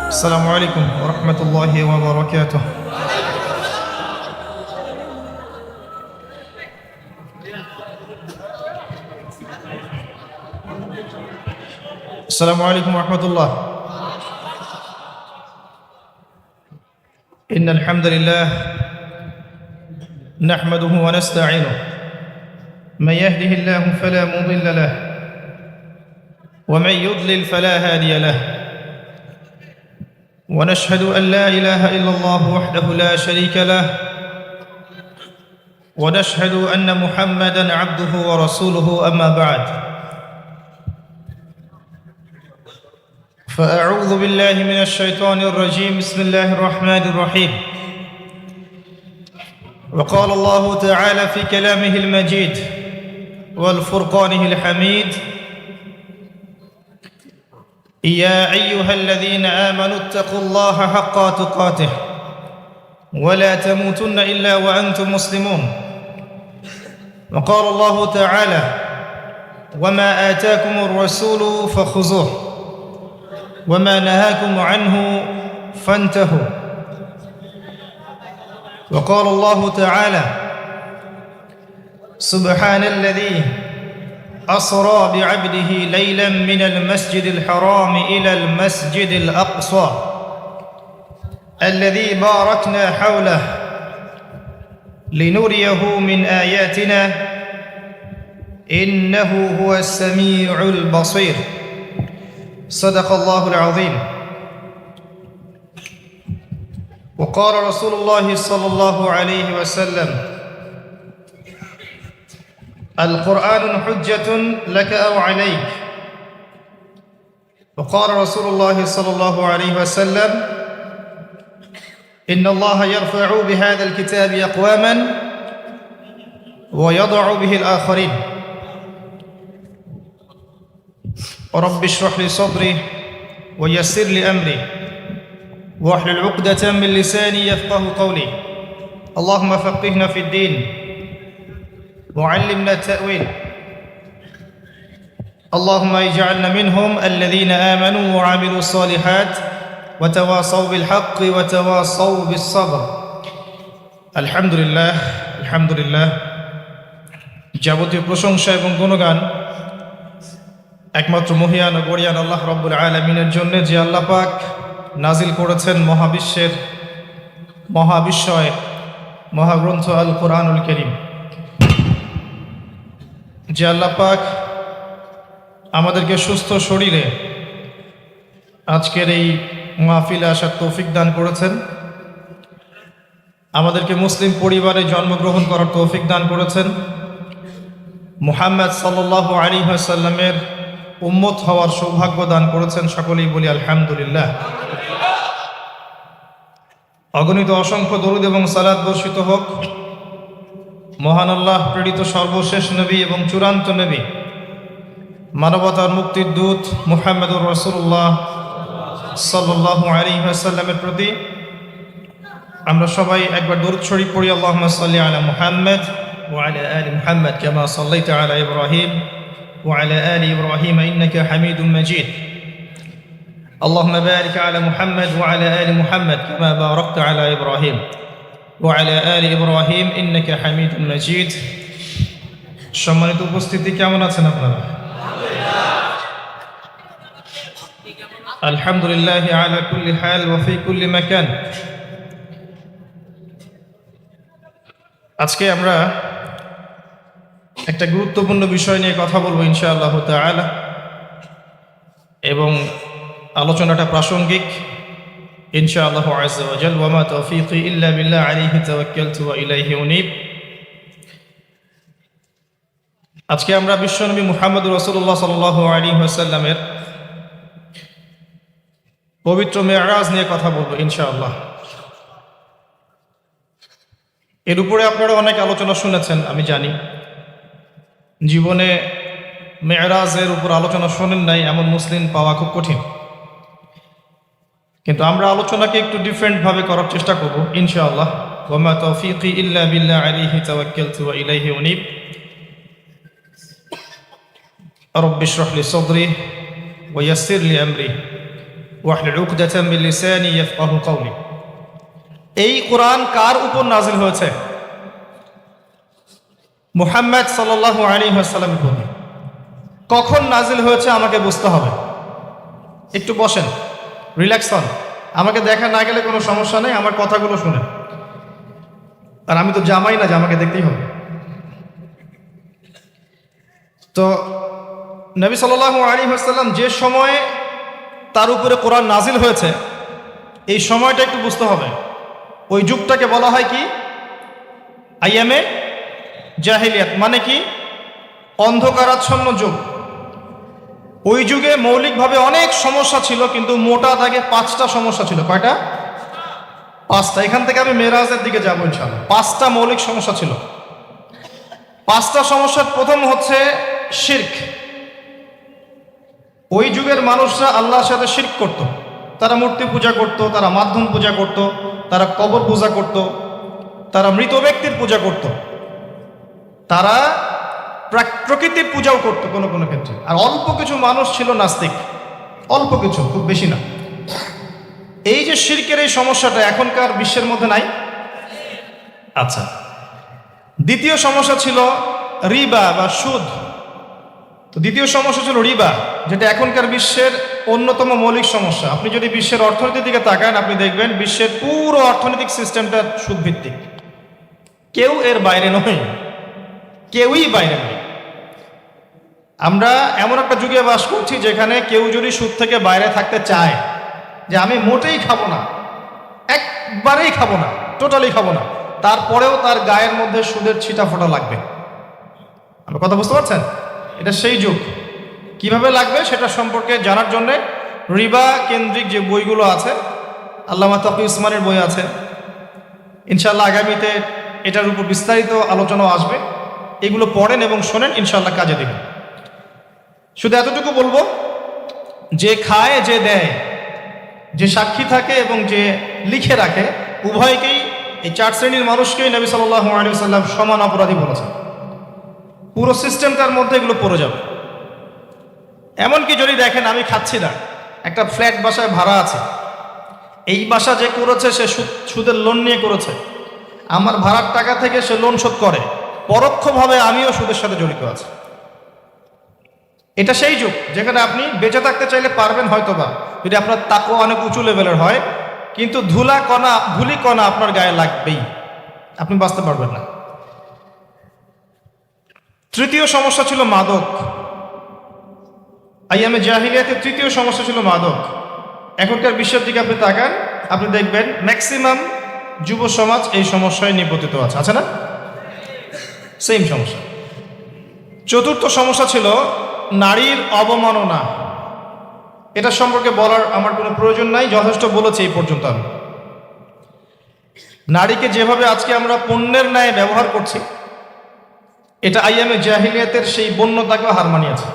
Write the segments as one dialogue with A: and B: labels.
A: السلام عليكم ورحمة الله وبركاته. السلام عليكم ورحمة الله. إن الحمد لله نحمده ونستعينه، من يهده الله فلا مضل له ومن يضلل فلا هادي له، ونشهد أن لا إله إلا الله وحده لا شريك له، ونشهد أن محمدًا عبده ورسوله. أما بعد، فأعوذ بالله من الشيطان الرجيم. بسم الله الرحمن الرحيم. وقال الله تعالى في كلامه المجيد والفرقانه الحميد: يا أيها الذين آمنوا اتقوا الله حق تقاته ولا تموتن إلا وأنتم مسلمون. وقال الله تعالى: وما آتاكم الرسول فخذوه وما نهاكم عنه فانتهوا. وقال الله تعالى: سبحان الذي أسرى بعبده ليلا من المسجد الحرام إلى المسجد الأقصى الذي باركنا حوله لنريه من آياتنا إنه هو السميع البصير. صدق الله العظيم. وقال رسول الله صلى الله عليه وسلم: القرآن حجة لك أو عليك. وقال رسول الله صلى الله عليه وسلم: إن الله يرفع بهذا الكتاب أقواما ويضع به الآخرين. رب اشرح لي صدري ويسر لي أمري واحلل عقدة من لساني يفقه قولي. اللهم فقهنا في الدين وعلمنا التأويل. اللهم اجعلنا منهم الذين آمنوا وعملوا الصالحات وتواصوا بالحق وتواصوا بالصبر. الحمد لله الحمد لله। যাবতীয় প্রশংসা এবং গুণগান একমাত্র মহিয়ান ও গরিয়ান আল্লাহ রাব্বুল আলামিনের জন্য, যে আল্লাহ পাক নাজিল করেছেন মহাবিশ্বয় মহাগ্রন্থ আল কোরআনুল কারীম। যে আল্লাহ পাক আমাদেরকে সুস্থ শরীরে আজকের এই মাহফিলে আসার তৌফিক দান করেছেন, আমাদেরকে মুসলিম পরিবারে জন্মগ্রহণ করার তৌফিক দান করেছেন, মুহাম্মদ সাল্লাল্লাহু আলাইহি ওয়াসাল্লামের উম্মত হওয়ার সৌভাগ্য দান করেছেন। সকলেই বলি আলহামদুলিল্লাহ। অগণিত অসংখ্য দরুদ এবং সালাত বর্ষিত হোক মহান আল্লাহ প্রেরিত সর্বশেষ নবী এবং চূড়ান্ত নবী, মানবতার মুক্তির দূত মুহাম্মদুর রাসূলুল্লাহ সাল্লাল্লাহু আলাইহি ওয়াসাল্লামের প্রতি। আমরা সবাই একবার দরুদ শরীফ পড়ি। আল্লাহুম্মা সাল্লি আলা মুহাম্মদ ওয়া আলা আলি মুহাম্মদ কামা সাল্লাইতা আলা ইব্রাহিম ওয়া আলা আলি ইব্রাহিম ইন্নাকা হামিদুম মাজিদ। আল্লাহুম্মা বারিক আলা মুহাম্মদ ওয়া আলা আলি মুহাম্মদ কামা বারাকতা আলা ইব্রাহিম ওয়া আলা আলি ইব্রাহিম ইন্নাকা হামিদুম মাজিদ। সম্মানিত উপস্থিতি, কেমন আছেন আপনারা? আলহামদুলিল্লাহ আলা কুল্লি হাল ওয়া ফি কুল্লি মাকান। আজকে আমরা একটা গুরুত্বপূর্ণ বিষয় নিয়ে কথা বলবো ইনশাআল্লাহ তাআলা, এবং আলোচনাটা প্রাসঙ্গিক ইনশাআল্লাহ আযজা ওয়া জাল। ওয়া মা তাওফীকি ইল্লা বিল্লাহ আলাইহি তাওয়াক্কালতু ওয়া ইলাইহি উনীব। আজকে আমরা বিশ্বনবী মুহাম্মদুর রাসূলুল্লাহ সাল্লাল্লাহু আলাইহি ওয়াসাল্লামের পবিত্র মেরাজ নিয়ে কথা বলবো ইনশাআল্লাহ। এর উপরে আপনারা অনেক আলোচনা শুনেছেন, আমি জানি। জীবনে মেরাজের উপর আলোচনা শোনেন নাই এমন মুসলিম পাওয়া খুব কঠিন, কিন্তু আমরা আলোচনাকে একটু ডিফারেন্ট ভাবে করার চেষ্টা করব ইনশাআল্লাহ। ওয়া মা তাওফীকি ইল্লা বিল্লাহ আলাইহি তাওয়াক্কালতু ওয়া ইলাইহি উনীব। رب اشرح لي صدري ويسر لي أمري ওয়াহলুল উকদাতাম মিন লিসানি ইয়াফকাহু কওলি। এই কোরআন কার উপর নাজিল হয়েছে? মুহাম্মদ সাল্লাল্লাহু আলাইহি ওয়াসাল্লামের উপর। কখন নাজিল হয়েছে আমাকে বুঝতে হবে। একটু বসেন, রিল্যাক্স হন, আমাকে দেখা না গেলে কোনো সমস্যা নেই, আমার কথাগুলো শুনেন। আর আমি তো জামাই না যে আমাকে দেখতেই হবে। তো নবী সাল্লাল্লাহু আলাইহি ওয়াসাল্লাম যে সময়ে তার উপরে কোরআন নাজিল হয়েছে, এই সময়টা একটু বুঝতে হবে। ওই যুগটাকে বলা হয় কি? আইয়ামে জাহিলিয়াত, মানে কি? অন্ধকারাচ্ছন্ন যুগ। ওই যুগে মৌলিকভাবে অনেক সমস্যা ছিল, কিন্তু মোটা দাগে 5টা সমস্যা ছিল। কয়টা? 5টা। এখান থেকে আমি মেরাজের দিকে যাবো ইনশাআল্লাহ। 5টা মৌলিক সমস্যা ছিল। 5টা সমস্যার প্রথম হচ্ছে শিরক। ওই যুগের মানুষরা আল্লাহর সাথে শিরক করত। তারা মূর্তি পূজা করত, তারা মাধ্যম পূজা করত, তারা কবর পূজা করত, তারা মৃত ব্যক্তির পূজা করত, তারা প্রকৃতির পূজাও করত কোনো কোনো ক্ষেত্রে। আর অল্প কিছু মানুষ ছিল নাস্তিক, অল্প কিছু, খুব বেশি না। এই যে শিরকের এই সমস্যাটা এখনকার বিশ্বের মধ্যে নাই। আচ্ছা, দ্বিতীয় সমস্যা ছিল রিবা বা সুদ। তো দ্বিতীয় সমস্যা ছিল রিবা, যেটা এখনকার বিশ্বের অন্যতম মৌলিক সমস্যা। আপনি যদি বিশ্বের অর্থনীতির দিকে তাকান, আপনি দেখবেন বিশ্বের পুরো অর্থনৈতিক সিস্টেমটা সুদভিত্তিক। কেউ এর বাইরে নয়, কেউই বাইরে নয়। আমরা এমন একটা যুগে বাস করছি যেখানে কেউ যদি সুদ থেকে বাইরে থাকতে চায়, যে আমি মোটেই খাবো না, একবারেই খাবো না, টোটালি খাবো না, তারপরেও তার গায়ের মধ্যে সুদের ছিটা ফোটা লাগবে। আমার কথা বুঝতে পারছেন? এটা সেই যুগ। কিভাবে লাগবে সেটা সম্পর্কে জানার জন্যে রিবা কেন্দ্রিক যে বইগুলো আছে, আল্লামা তকি উসমানের বই আছে, ইনশাআল্লাহ আগামীতে এটার উপর বিস্তারিত আলোচনাও আসবে। এগুলো পড়েন এবং শোনেন, ইনশাআল্লাহ কাজে দেবেন। শুধু এতটুকু বলবো, যে খায় যে দেয়, যে সাক্ষী থাকে এবং যে লিখে রাখে, উভয়কেই, এই 4 শ্রেণীর মানুষকেই নবী সাল্লাল্লাহু আলাইহি ওয়াসাল্লাম সমান অপরাধী বলেছেন। পুরো সিস্টেমটার মধ্যে এগুলো পড়ে যাবে। এমনকি যদি দেখেন আমি খাচ্ছি না, একটা ফ্ল্যাট বাসায় ভাড়া আছে, এই বাসা যে করেছে সে সুদের লোন নিয়ে করেছে, আমার ভাড়ার টাকা থেকে সে লোন শোধ করে, পরোক্ষভাবে আমিও সুদের সাথে জড়িত আছি। এটা সেই যুগ যেখানে আপনি বেঁচে থাকতে চাইলে পারবেন হয়তোবা, যদি আপনার তাকওয়া অনেক উঁচু লেভেলের হয়, কিন্তু ধুলি কণা আপনার গায়ে লাগবেই, আপনি বাঁচতে পারবেন না। তৃতীয় সমস্যা ছিল মাদক। আইয়ামে জাহিলিয়াতের তৃতীয় সমস্যা ছিল মাদক। এখনকার বিশ্বের দিকে আপনি তাকান, আপনি দেখবেন ম্যাক্সিমাম যুব সমাজ এই সমস্যায় নিপতিত আছে না? সেম সমস্যা। চতুর্থ সমস্যা ছিল নারীর অবমাননা। এটা সম্পর্কে বলার আমার কোনো প্রয়োজন নাই, যথেষ্ট বলেছি এই পর্যন্ত আমি। নারীকে যেভাবে আজকে আমরা পণ্যের ন্যায় ব্যবহার করছি, এটা আইয়ামে জাহিলিয়াতের সেই বন্যতাকেও হার মানিয়েছে।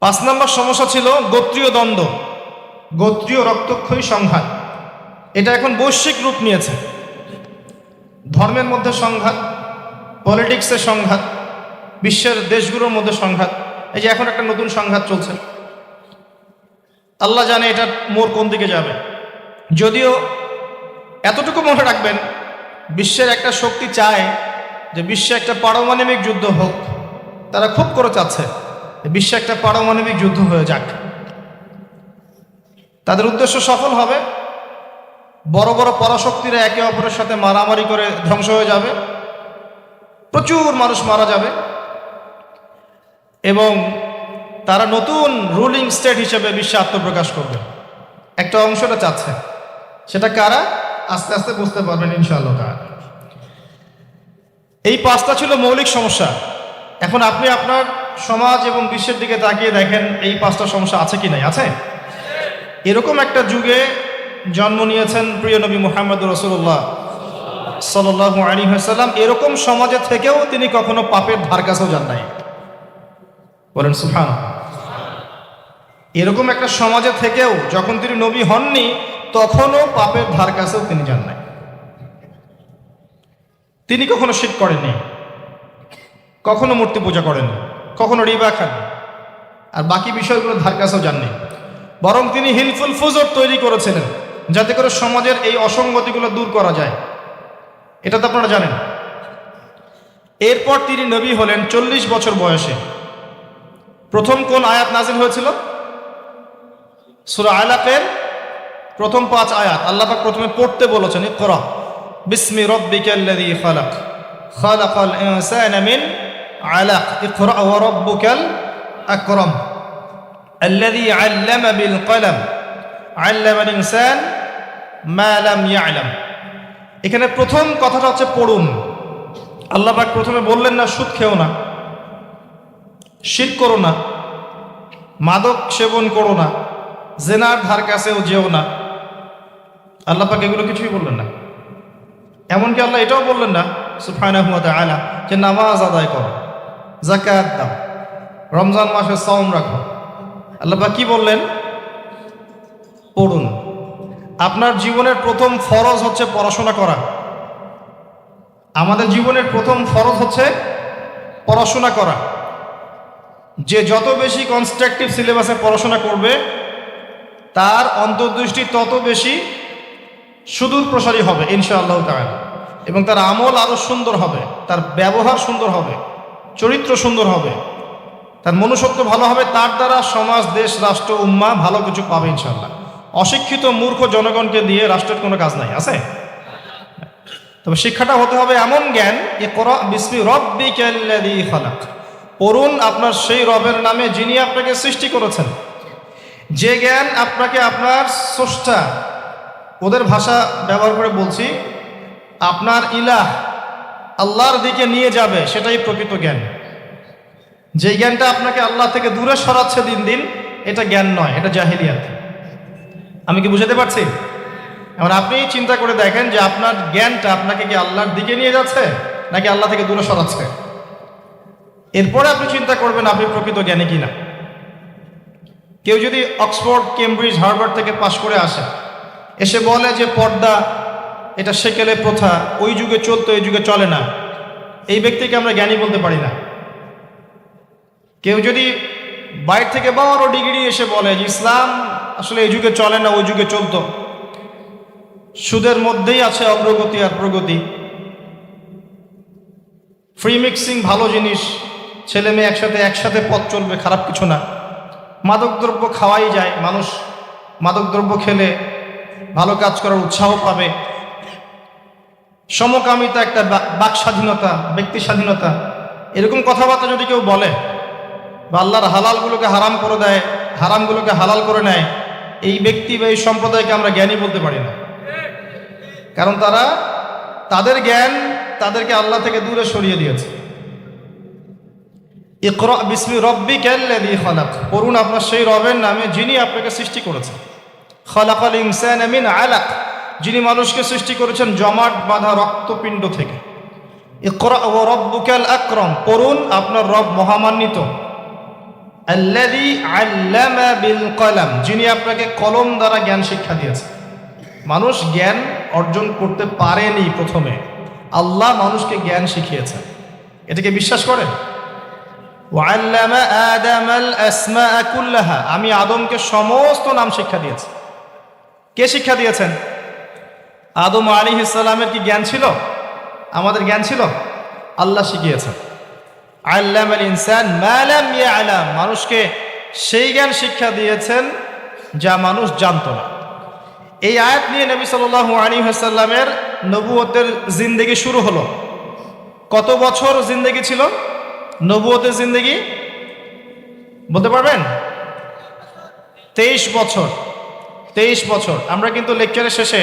A: 5 নম্বর সমস্যা ছিল গোত্রীয় দ্বন্দ্ব, গোত্রীয় রক্তক্ষয়ী সংঘাত। এটা এখন বৈশ্বিক রূপ নিয়েছে। ধর্মের মধ্যে সংঘাত, পলিটিক্সের সংঘাত, বিশ্বের দেশগুলোর মধ্যে সংঘাত। এই যে এখন একটা নতুন সংঘাত চলছে, আল্লাহ জানে এটা মোড় কোন দিকে যাবে। যদিও এতটুকু মনে রাখবেন, বিশ্বের একটা শক্তি চায় যে বিশ্বে একটা পারমাণবিক যুদ্ধ হোক। তারা খুব করে চাচ্ছে বিশ্বে একটা পারমাণবিক যুদ্ধ হয়ে যাক। তাদের উদ্দেশ্য সফল হবে, বড় বড় পরাশক্তিরা একে অপরের সাথে মারামারি করে ধ্বংস হয়ে যাবে, প্রচুর মানুষ মারা যাবে, এবং তারা নতুন রুলিং স্টেট হিসেবে বিশ্বে আত্মপ্রকাশ করবে। একটা অংশটা চাচ্ছে, সেটা কারা আস্তে আস্তে বুঝতে পারবেন ইনশাআল্লাহ। এই 5টা ছিল মৌলিক সমস্যা। এখন আপনি আপনার সমাজ এবং বিশ্বের দিকে তাকিয়ে দেখেন এই 5টা সমস্যা আছে কি নাই? আছে। এরকম একটা যুগে জন্ম নিয়েছেন প্রিয় নবী মুহাম্মদ রাসূলুল্লাহ সাল্লাল্লাহু আলাইহি ওয়াসাল্লাম। এরকম সমাজে থেকেও তিনি কখনো পাপের ধার কাছেও যান নাই। বলেন সুবহানাল্লাহ। এরকম একটা সমাজে থেকেও যখন তিনি নবী হননি, তখনও পাপের ধার কাছেও তিনি যান নাই। তিনি কখনো শিরক করেননি, কখনো মূর্তি পূজা করেননি, কখনো রিবা খাননি, আর বাকি বিষয়গুলো ধার কাছেও যাননি। বরং তিনি হিলফুল ফুজর তৈরি করেছিলেন যাতে করে সমাজের এই অসঙ্গতিগুলো দূর করা যায়। এটা তো আপনারা জানেন। এরপর তিনি নবী হলেন 40 বছর বয়সে। প্রথম কোন আয়াত নাজিল হয়েছিল? সূরা আলাকের প্রথম 5 আয়াত আল্লাহ পাক প্রথমে পড়তে বলেছেন, ইকরা বিসমি রাব্বিকাল্লাযী খালাক খালাকাল ইনসানা মিন আলাক ইকরা ওয়া রাব্বুকাল আকরাম আল্লাযী আল্লামা বিল কলম আল্লামাল ইনসান মা লাম ইয়ালাম। এখানে প্রথম কথাটা হচ্ছে পড়ুন। আল্লাহ পাক প্রথমে বললেন না সুদ খেও না, শিরক করো না, মাদক সেবন করো না, জেনার ধার কাছেও যেও না। আল্লাহ পাক এগুলো কিছুই বললেন না। এমনকি আল্লাহ এটাও বললেন না সুবহানাহু ওয়া তাআলা যে নামাজ আদায় করো, যাকাত দাও, রমজান মাসে সাওম রাখো। আল্লাহ পাক কি বললেন? পড়ুন। আপনার জীবনের প্রথম ফরজ হচ্ছে পড়াশোনা করা। আমাদের জীবনের প্রথম ফরজ হচ্ছে পড়াশোনা করা। যে যত বেশি কনস্ট্রাকটিভ সিলেবাসে পড়াশোনা করবে তার অন্তর্দৃষ্টি তত বেশি সুদূর প্রসারী হবে ইনশাআল্লাহ তাআলা, এবং তার আমল আরো সুন্দর হবে, তার ব্যবহার সুন্দর হবে, চরিত্র সুন্দর হবে, তার মনুষ্যত্ব ভালো হবে। তার দ্বারা সমাজ, দেশ, রাষ্ট্র, উম্মাহ ভালো কিছু পাবে ইনশাআল্লাহ। অশিক্ষিত মূর্খ জনগণকে দিয়ে রাষ্ট্রের কোনো কাজ নাই, আছে? তবে শিক্ষাটা হতে হবে এমন জ্ঞান, ইকরা বিসমি রাব্বিকাল্লাযী খালাক, পড়ুন আপনার সেই রবের নামে যিনি আপনাকে সৃষ্টি করেছেন। যে জ্ঞান আপনাকে আপনার স্রষ্টা, ওদের ভাষা ব্যবহার করে বলছি, আপনার ইলাহ আল্লাহর দিকে নিয়ে যাবে, সেটাই প্রকৃত জ্ঞান। যে জ্ঞানটা আপনাকে আল্লাহ থেকে দূরে সরাচ্ছে দিন দিন, এটা জ্ঞান নয়, এটা জাহিলিয়াত। আমি কি বুঝাতে পারছি? এবার আপনি চিন্তা করে দেখেন যে আপনার জ্ঞানটা আপনাকে কি আল্লাহর দিকে নিয়ে যাচ্ছে নাকি আল্লাহ থেকে দূরে সরাচ্ছে। এরপরে আপনি চিন্তা করবেন আপনি প্রকৃত জ্ঞানী কিনা। কেউ যদি অক্সফোর্ড, কেমব্রিজ, হার্ভার্ড থেকে পাশ করে আসে, এসে বলে যে পর্দা এটা সেকেলে প্রথা, ওই যুগে চলতো এই যুগে চলে না, এই ব্যক্তিকে আমরা জ্ঞানী বলতে পারি না। কেউ যদি বাইরে থেকে বড় ডিগ্রি এসে বলে যে ইসলাম আসলে এই যুগে চলে না ওই যুগে চলতো, সুদের মধ্যেই আছে অগ্রগতি আর প্রগতি, ফ্রি মিক্সিং ভালো জিনিস, ছেলে মেয়ে একসাথে পথ চলবে, খারাপ কিছু না, মাদকদ্রব্য খাওয়াই যায়, মানুষ মাদকদ্রব্য খেলে ভালো কাজ করার উৎসাহ পাবে, সমকামিতা একটা বাক স্বাধীনতা, ব্যক্তি স্বাধীনতা, এরকম কথাবার্তা যদি কেউ বলে বা আল্লাহর হালালগুলোকে হারাম করে দেয়, হারামগুলোকে হালাল করে নেয়, এই ব্যক্তি বা এই সম্প্রদায়কে আমরা জ্ঞানী বলতে পারি না। কারণ তাদের জ্ঞান তাদেরকে আল্লাহ থেকে দূরে সরিয়ে দিয়েছে। ইকরা বিসমি রাব্বিকাল্লাযী খালাক, পড়ুন আপনার সেই রবের নামে যিনি আপনাকে সৃষ্টি করেছেন। খালাকাল ইনসানা মিন আলাক, যিনি মানুষকে সৃষ্টি করেছেন জমাট বাঁধা রক্তপিণ্ড থেকে। ইকরা ওয়া রাব্বুকাল আকরাম, পড়ুন আপনার রব মহামান্বিত। আল্লাযী আল্লামা বিল কলম, যিনি আপনাকে কলম দ্বারা জ্ঞান শিক্ষা দিয়েছেন। মানুষ জ্ঞান অর্জন করতে পারেনি প্রথমে, আল্লাহ মানুষকে জ্ঞান শিখিয়েছেন। এটাকে বিশ্বাস করেন? ওয়াল্লামা আদামাল আসমাআ কুল্লাহা, আমি আদমকে সমস্ত নাম শিক্ষা দিয়েছি। কে শিক্ষা দিয়েছেন? আদম আলাইহিস সালামের কি জ্ঞান ছিল? আমাদের জ্ঞান ছিল? আল্লাহ শিখিয়েছেন। আল্লামাল ইনসান মা লাম ইয়ালাম, মানুষকে সেই জ্ঞান শিক্ষা দিয়েছেন যা মানুষ জানতো না। এই আয়াত নিয়ে নবী সাল্লাল্লাহু আলাইহি ওয়াসাল্লামের নবুয়তের জিন্দেগি শুরু হলো। কত বছর জিন্দেগি ছিল নবুয়তের জিন্দেগি? বলতে পারবেন? 23 বছর। 23 বছর। আমরা কিন্তু লেকচারের শেষে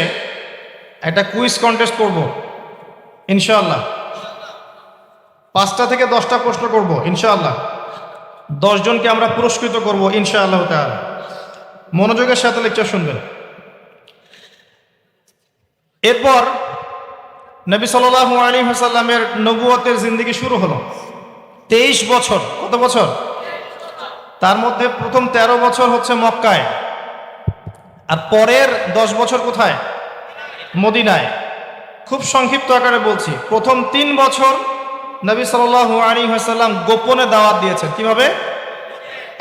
A: একটা কুইজ কন্টেস্ট করব ইনশাআল্লাহ। 5টা থেকে 10টা প্রশ্ন করব ইনশাআল্লাহ। 10 জনকে আমরা পুরস্কৃত করব ইনশাআল্লাহ তাআলা। মনোযোগের সাথে লেকচার শুনবেন। এরপর নবী সাল্লাল্লাহু আলাইহি ওয়াসাল্লামের নবুয়তের জিন্দেগি শুরু হলো। 23 বছর। কত বছর? তার মধ্যে প্রথম 13 বছর হচ্ছে মক্কায়, আর পরের 10 বছর কোথায়? মদিনায়। খুব সংক্ষিপ্ত আকারে বলছি, প্রথম 3 বছর নবী সাল্লাল্লাহু আলাইহি ওয়াসাল্লাম গোপনে দাওয়াত দিয়েছেন। কিভাবে?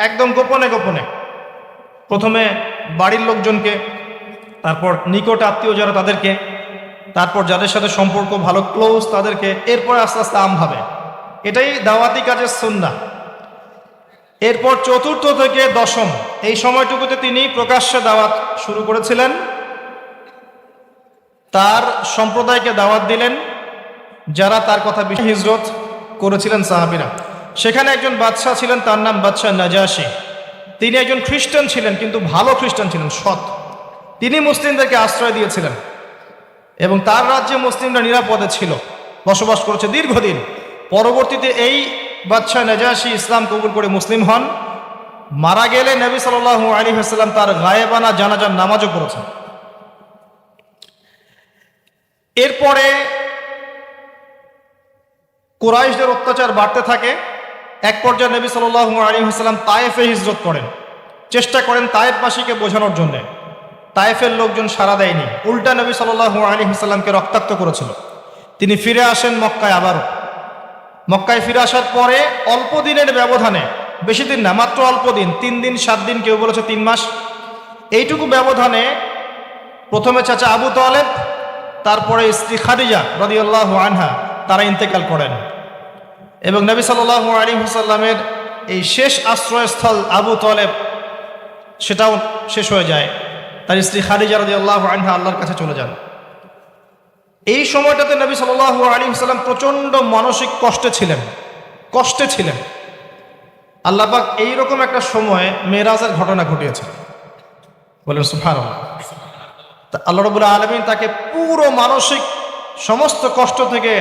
A: একদম গোপনে গোপনে। প্রথমে বাড়ির লোকজনকে, তারপর নিকট আত্মীয় যারা তাদেরকে, তারপর যাদের সাথে সম্পর্ক ভালো ক্লোজ তাদেরকে, এরপর আস্তে আস্তে আমভাবে। এটাই দাওয়াতি কাজের সুন্নাহ। এরপর চতুর্থ থেকে দশম এই সময়টুকুতে তিনি প্রকাশ্যে দাওয়াত শুরু করেছিলেন, তার সম্প্রদায়কে দাওয়াত দিলেন যারা তার কথা বিষয়ে হিজরত করেছিলেন সাহাবীরা। সেখানে একজন বাদশাহ ছিলেন, তার নাম বাদশাহ নাজাশী। তিনি একজন খ্রিস্টান ছিলেন, কিন্তু ভালো খ্রিস্টান ছিলেন, সৎ। তিনি মুসলিমদেরকে আশ্রয় দিয়েছিলেন এবং তার রাজ্যে মুসলিমরা নিরাপদে ছিল, বসবাস করেছে দীর্ঘদিন। পরবর্তীতে এই বাদশাহ নাজাশী ইসলাম কবুল করে মুসলিম হন। মারা গেলে নবী সাল্লাল্লাহু আলাইহি ওয়াসাল্লাম তার গায়েবানা জানাজার নামাজও পড়েছেন। এরপরে কুরাইশদের অত্যাচার বাড়তে থাকে। এক পর্যায়ে নবী সাল্লাল্লাহু আলাইহি ওয়াসাল্লাম তায়েফে হিজরত করেন, চেষ্টা করেন তায়েফবাসীকে বোঝানোর জন্য। তায়েফের লোকজন সাড়া দেয়নি, উল্টা নবী সাল্লাল্লাহু আলাইহি ওয়াসাল্লামকে রক্তাক্ত করেছিল। তিনি ফিরে আসেন মক্কায়। আবারও মক্কায় ফিরে আসার পরে অল্প দিনের ব্যবধানে, বেশি দিন না, মাত্র অল্প দিন, 3 দিন 7 দিন, কেউ বলেছে 3 মাস, এইটুকু ব্যবধানে প্রথমে চাচা আবু তালেব, তারপরে স্ত্রী খাদিজা রাদিয়াল্লাহু আনহা, তারা ইন্তেকাল করেন। এবং নবী সাল্লাল্লাহু আলাইহি ওয়াসাল্লামের এই শেষ আশ্রয়স্থল আবু তালেব, সেটাও শেষ হয়ে যায়। তার স্ত্রী খাদিজা রাদিয়াল্লাহু আনহা আল্লাহর কাছে চলে যান। এই সময়টাতে নবী সাল্লাল্লাহু আলাইহি ওয়াসাল্লাম প্রচণ্ড মানসিক কষ্টে ছিলেন। আল্লাহ পাক এইরকম একটা সময়ে মেরাজের ঘটনা ঘটিয়েছেন, বলেন সুবহানাল্লাহ। আল্লাহ রাব্বুল আলামিন তাকে পুরো মানসিক সমস্ত কষ্ট থেকে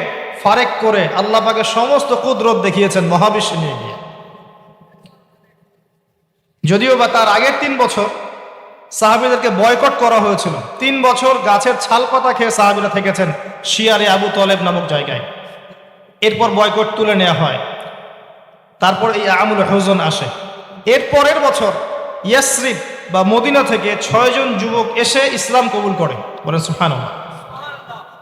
A: ফারেক করে আল্লাহ পাকের সমস্ত কুদরত দেখিয়েছেন মহাবিশ্বে নিয়ে গিয়ে। যদিও বা তার আগের 3 বছর সাহাবীদেরকে বয়কট করা হয়েছিল। 3 বছর গাছের ছাল পাতা খেয়ে সাহাবীরা থেকেছেন শিয়ারে আবু তালেব নামক জায়গায়। এরপর বয়কট তুলে নেওয়া হয়, তারপর এই আমুল হুজন আসে। এর পরের বছর ইয়াসরিব বা মদিনা থেকে 6 জন যুবক এসে ইসলাম কবুল করে, বলেন সুবহানাল্লাহ।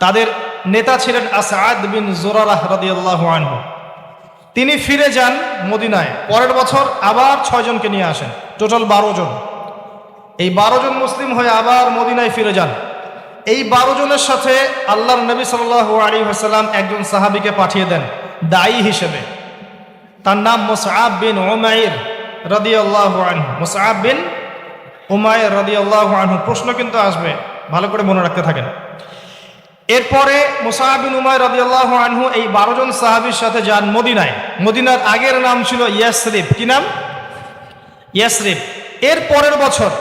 A: তাদের নেতা ছিলেন আসাদ বিন জুরারাহ রাদিয়াল্লাহু আনহু। তিনি ফিরে যান মদিনায়। পরের বছর আবার 6 জনকে নিয়ে আসেন, টোটাল 12 জন। এই 12 জন মুসলিম হয়ে আবার মদিনায় ফিরে যান। এই 12 জনের সাথে আল্লাহর নবী সাল্লাল্লাহু আলাইহি ওয়াসাল্লাম একজন সাহাবীকে পাঠিয়ে দেন দায়ী হিসেবে। তার নাম মুসআব বিন উমাইর রাদিয়াল্লাহু আনহু। মুসআব বিন উমাইর রাদিয়াল্লাহু আনহু। প্রশ্ন কিন্তু আসবে, ভালো করে মনে রাখতে থাকেন। এরপরে মুসআব বিন উমাইর রাদিয়াল্লাহু আনহু এই 12 জন সাহাবীর সাথে যান মদিনায়। মদিনার আগের নাম ছিল ইয়াসরিব। কি নাম? ইয়াসরিব। এর পরের বছর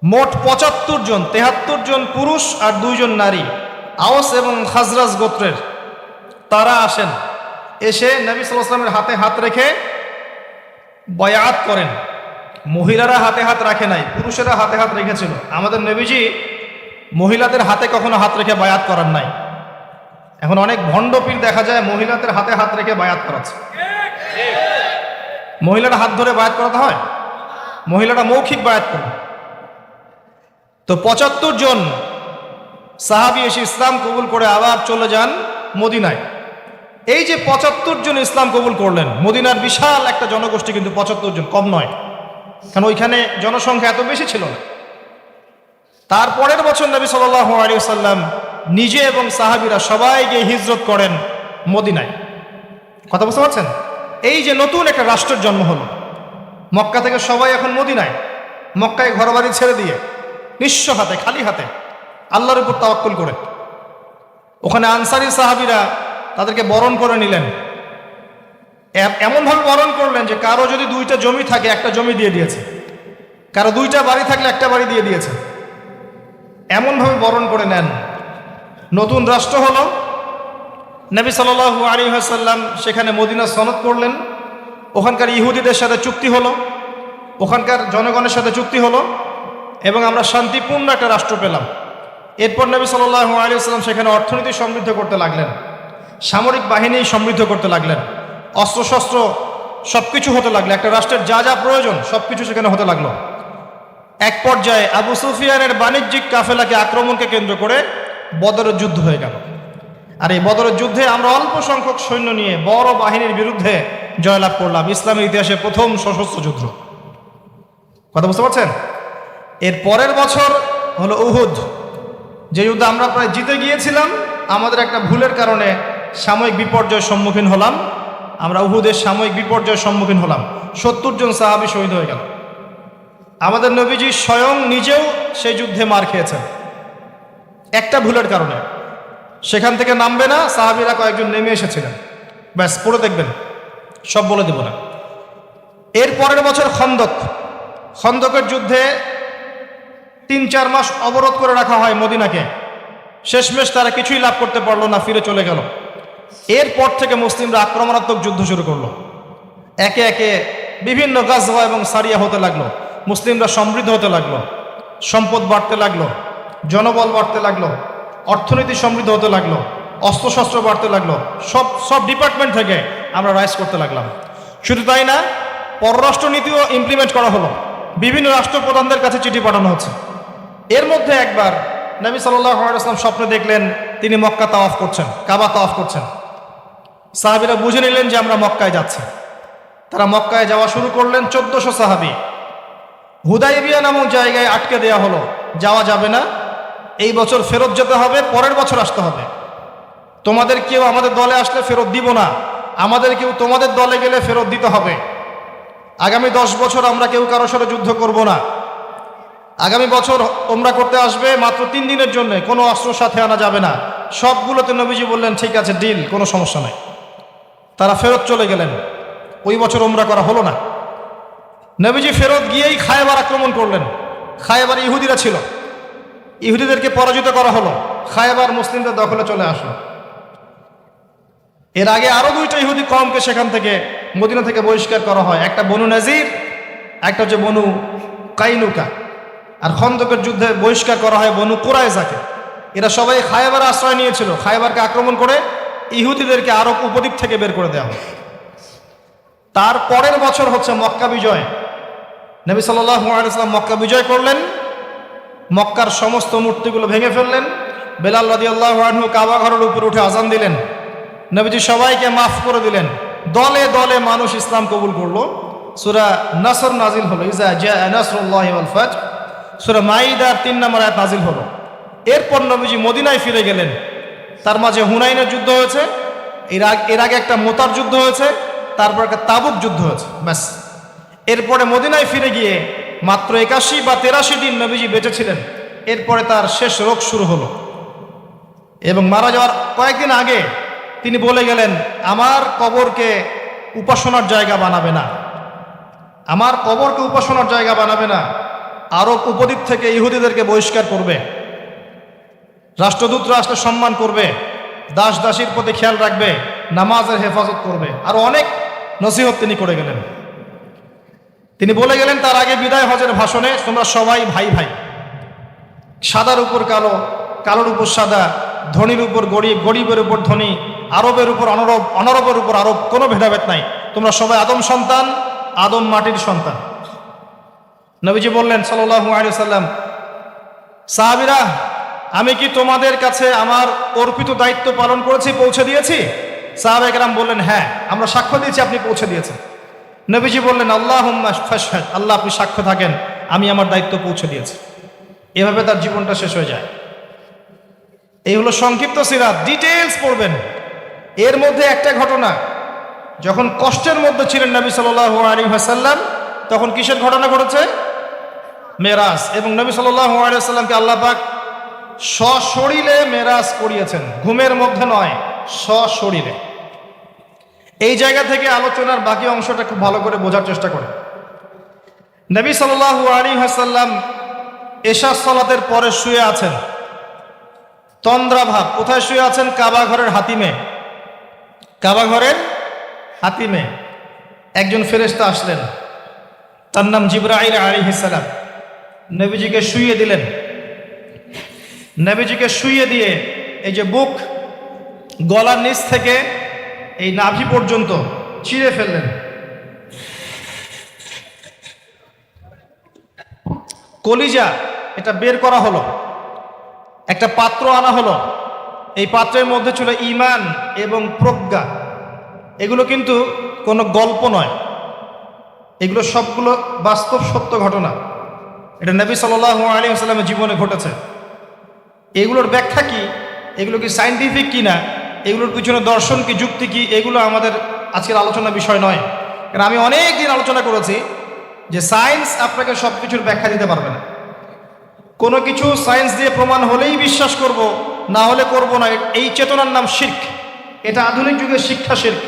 A: মোট 75 জন, 73 জন পুরুষ আর 2 জন নারী, আওস এবং খাজরাজ গোত্রের, তারা আসেন। এসে নবী সাল্লাল্লাহু আলাইহি ওয়াসাল্লামের হাতে হাত রেখে বায়াত করেন। মহিলারা হাতে হাত রাখে নাই, পুরুষেরা হাতে হাত রেখেছিল। আমাদের নবীজি মহিলাদের হাতে কখনো হাত রেখে বায়াত করার নাই। এখন অনেক ভণ্ড পীর দেখা যায় মহিলাদের হাতে হাত রেখে বায়াত করাচ্ছে। মহিলারা হাত ধরে বায়াত করাতে হয়? মহিলারা মৌখিক বায়াত করে। তো 75 জন সাহাবী এসে ইসলাম কবুল করে আবার চলে যান মদিনায়। এই যে 75 জন ইসলাম কবুল করলেন, মদিনার বিশাল একটা জনগোষ্ঠী, কিন্তু 75 জন কম নয়, কারণ ওইখানে জনসংখ্যা এত বেশি ছিল না। তারপরের বছর নবী সাল্লাল্লাহু আলাইহি ওয়াসাল্লাম নিজে এবং সাহাবীরা সবাই গিয়ে হিজরত করেন মদিনায়। কথা বুঝতে পারছেন? এই যে নতুন একটা রাষ্ট্রের জন্ম হলো, মক্কা থেকে সবাই এখন মদিনায়, মক্কায় ঘরবাড়ি ছেড়ে দিয়ে নিঃস্ব হাতে, খালি হাতে, আল্লাহর উপর তাওয়াক্কুল করে। ওখানে আনসারী সাহাবীরা তাদেরকে বরণ করে নিলেন। এমনভাবে বরণ করলেন যে কারো যদি 2টা জমি থাকে, একটা জমি দিয়ে দিয়েছে, কারো 2টা বাড়ি থাকলে একটা বাড়ি দিয়ে দিয়েছে। এমনভাবে বরণ করে নেন। নতুন রাষ্ট্র হলো। নবী সাল্লাল্লাহু আলাইহি ওয়াসাল্লাম সেখানে মদিনা সনদ করলেন। ওখানকার ইহুদিদের সাথে চুক্তি হলো, ওখানকার জনগণের সাথে চুক্তি হলো, এবং আমরা শান্তিপূর্ণ একটা রাষ্ট্র পেলাম। এরপর নবী সাল্লাল্লাহু আলাইহি ওয়াসাল্লাম সেখানে অর্থনীতি সমৃদ্ধ করতে লাগলেন, সামরিক বাহিনী সমৃদ্ধ করতে লাগলেন, অস্ত্রশস্ত্র সব কিছু হতে লাগলো। একটা রাষ্ট্রের যা যা প্রয়োজন সব কিছু সেখানে হতে লাগলো। এক পর্যায়ে আবু সুফিয়ানের বাণিজ্যিক কাফেলাকে আক্রমণকে কেন্দ্র করে বদরের যুদ্ধ হয়ে গেল। আর এই বদরের যুদ্ধে আমরা অল্প সংখ্যক সৈন্য নিয়ে বড় বাহিনীর বিরুদ্ধে জয়লাভ করলাম। ইসলামের ইতিহাসে প্রথম সশস্ত্র যুদ্ধ। কথা বুঝতে পারছেন? এর পরের বছর হলো উহুদ, যে যুদ্ধে আমরা প্রায় জিতে গিয়েছিলাম। আমাদের একটা ভুলের কারণে সাময়িক বিপর্যয়ের সম্মুখীন হলাম। আমরা উহুদের সাময়িক বিপর্যয়ের সম্মুখীন হলাম, 70 জন সাহাবী শহীদ হয়ে গেল। আমাদের নবীজি স্বয়ং নিজেও সেই যুদ্ধে মার খেয়েছেন একটা ভুলের কারণে। সেখান থেকে নামবে না, সাহাবীরা কয়েকজন নেমে এসেছিলেন। ব্যাস, পড়ে দেখবেন, সব বলে দেব না। এর পরের বছর খন্দকের যুদ্ধে 3-4 মাস অবরোধ করে রাখা হয় মদিনাকে। শেষমেশ তারা কিছুই লাভ করতে পারলো না, ফিরে চলে গেল। এরপর থেকে মুসলিমরা আক্রমণাত্মক যুদ্ধ শুরু করলো। একে একে বিভিন্ন গাজওয়া এবং সারিয়া হতে লাগলো। মুসলিমরা সমৃদ্ধ হতে লাগলো, সম্পদ বাড়তে লাগলো, জনবল বাড়তে লাগলো, অর্থনীতি সমৃদ্ধ হতে লাগলো, অস্ত্রশস্ত্র বাড়তে লাগলো। সব ডিপার্টমেন্ট থেকে আমরা রাইজ করতে লাগলাম। শুধু তাই না, পররাষ্ট্রনীতিও ইমপ্লিমেন্ট করা হলো। বিভিন্ন রাষ্ট্রপ্রধানদের কাছে চিঠি পাঠানো হচ্ছে। এর মধ্যে একবার নবী সাল্লাল্লাহু আলাইহি ওয়াসাল্লাম স্বপ্নে দেখলেন তিনি মক্কা তাওয়াফ করছেন, কাবা তাওয়াফ করছেন। সাহাবীরা বুঝে নিলেন যে আমরা মক্কায় যাচ্ছি। তারা মক্কায় যাওয়া শুরু করলেন। 1400 সাহাবী হুদাইবিয়া নামক জায়গায় আটকে দেয়া হলো, যাওয়া যাবে না, এই বছর ফেরত যেতে হবে, পরের বছর আসতে হবে। তোমাদের কেউ আমাদের দলে আসলে ফেরত দিব না, আমাদের কেউ তোমাদের দলে গেলে ফেরত দিতে হবে। আগামী 10 বছর আমরা কেউ কারোর সাথে যুদ্ধ করব না। আগামী বছর ওমরা করতে আসবে মাত্র 3 দিনের জন্য, কোনো অস্ত্র সাথে আনা যাবে না। সবগুলোতে নবীজি বললেন ঠিক আছে, ডিল, কোনো সমস্যা নাই। তারা ফেরত চলে গেলেন। ওই বছর ওমরা করা হলো না। নবীজি ফেরত গিয়েই খায়বার আক্রমণ করলেন। খায়বার ইহুদিরা ছিল, ইহুদিদেরকে পরাজিত করা হলো। খায়বার মুসলিমদের দখলে চলে আসলো। এর আগে আরো 2টা ইহুদি কওমকে সেখান থেকে, মদিনা থেকে বহিষ্কার করা হয়। একটা বনু নাজির, একটা হচ্ছে বনু কাইনুকা। আর খন্দকের যুদ্ধে বহিষ্কার করা হয় বনু কুরাইজাকে। এরা সবাই খায়বারে আশ্রয় নিয়েছিল। খায়বারকে আক্রমণ করে ইহুদিদেরকে আরব উপদ্বীপ থেকে বের করে দেওয়া হয়। তার পরের বছর হচ্ছে মক্কা বিজয়। নবী সাল্লাল্লাহু আলাইহি ওয়াসাল্লাম মক্কা বিজয় করলেন। মক্কার সমস্ত মূর্তিগুলো ভেঙে ফেললেন। বেলাল রাদিয়াল্লাহু আনহু কাবা ঘরের উপর উঠে আজান দিলেন। নবীজি সবাইকে মাফ করে দিলেন। দলে দলে মানুষ ইসলাম কবুল করলো। সূরা নাসর নাজিল হলো, ইজা জাআ নাসরুল্লাহি ওয়াল ফাতহ। সূরা মাইদার 3 নম্বর আয়াত নাজিল হলো। এরপর নবীজি মদিনায় ফিরে গেলেন। তার মাঝে হুনাইনের যুদ্ধ হয়েছে, এর আগে একটা মোতার যুদ্ধ হয়েছে, তারপর একটা তাবুক যুদ্ধ হয়েছে। ব্যাস, এরপরে মদিনায় ফিরে গিয়ে মাত্র 81 বা 83 দিন নবীজি বেঁচে ছিলেন। এরপরে তার শেষ রোগ শুরু হলো এবং মারা যাওয়ার কয়েকদিন আগে তিনি বলে গেলেন, আমার কবরকে উপাসনার জায়গা বানাবে না, আমার কবরকে উপাসনার জায়গা বানাবে না। আরব উপদ্বীপ থেকে ইহুদিদেরকে বহিষ্কার করবে, রাষ্ট্রদূতরা আসলে সম্মান করবে, দাস দাসীর প্রতি খেয়াল রাখবে, নামাজের হেফাজত করবে। আরো অনেক নসিহত তিনি করে গেলেন। তিনি বলে গেলেন তার আগে বিদায় হজের ভাষণে, তোমরা সবাই ভাই ভাই, সাদার উপর কালো, কালোর উপর সাদা, ধনীর উপর গরিব, গরিবের উপর ধনী, আরবের উপর অনরব, অনরবের উপর আরব, কোনো ভেদাভেদ নাই। তোমরা সবাই আদম সন্তান, আদম মাটির সন্তান। নবীজি বললেন সাল্লাল্লাহু আলাইহি ওয়াসাল্লাম, সাহাবীরা, আমি কি তোমাদের কাছে আমার অর্পিত দায়িত্ব পালন করেছি, পৌঁছে দিয়েছি? সাহাবায়ে কেরাম বললেন, হ্যাঁ, আমরা সাক্ষ্য দিয়েছি আপনি পৌঁছে দিয়েছেন। নবীজি বললেন, আল্লাহুম্মা ফাশহাদ, আল্লাহ আপনি সাক্ষ্য থাকেন আমি আমার দায়িত্ব পৌঁছে দিয়েছি। এভাবে তার জীবনটা শেষ হয়ে যায়। এই হলো সংক্ষিপ্ত সিরাত, ডিটেইলস পড়বেন। এর মধ্যে একটা ঘটনা, যখন কষ্টের মধ্যে ছিলেন নবী সাল্লাল্লাহু আলাইহি ওয়াসাল্লাম, তখন কিসের ঘটনা ঘটেছে? মেরাজ। এবং নবী সাল্লাল্লাহু আলাইহি ওয়াসাল্লামকে আল্লাহ পাক সশরীরে মেরাজ করিয়েছেন, ঘুমের মধ্যে নয়, সশরীরে। এই জায়গা থেকে আলোচনার বাকি অংশটা খুব ভালো করে বোঝার চেষ্টা করে। নবী সাল্লাল্লাহু আলাইহি ওয়াসাল্লাম এশা সালাতের পরে শুয়ে আছেন, তন্দ্রাভাব। কোথায় শুয়ে আছেন? কাবা ঘরের হাতিমে। কাবা ঘরের হাতিমে একজন ফেরেশতা আসলেন, তার নাম জিবরাইল আলাইহিস সালাম। নবীজিকে শুইয়ে দিলেন। নবীজিকে শুইয়ে দিয়ে এই যে বুক, গলার নিচ থেকে এই নাভি পর্যন্ত চিরে ফেললেন। কলিজা এটা বের করা হলো, একটা পাত্র আনা হলো। এই পাত্রের মধ্যে ছিল ঈমান এবং প্রজ্ঞা। এগুলো কিন্তু কোনো গল্প নয়, এগুলো সবগুলো বাস্তব সত্য ঘটনা। এটা নবী সাল্লাল্লাহু আলাইহি ওয়াসাল্লামের জীবনে ঘটেছে। এগুলোর ব্যাখ্যা কি, এগুলো কি সায়েন্টিফিক কি না, এগুলোর পিছনে দর্শন কি, যুক্তি কি, এগুলো আমাদের আজকের আলোচনার বিষয় নয়। কারণ আমি অনেক দিন আলোচনা করেছি যে সায়েন্স আপনাকে সব কিছুর ব্যাখ্যা দিতে পারবে না। কোনো কিছু সায়েন্স দিয়ে প্রমাণ হলেই বিশ্বাস করব, না হলে করব না, এই চেতনার নাম শিরক। এটা আধুনিক যুগের শিক্ষা শিরক।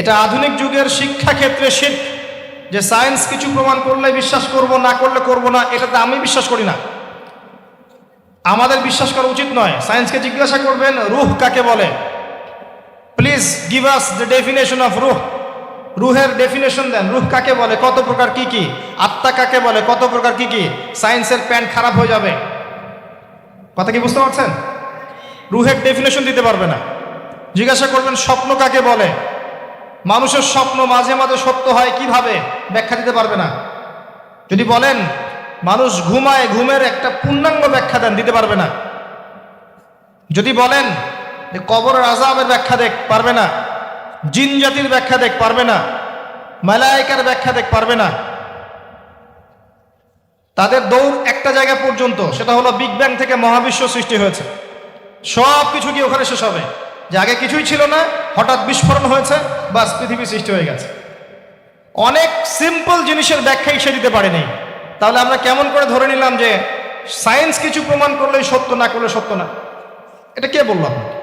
A: এটা আধুনিক যুগের শিক্ষা ক্ষেত্রে শিরক, যে সায়েন্স কিছু প্রমাণ করলে বিশ্বাস করব, না করলে করব না, এটাতে আমি বিশ্বাস করি না। আমাদের বিশ্বাস করা উচিত নয়। সায়েন্সকে জিজ্ঞাসা করবেন রূহ কাকে বলে, please give us the definition of রূহ। রূহের ডেফিনেশন দেন, রূহ কাকে বলে, কত প্রকার কি কি, আত্মা কাকে বলে, কত প্রকার কি কি। সায়েন্সের প্যান্ট খারাপ হয়ে যাবে। কথা কি বুঝতে পারছেন? রূহের ডেফিনেশন দিতে পারবে না। জিজ্ঞাসা করবেন স্বপ্ন কাকে বলে, মানুষের স্বপ্ন মাঝে মাঝে সত্য হয় কিভাবে, ব্যাখ্যা দিতে পারবে না। যদি বলেন মানুষ ঘুমায়, ঘুমের একটা পূর্ণাঙ্গ ব্যাখ্যা দেন, দিতে পারবে না। যদি বলেন যে কবরের আযাবের ব্যাখ্যা দেখ, পারবে না। জিন জাতির ব্যাখ্যা দেখ, পারবে না। মালায়েকার ব্যাখ্যা দেখ, পারবে না। তাদের দৌড় একটা জায়গা পর্যন্ত, সেটা হলো বিগ ব্যাং থেকে মহাবিশ্ব সৃষ্টি হয়েছে। সব কিছু কি ওখানে শেষ হবে, যে আগে কিছুই ছিল না, হঠাৎ বিস্ফোরণ হয়েছে, বাস পৃথিবী সৃষ্টি হয়ে গেছে। অনেক সিম্পল জিনিসের ব্যাখ্যাই সে দিতে পারেনি। তাহলে আমরা কেমন করে ধরে নিলাম যে সায়েন্স কিছু প্রমাণ করলেই সত্য, না করলে সত্য না? এটা কে বলল আপনাকে?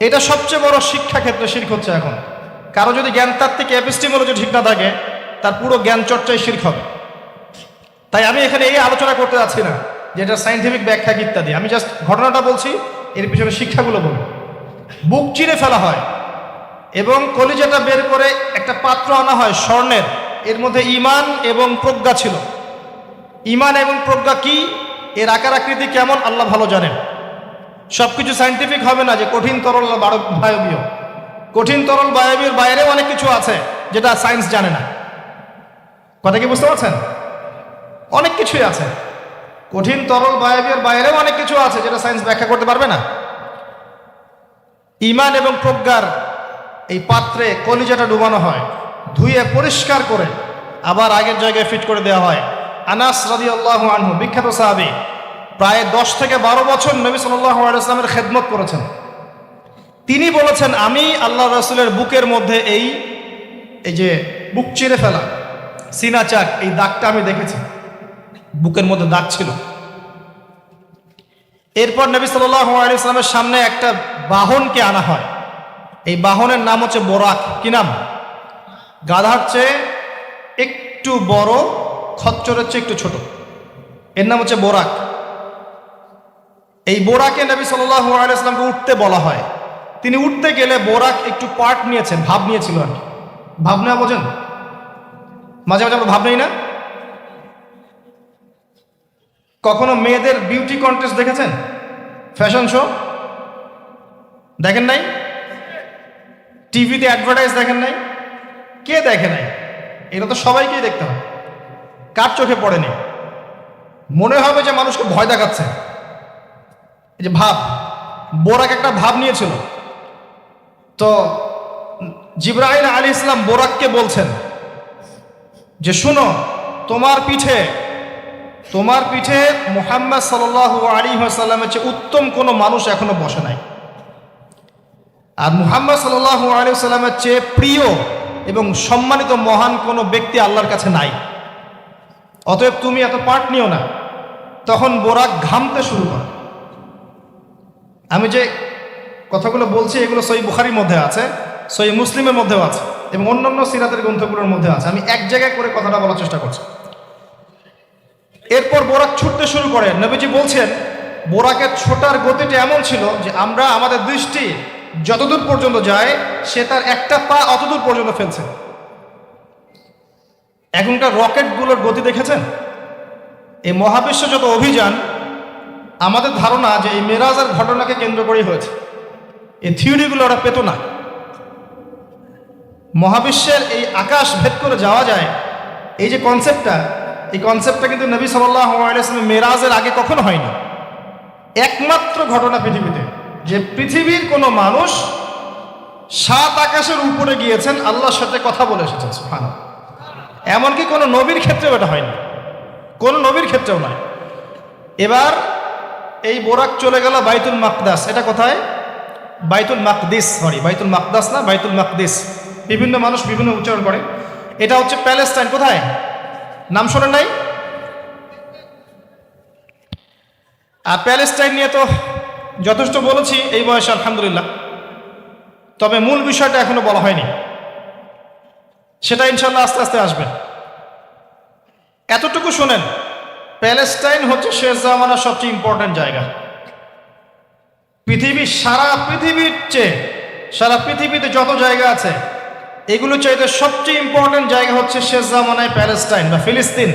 A: এটা সবচেয়ে বড় শিক্ষা ক্ষেত্রে শিরক হচ্ছে এখন। কারো যদি জ্ঞানতাত্ত্বিক এপিস্টিমোলজি ঠিক না থাকে, তার পুরো জ্ঞান চর্চায় শিরক হবে। তাই আমি এখানে এই আলোচনা করতে যাচ্ছি না যে এটা সায়েন্টিফিক ব্যাখ্যা ইত্যাদি। আমি জাস্ট ঘটনাটা বলছি, এর পিছনে শিক্ষাগুলো বলব। বুক চিরে ফেলা হয় এবং কলিজাটা বের করে একটা পাত্র আনা হয় স্বর্ণের, এর মধ্যে ঈমান এবং প্রজ্ঞা ছিল। ঈমান এবং প্রজ্ঞা কি, এর আকার আকৃতি কেমন, আল্লাহ ভালো জানেন। সবকিছু সায়েন্টিফিক হবে না যে কঠিন তরল বায়বীয়। কঠিন তরল বায়বীর বাইরেও অনেক কিছু আছে যেটা সায়েন্স জানে না। কথা কি বুঝতে পারছেন? অনেক কিছুই আছে। কঠিন তরল বায়বীর বাইরেও অনেক কিছু আছে যেটা সায়েন্স ব্যাখ্যা করতে পারবে না। ঈমান এবং প্রজ্ঞার এই পাত্রে কলিজাটা ডুবানো হয়, ধুয়ে পরিষ্কার করে আবার আগের জায়গায় ফিট করে দেওয়া হয়। আনাস রাদিয়াল্লাহু আনহু, বিখ্যাত সাহাবী, প্রায় 10 থেকে 12 বছর নবী সাল্লাল্লাহু আলাইহি ওয়াসাল্লামের খেদমত করেছেন। তিনি বলেছেন, আমি আল্লাহ রাসূলের বুকের মধ্যে এই যে বুক চিরে ফেলা, সিনা চাক, এই দাগটা আমি দেখেছি। বুকের মধ্যে দাগ ছিল। এরপর নবী সাল্লাল্লাহু আলাইহি ওয়াসাল্লামের সামনে একটা বাহনকে আনা হয়। এই বাহনের নাম হচ্ছে বোরাক। কি নাম? গাধার চেয়ে একটু বড়, খচ্চরের চেয়ে একটু ছোট, এর নাম হচ্ছে বোরাক। এই বোরাকে নবী সাল্লাল্লাহু আলাইহি ওয়াসাল্লামকে উঠতে বলা হয়। তিনি উঠতে গেলে বোরাক একটু পার্ট নিয়েছেন, ভাব নিয়েছিল আর কি। ভাব নেওয়া বোঝেন? মাঝে মাঝে আমরা ভাব নেই না? কখনো মেয়েদের বিউটি কন্টেস্ট দেখেছেন? ফ্যাশন শো দেখেন নাই? টিভিতে অ্যাডভার্টাইজ দেখেন নাই? কে দেখে নাই? এটা তো সবাইকেই দেখতে হয়। কার চোখে পড়েনি? মনে হবে যে মানুষকে ভয় দেখাচ্ছে। এই যে ভাব, বোরাক একটা ভাব নিয়েছিল। তো জিবরাইল আলাইহিস সালাম বোরাককে বলছেন যে শুনো, তোমার পিঠে মুহাম্মদ সাল্লাল্লাহু আলাইহি ওয়াসাল্লামের চেয়ে উত্তম কোনো মানুষ এখনো বসে নাই, আর মুহাম্মদ সাল্লাল্লাহু আলাইহি ওয়াসাল্লামের চেয়ে প্রিয় এবং সম্মানিত মহান কোনো ব্যক্তি আল্লাহর কাছে নাই। অতএব তুমি এত পার্ট নিও না। তখন বোরাক ঘামতে শুরু করে। আমি যে কথাগুলো বলছি এগুলো সহিহ বুখারীর মধ্যে আছে, সহিহ মুসলিমের মধ্যেও আছে এবং অন্যান্য সিরাতের গ্রন্থগুলোর মধ্যে আছে। আমি এক জায়গায় করে কথাটা বলার চেষ্টা করছি। এরপর বোরাক ছুটতে শুরু করে। নবীজি বলছেন, বোরাকের ছোটার গতিটা এমন ছিল যে আমরা আমাদের দৃষ্টি যতদূর পর্যন্ত যায়, সে তার একটা পা অতদূর পর্যন্ত ফেলছে। এখনকার রকেটগুলোর গতি দেখেছেন? এই মহাবিশ্ব যত অভিযান, আমাদের ধারণা যে এই মেরাজের ঘটনাকে কেন্দ্র করেই হয়েছে। এই থিওরিগুলো ওরা পেত না। মহাবিশ্বের এই আকাশ ভেদ করে যাওয়া যায়, এই যে কনসেপ্টটা, এই কনসেপ্টটা কিন্তু নবী সাল্লাল্লাহু আলাইহি ওয়াসাল্লাম মেরাজের আগে কখনো হয়নি। একমাত্র ঘটনা পৃথিবীতে যে পৃথিবীর কোনো মানুষ 7 আকাশের উপরে গিয়েছেন, আল্লাহর সাথে কথা বলে এসেছেন। সুবহানাল্লাহ। এমনকি কোনো নবীর ক্ষেত্রেও এটা হয়নি, কোনো নবীর ক্ষেত্রেও নয়। এবার এই বোরাক চলে গেল বাইতুল মাকদাস। এটা কোথায়? বাইতুল মাকদিস, বাইতুল মাকদাস না, বাইতুল মাকদিস। বিভিন্ন মানুষ বিভিন্ন উচ্চারণ করে। এটা হচ্ছে প্যালেস্টাইন। কোথায়? নাম শোনেন নাই? আর প্যালেস্টাইন নিয়ে তো যথেষ্ট বলেছি এই বয়সে, আলহামদুলিল্লাহ। তবে মূল বিষয়টা এখনো বলা হয়নি, সেটা ইনশাল্লাহ আস্তে আস্তে আসবে। এতটুকু শোনেন, প্যালেস্টাইন হচ্ছে শেষ জামানার সবচেয়ে ইম্পর্টেন্ট জায়গা। সারা পৃথিবীর চেয়ে, সারা পৃথিবীতে যত জায়গা আছে এগুলো চাইতে সবচেয়ে ইম্পর্টেন্ট জায়গা হচ্ছে শেষ জামানায় প্যালেস্টাইন বা ফিলিস্তিন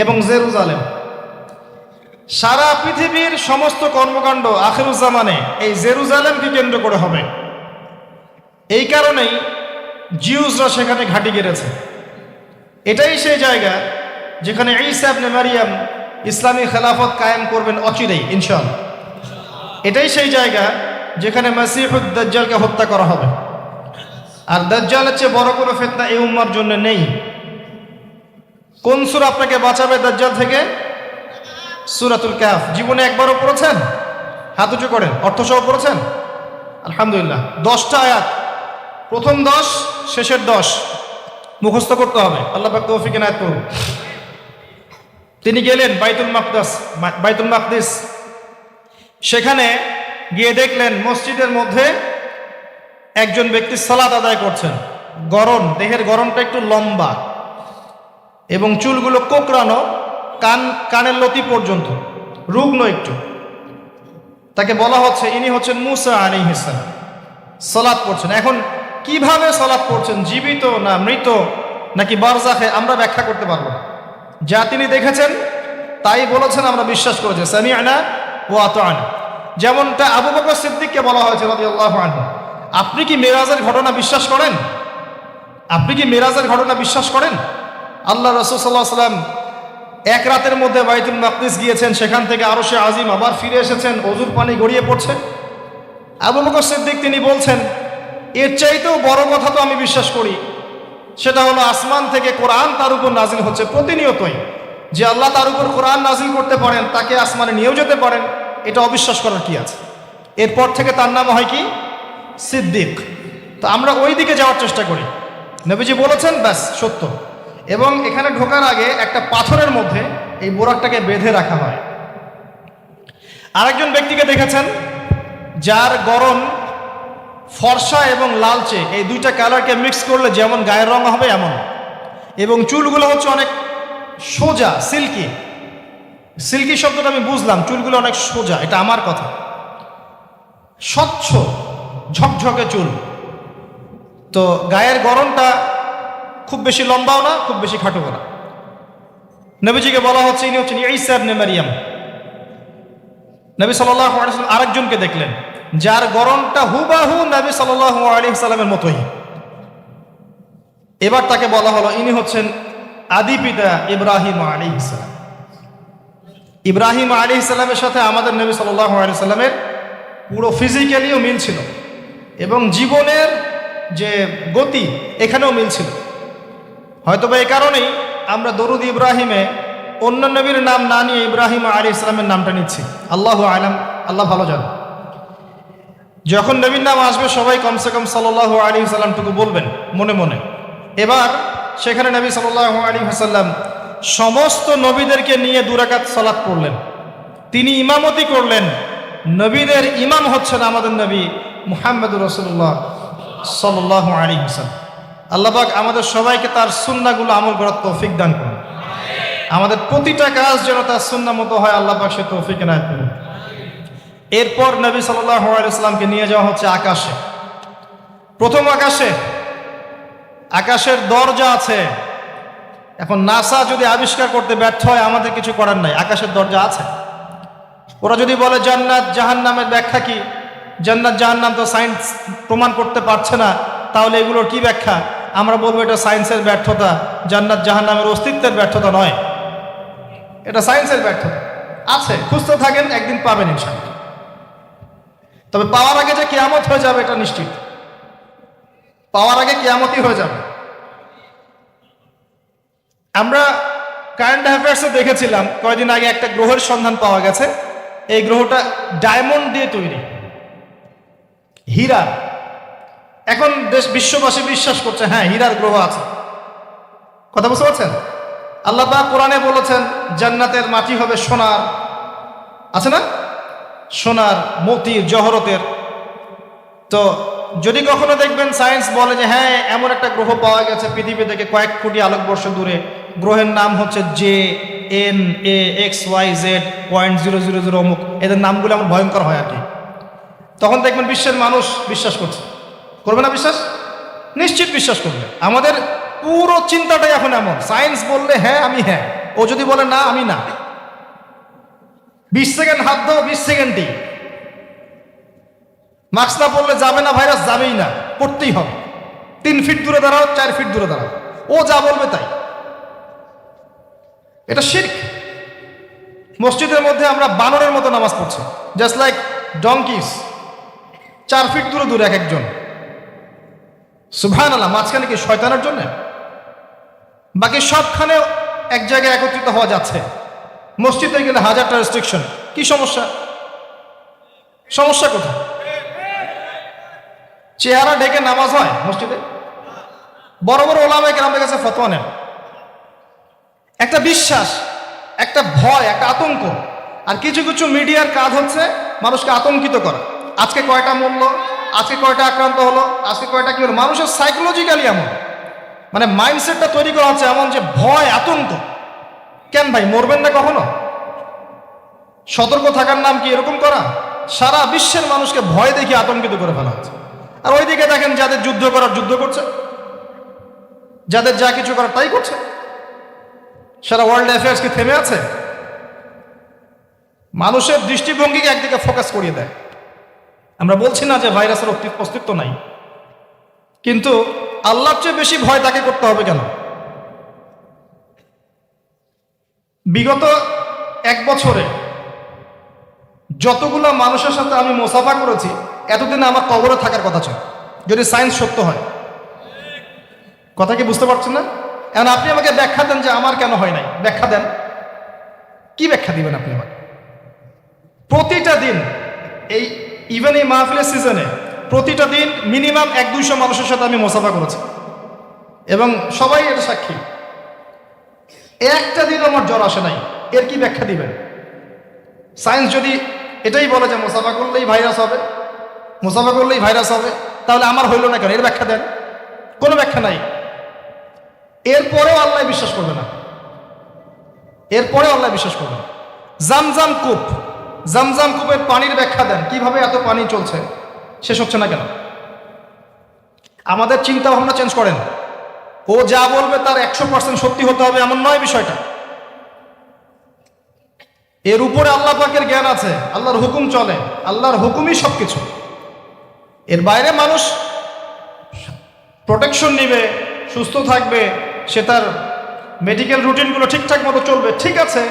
A: এবং জেরুজালেম। সারা পৃথিবীর সমস্ত কর্মকাণ্ড আখিরুজ্জামানে এই জেরুজালেমকে কেন্দ্র করে হবে। এই কারণেই জিউসরা সেখানে ঘাঁটি গেড়েছে। এটাই সেই জায়গা যেখানে ঈসা ইবনে মারিয়াম ইসলামী খেলাফত কায়েম করবেন অচিরেই ইনশাআল্লাহ। এটাই সেই জায়গা যেখানে মাসিহুদ দাজ্জালকে হত্যা করা হবে। আর দাজ্জালের চেয়ে বড় কোনো ফিতনা এই উম্মার জন্য নেই। কোন সূরা আপনাকে বাঁচাবে দাজ্জাল থেকে? সূরাতুল কাহফ। জীবনে একবারও পড়েছেন? হাত উঁচু করেন। অর্থসহ পড়েছেন? আলহামদুলিল্লাহ। 10টা আয়াত, প্রথম 10, শেষের 10 মুখস্থ করতে হবে। আল্লাহ পাক তৌফিক এনায়েত করুন। তিনি গেলেন বাইতুল মাকদিস। সেখানে গিয়ে দেখলেন মসজিদের মধ্যে একজন ব্যক্তি সালাত আদায় করছেন। দেহের গড়নটা একটু লম্বা এবং চুলগুলো কোকড়ানো, কানের লতি পর্যন্ত, রুগ্ন একটু। তাকে বলা হচ্ছে ইনি হচ্ছেন মুসা আলাইহিস সালাম, সালাত পড়ছেন। এখন কিভাবে সালাত পড়ছেন, জীবিত না মৃত নাকি বারজাখে, আমরা ব্যাখ্যা করতে পারবো না। যা তিনি দেখেছেন তাই বলেছেন, আমরা বিশ্বাস করেছি। সামি'না ওয়া আতা'না। যেমনটা আবু বকর সিদ্দিককে বলা হয়েছে রাদিয়াল্লাহু আনহু, আপনি কি মেরাজের ঘটনা বিশ্বাস করেন? আপনি কি মেরাজের ঘটনা বিশ্বাস করেন? আল্লাহ রাসূল সাল্লাল্লাহু আলাইহি ওয়াসাল্লাম এক রাতের মধ্যে বাইতুল মাকদিস গিয়েছেন, সেখান থেকে আরশে আজিম, আবার ফিরে এসেছেন, অজুর পানি গড়িয়ে পড়ছে। আবু বকর সিদ্দিক তিনি বলছেন, এর চাইতেও বড় কথা তো আমি বিশ্বাস করি, সেটা হলো আসমান থেকে কোরআন তার উপর নাজিল হচ্ছে প্রতিনিয়তই। যে আল্লাহ তার উপর কোরআন নাজিল করতে পারেন, তাকে আসমানে নিয়েও যেতে পারেন, এটা অবিশ্বাস করার কি আছে? এরপর থেকে তার নাম হয় কি? সিদ্দিক। তো আমরা ওই দিকে যাওয়ার চেষ্টা করি। নবীজি বলেছেন, ব্যাস সত্য। এবং এখানে ঢোকার আগে একটা পাথরের মধ্যে এই বোরাকটাকে বেঁধে রাখা হয়। আরেকজন ব্যক্তিকে দেখেছেন যার গড়ন ফর্সা এবং লালচে, এই দুইটা কালারকে মিক্স করলে যেমন গায়ের রং হবে এমন, এবং চুলগুলো হচ্ছে অনেক সোজা, সিল্কি শব্দটা আমি বুঝলাম, চুলগুলো অনেক সোজা, এটা আমার কথা, স্বচ্ছ ঝকঝকে চুল। তো গায়ের গড়নটা খুব বেশি লম্বাও না, খুব বেশি খাটোও না। নবীজিকে বলা হচ্ছে ইনি হচ্ছেন ঈসা ইবনে মারিয়াম। নবী সাল্লাল্লাহু আলাইহি ওয়াসাল্লাম আরেকজনকে দেখলেন যার গড়নটা হুবাহু নবী সাল্লাল্লাহু আলাইহি ওয়াসাল্লামের মতোই। এবার তাকে বলা হলো ইনি হচ্ছেন আদি পিতা ইব্রাহিম আলাইহিস সালাম। ইব্রাহিম আলাইহিস সালামের সাথে আমাদের নবী সাল্লাল্লাহু আলাইহি ওয়াসাল্লামের পুরো ফিজিক্যালিও মিল ছিল এবং জীবনের যে গতি এখানেও মিল ছিল। হয়তোবা এই কারণেই আমরা দরুদ ইব্রাহিমে অন্য নবীর নাম না নিয়ে ইব্রাহিম আলাইহিস সালামের নামটা নিচ্ছি। আল্লাহু আলাম, আল্লাহ ভালো জানেন। যখন নবীর নাম আসবে সবাই কমসে কম সাল্লাল্লাহু আলাইহি ওয়াসাল্লামটুকু বলবেন মনে মনে। এবার সেখানে নবী সাল্লাল্লাহু আলাইহি ওয়াসাল্লাম সমস্ত নবীদেরকে নিয়ে 2 রাকাত সালাত পড়লেন। তিনি ইমামতি করলেন। নবীদের ইমাম হচ্ছেন আমাদের নবী মুহাম্মদুর রাসূলুল্লাহ সাল্লাল্লাহু আলাইহি ওয়াসাল্লাম। আল্লাহ পাক আমাদের সবাইকে তার সুন্নাহগুলো আমল করার তৌফিক দান করুন। আমাদের প্রতিটা কাজ যেন তার সুন্নাহ মতো হয়, আল্লাহ পাক সে তৌফিক এনায়েত করুন। এরপর নবী সাল্লাল্লাহু আলাইহি ওয়াসাল্লামকে নিয়ে যাওয়া হচ্ছে আকাশে। প্রথম আকাশের দরজা আছে। এখন নাসা যদি আবিষ্কার করতে ব্যর্থ হয়, আমাদের কিছু করার নাই, আকাশের দরজা আছে। ওরা যদি বলে জান্নাত জাহান্নামের ব্যাখ্যা কি, জান্নাত জাহান্নাম তো সায়েন্স প্রমাণ করতে পারছে না, তাহলে এগুলোর কি ব্যাখ্যা? আমরা বলবো এটা সায়েন্সের ব্যর্থতা, জান্নাত জাহান্নামের অস্তিত্বের ব্যর্থতা নয়, এটা সায়েন্সের ব্যর্থতা। আছে, খুঁজতে থাকেন, একদিন পাবেন ইনশাআল্লাহ। তবে পাওয়ার আগে যে কিয়ামত হয়ে যাবে এটা নিশ্চিত, পাওয়ার আগে কিয়ামতই হয়ে যাবে। আমরা কারেন্ট অ্যাফেয়ার্সে দেখেছিলাম কয়েকদিন আগে একটা গ্রহের সন্ধান পাওয়া গেছে। এই গ্রহটা ডায়মন্ড দিয়ে তৈরি, হীরা। এখন বিশ্ববাসী বিশ্বাস করছে হ্যাঁ হীরার গ্রহ আছে। কথা বুঝতে পারছেন? আল্লাহ পাক কোরআনে বলেছেন জান্নাতের মাটি হবে সোনার, আছে না, সোনার, মতির, জহরতের। তো যদি কখনো দেখবেন সায়েন্স বলে যে হ্যাঁ এমন একটা গ্রহ পাওয়া গেছে পৃথিবী থেকে কয়েক কোটি আলোকবর্ষ দূরে, গ্রহের নাম হচ্ছে JNAXYZ.000 অমুক, এদের নামগুলো আমার ভয়ঙ্কর হয় আর কি, তখন দেখবেন বিশ্বের মানুষ বিশ্বাস করছে। করবে না বিশ্বাস? নিশ্চিত বিশ্বাস করবে। আমাদের পুরো চিন্তাটাই এখন এমন, সায়েন্স বললে হ্যাঁ আমি হ্যাঁ, ও যদি বলে না আমি না। 20 সেকেন্ড হাত দাও, 20 সেকেন্ডই। মাস্ক না পড়লে যাবে না, ভাইরাস যাবেই না, পড়তেই হবে। 3 ফিট দূরে দাঁড়াও, 4 ফিট দূরে দাঁড়াও, ও যা বলবে তাই। এটা শিরক। মসজিদের মধ্যে আমরা বানরের মতো নামাজ পড়ছি, জাস্ট লাইক ডঙ্কিস, 4 ফিট দূরে দূরে এক একজন। সুবহানাল্লাহ, মাঝখানে কি শয়তানের জন্য? বাকি সবখানে এক জায়গায় একত্রিত হওয়া যাচ্ছে। মসজিদে গেলে 1000টা রেস্ট্রিকশন, কি সমস্যা? সমস্যা কোথায়? চেহারা ঢেকে নামাজ হয় মসজিদে? বড় বড় ওলামায়ে কেরামদের কাছে ফতোয়া নেন। একটা বিশ্বাস, একটা ভয়, একটা আতঙ্ক। আর কিছু কিছু মিডিয়ার কাজ হচ্ছে মানুষকে আতঙ্কিত করা। আজকে কয়টা মরল, আজকে কয়টা আক্রান্ত হলো, আজকে কয়টা কি হলো, মানুষের সাইকোলজিক্যালি এমন, মানে মাইন্ডসেটটা তৈরি করা হচ্ছে এমন যে ভয়, আতঙ্ক। কেন ভাই, মরবেন না কখনো? সতর্ক থাকার নাম কি এরকম করা? সারা বিশ্বের মানুষকে ভয় দেখিয়ে আতঙ্কিত করে ফেলা হচ্ছে। আর ওইদিকে দেখেন যাদের যুদ্ধ করার যুদ্ধ করছে, যাদের যা কিছু করার তাই করছে। সারা ওয়ার্ল্ড অ্যাফেয়ার্স কি থেমে আছে? মানুষের দৃষ্টিভঙ্গিকে একদিকে ফোকাস করিয়ে দেয়। আমরা বলছি না যে ভাইরাসের অস্তিত্ব নাই, কিন্তু আল্লাহর চেয়ে বেশি ভয় তাকে করতে হবে কেন? বিগত 1 বছরে যতগুলো মানুষের সাথে আমি মুসাফা করেছি, এতদিনে আমার কবরে থাকার কথা ছিল, যদি সায়েন্স সত্য হয়। কথা কি বুঝতে পারছেন না? এখন আপনি আমাকে ব্যাখ্যা দেন যে আমার কেন হয় নাই, ব্যাখ্যা দেন। কি ব্যাখ্যা দিবেন আপনি আমাকে? প্রতিটা দিন এই ইভেন এই মাহফিলের সিজনে প্রতিটা দিন মিনিমাম 100-200 মানুষের সাথে আমি মুসাফা করেছি, এবং সবাই এর সাক্ষী। একটা দিন আমার জ্বর আসে নাই, এর কি ব্যাখ্যা দিবেন? সায়েন্স যদি এটাই বলে যে মুসাফা করলেই ভাইরাস হবে, মুসাফা করলেই ভাইরাস হবে, তাহলে আমার হইল না কেন? এর ব্যাখ্যা দেন। কোনো ব্যাখ্যা নাই। এরপরেও আল্লাহ বিশ্বাস করবে না, এরপরেও আল্লাহ বিশ্বাস করবে না। জামজাম কূপ, জামজাম কূপের পানির ব্যাখ্যা দেন, কিভাবে এত পানি চলছে, শেষ হচ্ছে না কেন? আমাদের চিন্তা ভাবনা চেঞ্জ করেন। ও যা বলবে তার 100% সত্যি হতে হবে এমন নয় বিষয়টা। এর উপরে আল্লাহ পাকের জ্ঞান আছে, আল্লাহর হুকুম চলে, আল্লাহর হুকুমই সবকিছু। এর বাইরে মানুষ প্রোটেকশন নিবে, সুস্থ থাকবে, সে তার মেডিকেল রুটিনগুলো ঠিকঠাক মতো চলবে, ঠিক আছে,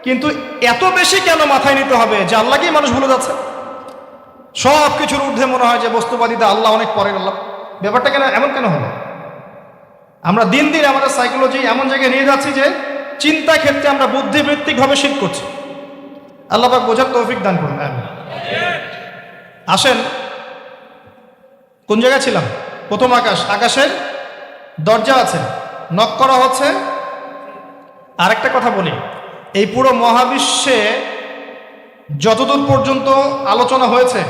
A: কিন্তু এত বেশি কেন মাথায় নিতে হবে যে আল্লাহকেই মানুষ ভুলে যাচ্ছে? সব কিছুর ঊর্ধ্বে মনে হয় যে বস্তুবাদিতা, আল্লাহ অনেক পরের আল্লাহ। ব্যাপারটা কেন এমন কেন হলো? আমরা দিন দিন আমাদের সাইকোলজি এমন জায়গায় নিয়ে যাচ্ছি যে চিন্তা ক্ষেত্রে আমরা বুদ্ধিবৃত্তিকভাবে শিফট করছি। আল্লাহ পাক বোঝার তৌফিক দান করুন। আসেন, কোন জায়গায় ছিলাম? প্রথম আকাশ, আকাশের দরজা আছে, নক করা হচ্ছে। আরেকটা কথা বলি, এই পুরো মহাবিশ্বে যতদূর পর্যন্ত আলোচনা হয়েছে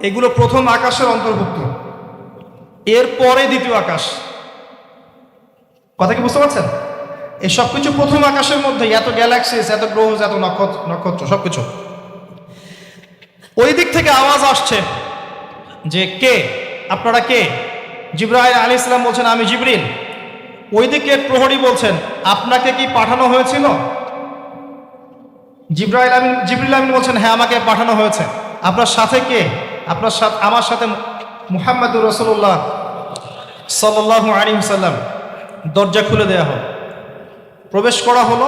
A: এগুলো প্রথম আকাশের অন্তর্ভুক্ত, এরপরে দ্বিতীয় আকাশ। কথা কি বুঝতে পারছেন? এই সব কিছু প্রথম আকাশের মধ্যে, এত গ্যালাক্সিস, এত গ্রহ, এত নক্ষত্র সবকিছু। ওই দিক থেকে আওয়াজ আসছে যে কে আপনারা, কে? জিবরাইল আলাইহিস সালাম বলছেন আমি জিবরিল। ওই দিকে প্রহরী বলছেন আপনাকে কি পাঠানো হয়েছিল? জিবরিল আমিন বলছেন হ্যাঁ আমাকে পাঠানো হয়েছে। আপনার সাথে কে? আপনার সাথে, আমার সাথে মুহাম্মদুর রাসূলুল্লাহ সাল্লাল্লাহু আলাইহি ওয়াসাল্লাম। দরজা খুলে দেয়া হলো, প্রবেশ করা হলো।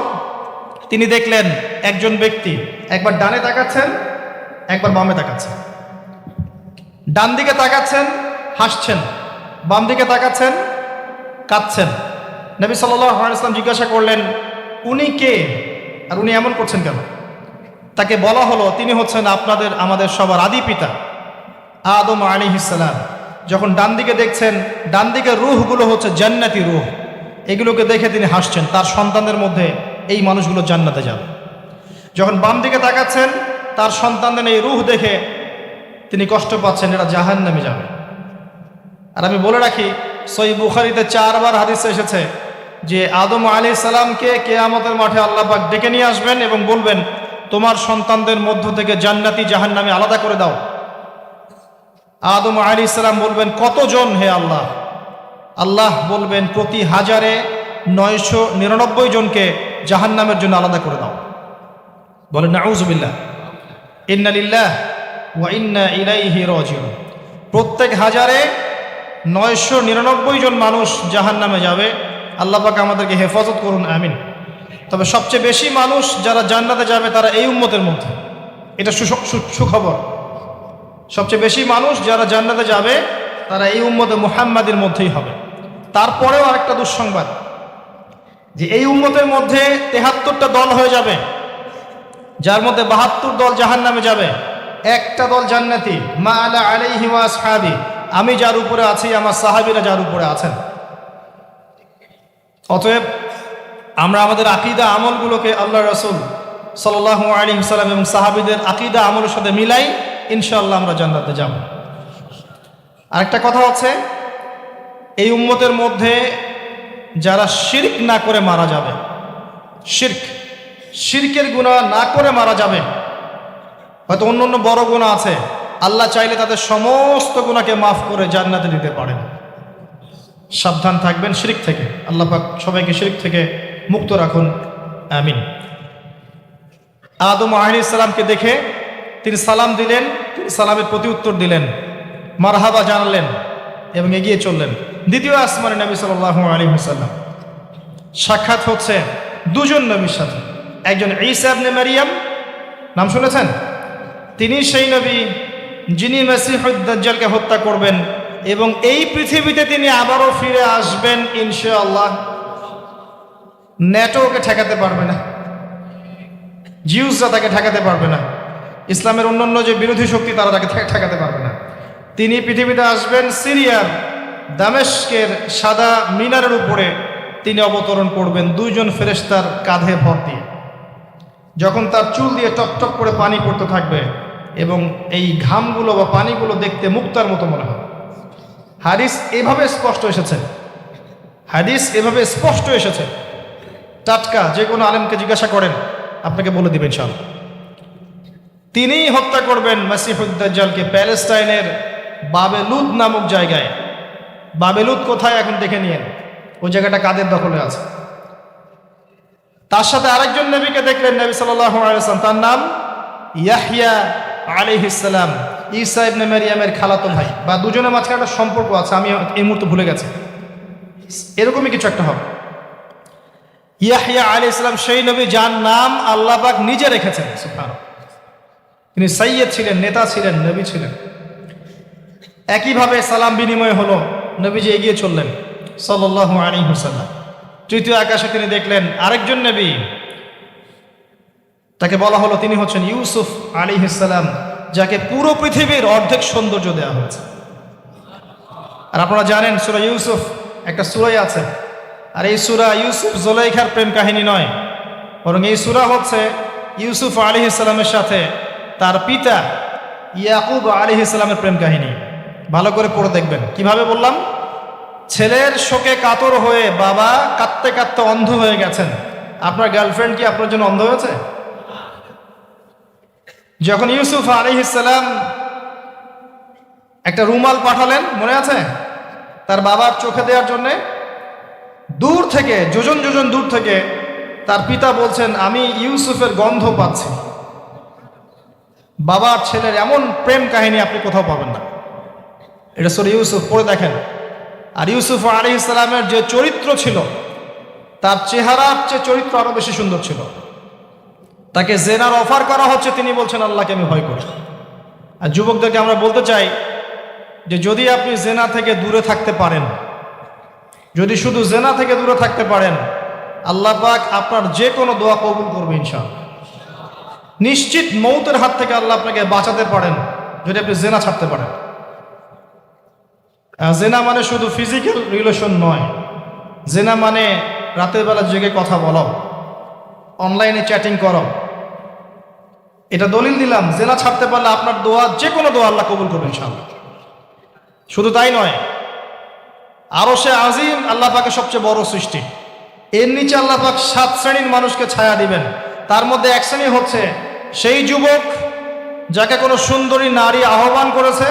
A: তিনি দেখলেন একজন ব্যক্তি একবার ডানে তাকাচ্ছেন, একবার বামে তাকাচ্ছেন। ডান দিকে তাকাচ্ছেন, হাসছেন, বাম দিকে তাকাচ্ছেন, কাঁদছেন। নবী সাল্লাল্লাহু আলাইহি ওয়াসাল্লাম জিজ্ঞাসা করলেন, উনি কে আর উনি এমন করছেন কেন? তাকে বলা হলো, তিনি হচ্ছেন আমাদের সবার আদি পিতা আদম আলাইহিস সালাম। যখন ডান দিকে দেখছেন, ডান দিকের রূহগুলো হচ্ছে জান্নাতি রূহ। এগুলোকে দেখে তিনি হাসছেন, তার সন্তানদের মধ্যে এই মানুষগুলো জান্নাতে যাবে। যখন বাম দিকে তাকাচ্ছেন, তার সন্তানদের এই রূহ দেখে তিনি কষ্ট পাচ্ছেন, এরা জাহান্নামে যাবে। আর আমি বলে রাখি, সহিহ বুখারীতে 4 বার হাদিসে এসেছে যে আদম আলাইহিস সালামকে কিয়ামতের মাঠে আল্লাহ পাক ডেকে নিয়ে আসবেন এবং বলবেন, তোমার সন্তানদের মধ্য থেকে জান্নাতি জাহান্নামী আলাদা করে দাও। আদম আলাইহিস সালাম বলবেন, কতজন হে আল্লাহ? আল্লাহ বলবেন, প্রতি 1000-এ 999 জনকে জাহান্নামের জন্য আলাদা করে দাও। বলেন নাউযুবিল্লাহ। ইন্না লিল্লাহি ওয়া ইন্না ইলাইহি রাজিউন। প্রত্যেক 1000-এ 999 জন মানুষ জাহান্নামে যাবে। আল্লাহ পাক আমাদেরকে হেফাজত করুন, আমিন। তবে সবচেয়ে বেশি মানুষ যারা জান্নাতে যাবে তারা এই উম্মতের মধ্যে, এটা সুখবর। সবচেয়ে বেশি মানুষ যারা জান্নাতে যাবে তারা এই উম্মতে মুহাম্মাদের মধ্যেই হবে। তারপরেও আরেকটা দুঃসংবাদ, যে এই উম্মতের মধ্যে 73টা দল হয়ে যাবে, যার মধ্যে 72 দল জাহান্নামে যাবে, একটা দল জান্নাতি। মা আলা আলাইহি ওয়া আসহাবি, আমি যার উপরে আছি, আমার সাহাবীরা যার উপরে আছেন। অতএব আমরা আমাদের আকীদা আমলগুলোকে আল্লাহ রাসূল সাল্লাল্লাহু আলাইহি ওয়াসাল্লাম এবং সাহাবীদের আকীদা আমলের সাথে মিলাই, ইনশাআল্লাহ আমরা জান্নাতে যাব। আরেকটা কথা হচ্ছে, এই উম্মতের মধ্যে যারা শিরক না করে মারা যাবে, শিরকের গুনাহ না করে মারা যাবে, হয়তো অন্য বড় গুনাহ আছে, আল্লাহ চাইলে তাদের সমস্ত গুনাহকে মাফ করে জান্নাতে দিতে পারেন। সাবধান থাকবেন শিরক থেকে। আল্লাহ পাক সবাইকে শিরক থেকে মুক্ত রাখুন, আমিন। আদম আলাইহিস সালামকে দেখে তিনি সালাম দিলেন, তিনি সালামের প্রতি উত্তর দিলেন, মারহাবা জানালেন এবং এগিয়ে চললেন। দ্বিতীয় আসমানে নবী সাল্লাল্লাহু আলাইহি ওয়াসাল্লাম সাক্ষাৎ হচ্ছে দুজন নবীর সাথে। একজন ঈসা ইবনে মারিয়াম, নাম শুনেছেন? তিনি সেই নবী যিনি মসিহুদ দাজ্জালকে হত্যা করবেন এবং এই পৃথিবীতে তিনি আবারও ফিরে আসবেন ইনশাআল্লাহ। নেটো ওকে ঠেকাতে পারবে না, জিউসরা তাকে ঠেকাতে পারবে না, ইসলামের অন্যান্য যে বিরোধী শক্তি তারা তাকে ঠেকাতে পারবে না। তিনি পৃথিবীতে আসবেন, সিরিয়ার দামেস্কের সাদা মিনারের উপরে তিনি অবতরণ করবেন 2 জন ফেরেশতার কাঁধে ভর দিয়ে। যখন তার চুল দিয়ে টপটপ করে পানি পড়তে থাকবে এবং এই ঘামগুলো বা পানিগুলো দেখতে মুক্তার মতো মনে হবে। হাদিস এভাবে স্পষ্ট এসেছে, টাটকা। যে কোনো আলেমকে জিজ্ঞাসা করেন, আপনাকে বলে দিবেন ইনশাআল্লাহ। তিনি হত্যা করবেন মসিহুদ দাজ্জালকে প্যালেস্টাইনের বাবেলুদ নামক জায়গায়। বাবেলুদ কোথায় এখন দেখে নিয়েন, ওই জায়গাটা কাদের দখলে আছে। তার সাথে আরেকজন নবীকে দেখলেন নবী সাল্লাল্লাহু আলাইহি ওয়াসাল্লাম, তার নাম ইয়াহইয়া আলাইহিস সালাম, ঈসা ইবনে মারিয়ামের খালাতো ভাই, বা দুজনের মাঝখানে একটা সম্পর্ক আছে, আমি এই মুহূর্তে ভুলে গেছি, এরকমই কিছু একটা হবে। ইয়াহইয়া আলাইহিস সালাম সেই নবী যার নাম আল্লাহ পাক নিজে রেখেছেন, সুবহানাল্লাহ। তিনি সাইয়্যেদ ছিলেন, নেতা ছিলেন, নবী ছিলেন। একইভাবে সালাম বিনিময় হলো, নবীজি এগিয়ে চললেন সাল্লাল্লাহু আলাইহি ওয়াসাল্লাম। তৃতীয় আকাশে তিনি দেখলেন আরেকজন নবী, তাকে বলা হলো তিনি হচ্ছেন ইউসুফ আলাইহিস সালাম, যাকে পুরো পৃথিবীর অর্ধেক সৌন্দর্য দেওয়া হয়েছে। আর আপনারা জানেন সূরা ইউসুফ একটা সূরাই আছে, আর এই সূরা ইউসুফ জুলাইখার প্রেম কাহিনী নয়, বরং এই সূরা হচ্ছে ইউসুফ আলাইহিস সালামের সাথে তার পিতা ইয়াকুব আলাইহিস সালামের প্রেম কাহিনী। ভালো করে পড়ে দেখবেন। কিভাবে বললাম? ছেলের শোকে কাতর হয়ে বাবা কাঁদতে কাঁদতে অন্ধ হয়ে গেছেন। আপনার গার্লফ্রেন্ড কি আপনার জন্য অন্ধ হয়েছে? যখন ইউসুফ আলাইহিস সালাম একটা রুমাল পাঠালেন, মনে আছে, তার বাবার চোখে দেওয়ার জন্য, দূর থেকে যোজন যোজন দূর থেকে তার পিতা বলছেন, আমি ইউসুফের গন্ধ পাচ্ছি। বাবার ছেলের এমন প্রেম কাহিনী আপনি কোথাও পাবেন না। এটা সূরা ইউসুফ, পড়ে দেখেন। আর ইউসুফ আলাইহিস সালামের যে চরিত্র ছিল, তার চেহারার চেয়ে চরিত্র আরো বেশি সুন্দর ছিল। তাকে জেনার অফার করা হচ্ছে, তিনি বলছেন আল্লাহকে আমি ভয় করি। আর যুবকদেরকে আমরা বলতে চাই যে যদি আপনি জেনা থেকে দূরে থাকতে পারেন, যদি শুধু জেনা থেকে দূরে থাকতে পারেন, আল্লাহ পাক আপনার যে কোনো দোয়া কবুল করবে ইনশাআল্লাহ। নিশ্চিত মৌতের হাত থেকে আল্লাহ আপনাকে বাঁচাতে পারেন যদি আপনি জেনা ছাড়তে পারেন। জেনা মানে শুধু ফিজিক্যাল রিলেশন নয়, জেনা মানে রাতের বেলা জেগে কথা বলো, অনলাইনে চ্যাটিং করো। এটা দলিল দিলাম, জেনা ছাড়তে পারলে আপনার দোয়া, যে কোনো দোয়া আল্লাহ কবুল করবে ইনশাআল্লাহ। শুধু তাই নয়, আরশে আজিম আল্লাহ পাকের সবচেয়ে বড় সৃষ্টি, এর নিচে আল্লাহ পাক 7 শ্রেণীর মানুষকে ছায়া দিবেন। তার মধ্যে এক শ্রেণী হচ্ছে সেই যুবক যাকে কোনো সুন্দরী নারী আহ্বান করেছে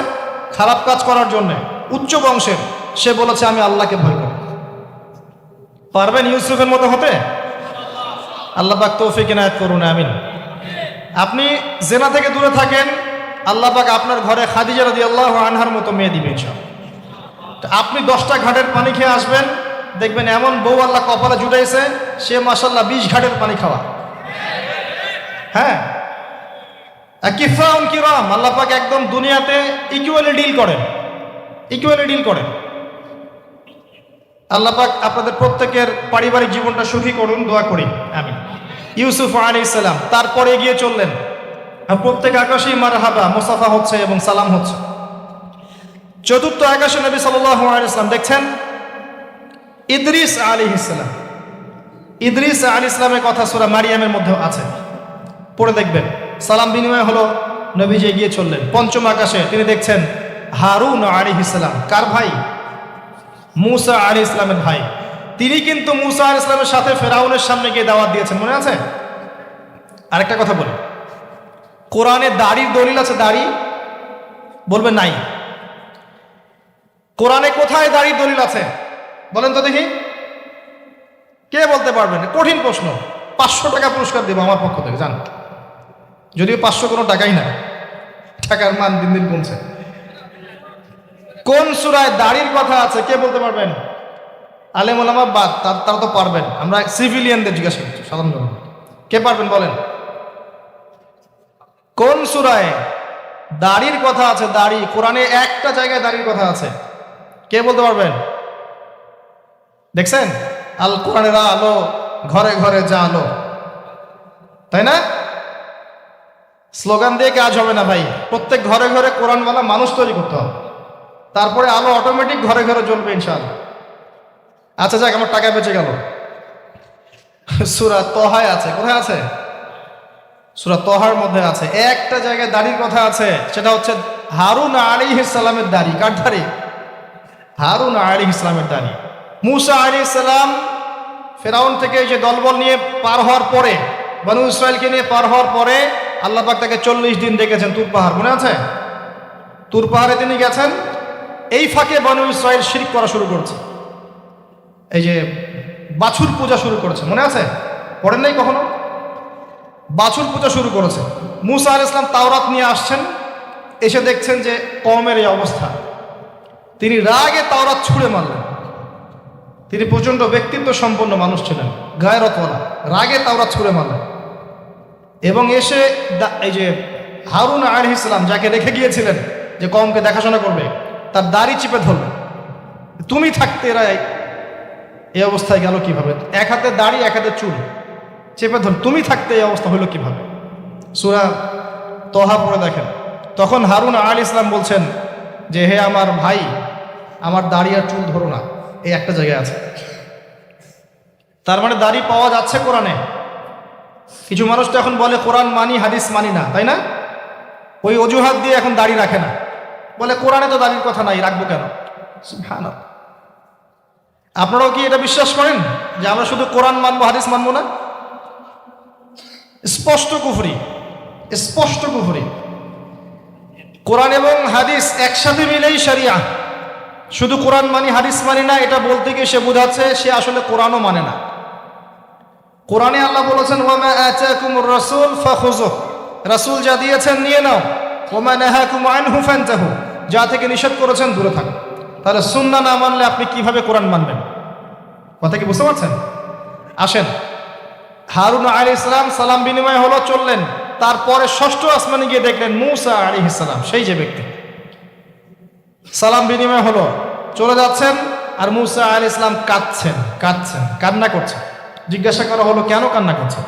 A: খারাপ কাজ করার জন্য, উচ্চ বংশের, সে বলেছে আমি আল্লাহকে ভয় করি। পারবেন ইউসুফের মতো হতে? আল্লাহ পাক তৌফিক ইনায়াত করুন, আমিন। আপনি জেনা থেকে দূরে থাকেন, আল্লাহ পাক আপনার ঘরে খাদিজা রাদিয়াল্লাহু আনহার মতো মেয়ে দিবেন ইনশাআল্লাহ। আপনি 10টা ঘাটের পানি খেয়ে আসবেন, দেখবেন এমন বউ আল্লাহ কপালে জুটাইছে, সে মাশাআল্লাহ 20 ঘাটের পানি খাওয়া। হ্যাঁ, কিফাউন কিরাম, আল্লাহ পাক একদম দুনিয়াতে ইকুয়ালি ডিল করেন, ইকুয়ালি ডিল করেন। আল্লাহ পাক আপনাদের প্রত্যেকের পারিবারিক জীবনটা সুখী করুন, দোয়া করি, আমিন। ইউসুফ আলাইহিস সালাম তারপরে এগিয়ে চললেন, প্রত্যেক আকাশেই মারহাবা মুসাফা হচ্ছে এবং সালাম হচ্ছে। চতুর্থ আকাশে নবী সাল্লাল্লাহু আলাইহি ওয়াসাল্লাম দেখছেন ইদ্রিস আলাইহিস সালাম। ইদ্রিস আলাইহিস সালামের কথা সূরা মারিয়ামের মধ্যে আছে, পড়ে দেখবেন। সালাম বিনিময় হলো, নবীজি এগিয়ে চললেন। পঞ্চম আকাশে তিনি দেখছেন হারুন আলাইহিস সালাম। কার ভাই? মূসা আলাইহিস সালামের ভাই। তিনি কিন্তু মূসা আলাইহিস সালামের সাথে ফেরাউনের সামনে গিয়ে দাওয়াত দিয়েছেন, মনে আছে? আরেকটা কথা বলি, কোরআনে দাড়ির দলিল আছে? দাড়ি বলবেন নাই। কোরআনে কোথায় দাড়ির দলিল আছে বলেন তো দেখি, কে বলতে পারবেন? কঠিন প্রশ্ন। 500 টাকা পুরস্কার দেবো আমার পক্ষ থেকে, জান। যদিও 500 কোনো টাকাই না, টাকার মান দিন দিন কমছে। কোন সূরায় দাড়ির কথা আছে কে বলতে পারবেন? আলেম ওলামা বাদ, তারা তো পারবেন। আমরা সিভিলিয়ানদের জিজ্ঞাসা করছি, সাধারণ জনগণ। কে পারবেন বলেন? কোন সূরায় দাড়ির কথা আছে? দাড়ি কোরআনে একটা জায়গায় দাড়ির কথা আছে, কে বলতে পারবেন? দেখছেন, আল কোরআনের আলো ঘরে ঘরে যা আলো, তাই না? স্লোগান দিয়ে কাজ হবে না ভাই, প্রত্যেক ঘরে ঘরে কোরআনওয়ালা মানুষ তৈরি করতে হবে, তারপরে আলো অটোমেটিক ঘরে ঘরে জ্বলবে ইনশাআল্লাহ। আচ্ছা যাক, আমার টাকা বেঁচে গেল। সূরা তহায় আছে। কোথায় আছে? সূরা তহার মধ্যে আছে, একটা জায়গায় দাড়ির কথা আছে, সেটা হচ্ছে হারুন আলাইহিস সালামের দাড়ি। কার দাড়ি? হারুন আলাইহিস সালামের দাড়ি। মূসা আলাইহিস সালাম ফেরাউন থেকে যে দলবল নিয়ে পার হওয়ার পরে, বনু ইসরায়েলকে নিয়ে পার হওয়ার পরে আল্লাহ পাক তাকে 40 দিন ডেকেছেন তুর পাহাড়, মনে আছে? তুর পাহাড়ে তিনি গেছেন, এই ফাঁকে বনু ইসরায়েল শিরক করা শুরু করেছে, এই যে বাছুর পূজা শুরু করেছে, মনে আছে? পড়েন নাই কখনো? বাছুর পূজা শুরু করেছে। মূসা আলাইহিস সালাম তাওরাত নিয়ে আসছেন, এসে দেখছেন যে কওমের এই অবস্থা, তিনি রাগে তাওরাত ছুঁড়ে মারলেন। তিনি প্রচণ্ড ব্যক্তিত্ব সম্পন্ন মানুষ ছিলেন, গায়রতওয়ালা, রাগে তাওরাত ছুঁড়ে মারলেন। এবং এসে এই যে হারুন আলাইহিস সালাম যাকে রেখে গিয়েছিলেন যে কওমকে দেখাশোনা করবে, তার দাড়ি চিপে ধরলেন। তুমি থাকতে এরা এই অবস্থায় গেল কিভাবে? এক হাতে দাড়ি, এক হাতে চুল, চেপে ধর, তুমি থাকতে এই অবস্থা হলো কিভাবে? সূরা তহা পড়ে দেখেন। তখন হারুন আলাইহিস সালাম বলছেন যে হে আমার ভাই, আমার দাড়ি আর চুল ধরো না, এই একটা জায়গায় আছে। তার মানে দাড়ি পাওয়া যাচ্ছে কোরআনে। কিছু মানুষ তো এখন বলে কোরআন মানি হাদিস মানি না, তাই না? ওই অজুহাত দিয়ে এখন দাড়ি রাখে না, বলে কোরআনে তো দাড়ির কথা নাই, রাখবো কেন? সুবহানাল্লাহ। আপনারাও কি এটা বিশ্বাস করেন যে আমরা শুধু কোরআন মানবো, হাদিস মানবো না? স্পষ্ট কুফরি, স্পষ্ট কুফরি। কোরআন এবং হাদিস একসাথে মিলেই শরিয়া। শুধু কোরআন মানি হাদিস মানি না এটা বলতে গিয়ে সে বোঝাচ্ছে সে আসলে কোরআনও মানে না। কোরআনে আল্লাহ বলেছেন ওয়ামা আতাকুমুর রাসূল ফাখুযুহ, রাসূল যা দিয়েছেন নিয়ে নাও, ওয়ামা নাহাকুম আনহু ফান্তাহু, যা থেকে নিষেধ করেছেন দূরে থাকো। তাহলে সুন্নাহ না মানলে আপনি কিভাবে কোরআন মানবেন? কথা কি বুঝতে পারছেন? আসেন, হারুন আলাইহিস সালাম সালাম বিনিময় হলো, চললেন। তারপরে ষষ্ঠ আসমানে গিয়ে দেখলেন মূসা আলাইহিস সালাম, সেই যে ব্যক্তি। সালাম বিনিময় হলো, চলে যাচ্ছেন, আর মুসা আলাইহিস সালাম কাঁদছেন, কান্না করছেন। জিজ্ঞাসা করা হলো কেন কান্না করছেন?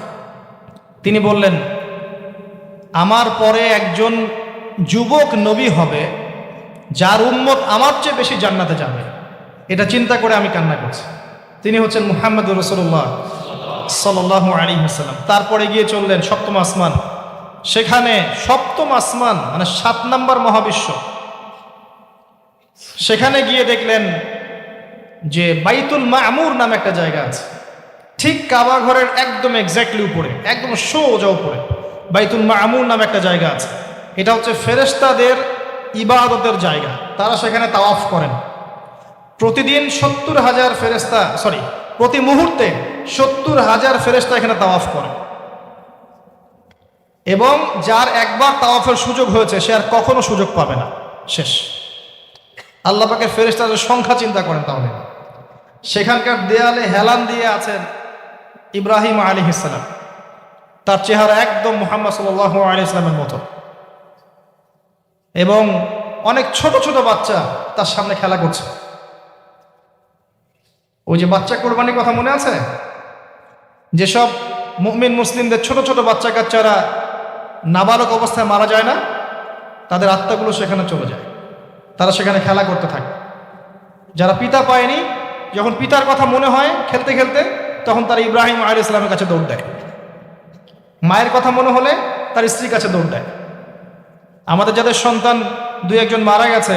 A: তিনি বললেন, আমার পরে একজন যুবক নবী হবে যার উম্মত আমার চেয়ে বেশি জান্নাতে যাবে, এটা চিন্তা করে আমি কান্না করছি। তিনি হচ্ছেন মুহাম্মদুর রাসূলুল্লাহ সাল্লাল্লাহু আলাইহি ওয়াসাল্লাম। তারপরে গিয়ে চললেন সপ্তম আসমান। সেখানে সপ্তম আসমান মানে 7 নম্বর মহাবিশ্ব, সেখানে গিয়ে দেখলেন যে বাইতুল মামুর নামে একটা জায়গা আছে, ঠিক কাবা ঘরের একদম এক্স্যাক্টলি উপরে, একদম সোজা উপরে বাইতুল মামুর নামে একটা জায়গা আছে। এটা হচ্ছে ফেরেশতাদের ইবাদতের জায়গা, তারা সেখানে তাওয়াফ করেন। প্রতিদিন 70,000 ফেরেশতা, প্রতি মুহূর্তে 70,000 ফেরেশতা এখানে তাওয়াফ করে। এবং যার একবার তাওয়াফের সুযোগ হয়েছে সে আর কখনো সুযোগ পাবে না, শেষ। আল্লাহ পাকের ফেরেশতাদের সংখ্যা চিন্তা করেন তাহলে। সেখানকার দেয়ালে হেলান দিয়ে আছেন ইব্রাহিম আলাইহিস সালাম, তার চেহারা একদম মুহাম্মদ সাল্লাল্লাহু আলাইহি ওয়াসাল্লামের মতো। এবং অনেক ছোট ছোট বাচ্চা তার সামনে খেলা করছে। ওই যে বাচ্চা কোরবানির কথা মনে আছে, যেসব মুমিন মুসলিমদের ছোট ছোট বাচ্চা কাচ্চারা নাবালক অবস্থায় মারা যায় না, তাদের আত্মাগুলো সেখানে চলে যায়, তারা সেখানে খেলা করতে থাকে। যারা পিতা পায়নি, যখন পিতার কথা মনে হয় খেলতে খেলতে, তখন তারা ইব্রাহিম আলাইহিস সালামের কাছে দৌড় দেয়। মায়ের কথা মনে হলে তার স্ত্রীর কাছে দৌড় দেয়। আমাদের যাদের সন্তান 2-1জন মারা গেছে,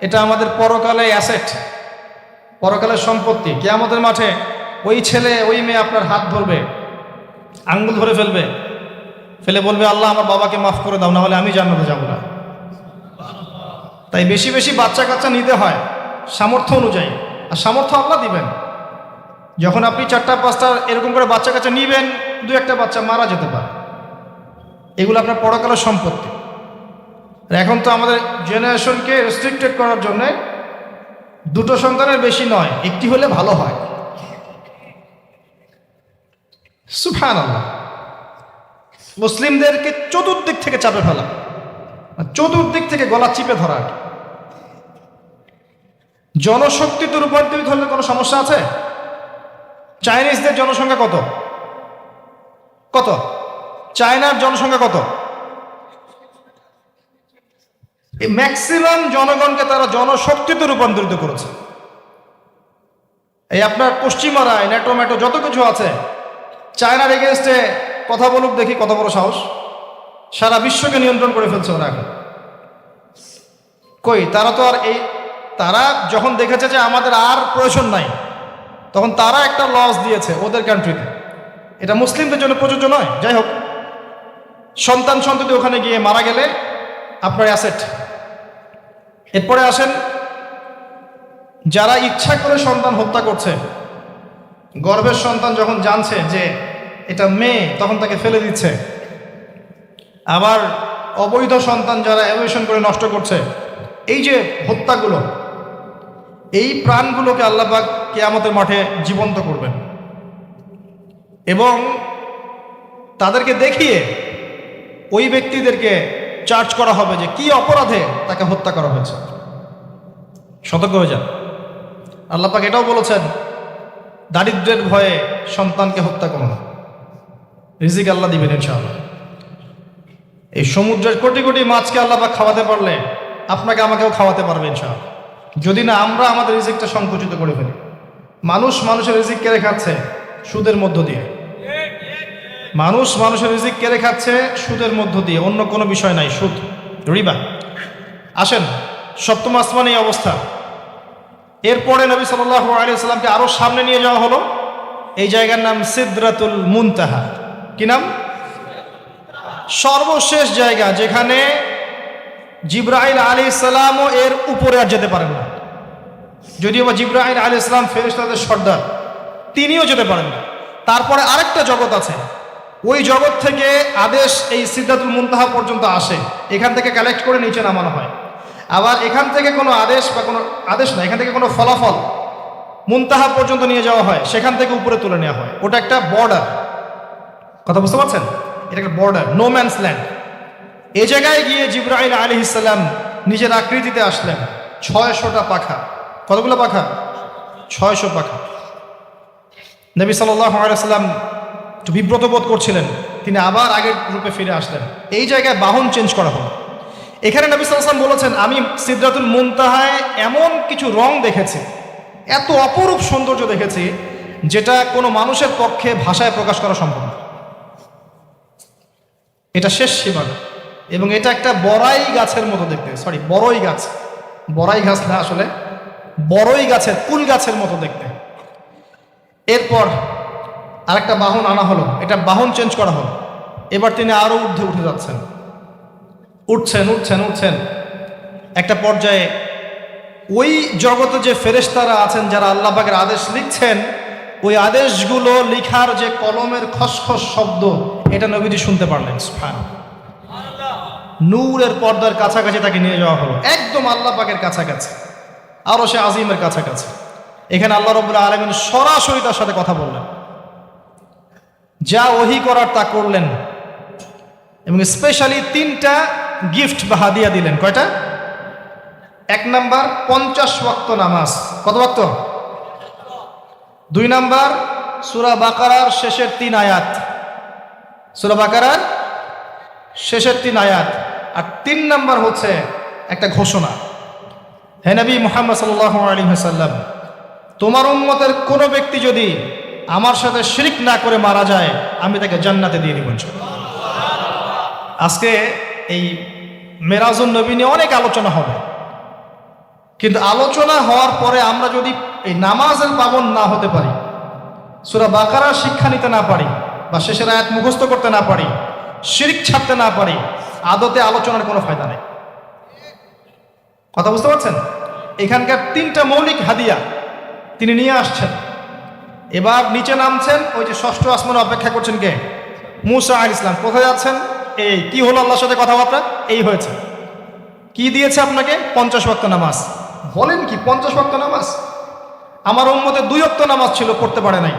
A: এটা আমাদের পরকালে অ্যাসেট, পরকালের সম্পত্তি। কিয়ামতের মাঠে ওই ছেলে ওই মেয়ে আপনার হাত ধরবে, আঙ্গুল ধরে ফেলবে, ফেলে বলবে, আল্লাহ আমার বাবাকে মাফ করে দাও, না হলে আমি জান্নাতে যাব না। তাই বেশি বেশি বাচ্চা কাচ্চা নিতে হয় সামর্থ্য অনুযায়ী, আর সামর্থ্য আল্লাহ দিবেন। যখন আপনি 4টা-5টা এরকম করে বাচ্চা কাচ্চা নিবেন, 2-1টা বাচ্চা মারা যেতে পারে, এগুলো আপনার পরকালের সম্পত্তি। এখন তো আমাদের জেনারেশনকে রেস্ট্রিক্টেড করার জন্যে 2টো সন্তানের বেশি নয়, 1টি হলে ভালো হয়। সুবহানাল্লাহ। মুসলিমদেরকে চতুর্দিক থেকে চাপে ফেলা, চতুর্দিক থেকে গলা চিপে ধরা। জনশক্তিতে রূপান্তরিত হলে কোনো সমস্যা আছে? চাইনিজদের জনসংখ্যা কত? চায়নার জনসংখ্যা কত? এই ম্যাক্সিমাম জনগণকে তারা জনশক্তিতে রূপান্তরিত করেছে। এই আপনার পশ্চিমারায় ন্যাটো যত কিছু আছে, চায়নার এগেনস্টে কথা বলুক দেখি, কত বড় সাহস। সারা বিশ্বকে নিয়ন্ত্রণ করে ফেলছে ওরা এখন। কই, তারা তো আর তারা যখন দেখেছে যে আমাদের আর প্রয়োজন নাই, তখন তারা একটা লস দিয়েছে ওদের কান্ট্রিতে। এটা মুসলিমদের জন্য প্রযোজ্য নয়। যাই হোক, সন্তান সন্ততি ওখানে গিয়ে মারা গেলে আপনার অ্যাসেট। এরপরে আসেন, যারা ইচ্ছা করে সন্তান হত্যা করছে, গর্ভের সন্তান যখন জানছে যে এটা মেয়ে, তখন তাকে ফেলে দিচ্ছে। আবার অবৈধ সন্তান যারা অ্যাবর্শন করে নষ্ট করছে, এই যে হত্যাগুলো, এই প্রাণগুলোকে আল্লাহ পাক কিয়ামতের মাঠে জীবন্ত করবেন এবং তাদেরকে দেখিয়ে ওই ব্যক্তিদেরকে চার্জ করা হবে যে কি অপরাধে তাকে হত্যা করা হয়েছে। সতর্ক হয়ে যান। আল্লাহ পাক এটাও বলেছেন, দারিদ্র্যের ভয়ে সন্তানকে হত্যা করো না, রিজিক আল্লাহ দিবেন ইনশাআল্লাহ। এই সমুদ্রের কোটি কোটি মাছকে আল্লাহ পাক খাওয়াতে পারলে আপনাকে আমাকেও খাওয়াতে পারবে ইনশাআল্লাহ, যদি না আমরা আমাদের রিজিকটা সংকুচিত করে ফেলি। মানুষের রিজিক কেড়ে খাচ্ছে সুদের মধ্য দিয়ে। মানুষের রিজিক কেড়ে খাচ্ছে সুদের মধ্য দিয়ে, অন্য কোনো বিষয় নাই, সুদ, রিবা। আসেন, সপ্তম আসমানে এই অবস্থা। এরপরে নবী সাল্লাল্লাহু আলাইহি ওয়াসাল্লামকে আরো সামনে নিয়ে যাওয়া হলো। এই জায়গার নাম সিদরাতুল মুনতাহা। কি নাম? সর্বশেষ জায়গা, যেখানে জিবরাইল আলাইহিস সালামও এর উপরে আর যেতে পারেন না। যদিও বা জিবরাইল আলাইহিস সালাম ফেরেশতাদের সর্দার, তিনিও যেতে পারেন না। তারপরে আরেকটা জগৎ আছে, ওই জগৎ থেকে আদেশ এই সিদরাতুল মুনতাহা পর্যন্ত আসে, এখান থেকে কালেক্ট করে নিচে নামানো হয়। আবার এখান থেকে কোনো আদেশ বা কোনো আদেশ না, এখান থেকে কোনো ফলাফল মুনতাহা পর্যন্ত নিয়ে যাওয়া হয়, সেখান থেকে উপরে তুলে নেওয়া হয়। ওটা একটা বর্ডার, কথা বুঝতে পারছেন? এটা একটা বর্ডার, নো ম্যানস ল্যান্ড। এই জায়গায় গিয়ে জিবরাইল আলাইহিস সালাম নিজের আকৃতিতে আসলেন। 600টা পাখা। কতগুলো পাখা? 600 পাখা। নবী সাল্লাল্লাহু আলাইহি ওয়াসাল্লাম একটু বিব্রত বোধ করছিলেন, তিনি আবার আগের রূপে ফিরে আসলেন। এই জায়গায় বাহন চেঞ্জ করা হলো। এখানে নবী সাল্লাল্লাহু আলাইহি ওয়াসাল্লাম বলেছেন, আমি সিদরাতুল মুনতাহায় এমন কিছু রং দেখেছি, এত অপরূপ সৌন্দর্য দেখেছি, যেটা কোনো মানুষের পক্ষে ভাষায় প্রকাশ করা সম্ভব না। এটা শেষ সীমানা, এবং এটা একটা বড়াই গাছের মতো দেখতে, সরি বড়ই গাছ, বড়াই গাছ না, আসলে বড়ই গাছের, কুল গাছের মতো দেখতে। এরপর আরেকটা বাহন আনা হলো, এটা বাহন চেঞ্জ করা হলো। এবার তিনি আরো ঊর্ধ্বে উঠে যাচ্ছেন, উঠছেন উঠছেন উঠছেন। একটা পর্যায়ে ওই জগতে যে ফেরেশতারা আছেন যারা আল্লাহ পাকের আদেশ লিখছেন, ওই আদেশগুলো লিখার যে কলমের খসখস শব্দ, এটা নবীজি শুনতে পারলেন। সুবহানাল্লাহ। নূরের পর্দার কাছাকাছি তাকে নিয়ে যাওয়া হলো, একদম আল্লাহ পাকের কাছাকাছি, আরো সে আজিমের কাছাকাছি। এখানে আল্লাহ রাব্বুল আলামিন সরাসরি তার সাথে কথা বললেন, যা ওহী করার তা করলেন, এবং স্পেশালি 3টা গিফট বা হাদিয়া দিলেন। কয়টা? 1 নাম্বার 50 ওয়াক্ত নামাজ। কত ওয়াক্ত? 2 নাম্বার সূরা বাকারার শেষের 3 আয়াত, সূরা বাকারার শেষের 3 আয়াত। আর 3 নাম্বার হচ্ছে একটা ঘোষণা, হে নবী মুহাম্মদ সাল্লাল্লাহু আলাইহি ওয়াসাল্লাম, তোমার উম্মতের কোনো ব্যক্তি যদি আমার সাথে শিরক না করে মারা যায়, আমি তাকে জান্নাতে দিয়ে দিব ইনশাআল্লাহ। আজকে এই মেরাজুন নবী নিয়ে অনেক আলোচনা হবে, কিন্তু আলোচনা হওয়ার পরে আমরা যদি এই নামাজের পাবন না হতে পারি, সূরা বাকারার শিক্ষা নিতে না পারি, বা শেষের আয়াত মুখস্থ করতে না পারি, শিরক ছাড়তে না পারি, আদতে আলোচনার কোনো ফায়দা নেই। কথা বুঝতে পারছেন? এখানকার 3টা মৌলিক হাদিয়া তিনি নিয়ে আসছেন। এবার নিচে নামছেন, ওই যে 6ষ্ঠ আসমানে অপেক্ষা করছেন কে? মূসা আলাইহিস সালাম। কোথায় যাচ্ছেন? এই কি হলো আল্লাহর সাথে কথাবার্তা, এই হয়েছে। কি দিয়েছে আপনাকে? 50 ওয়াক্ত নামাজ। বলেন কি 50 ওয়াক্ত নামাজ? আমার উম্মতের 2 ওয়াক্ত নামাজ ছিল, পড়তে পারে নাই।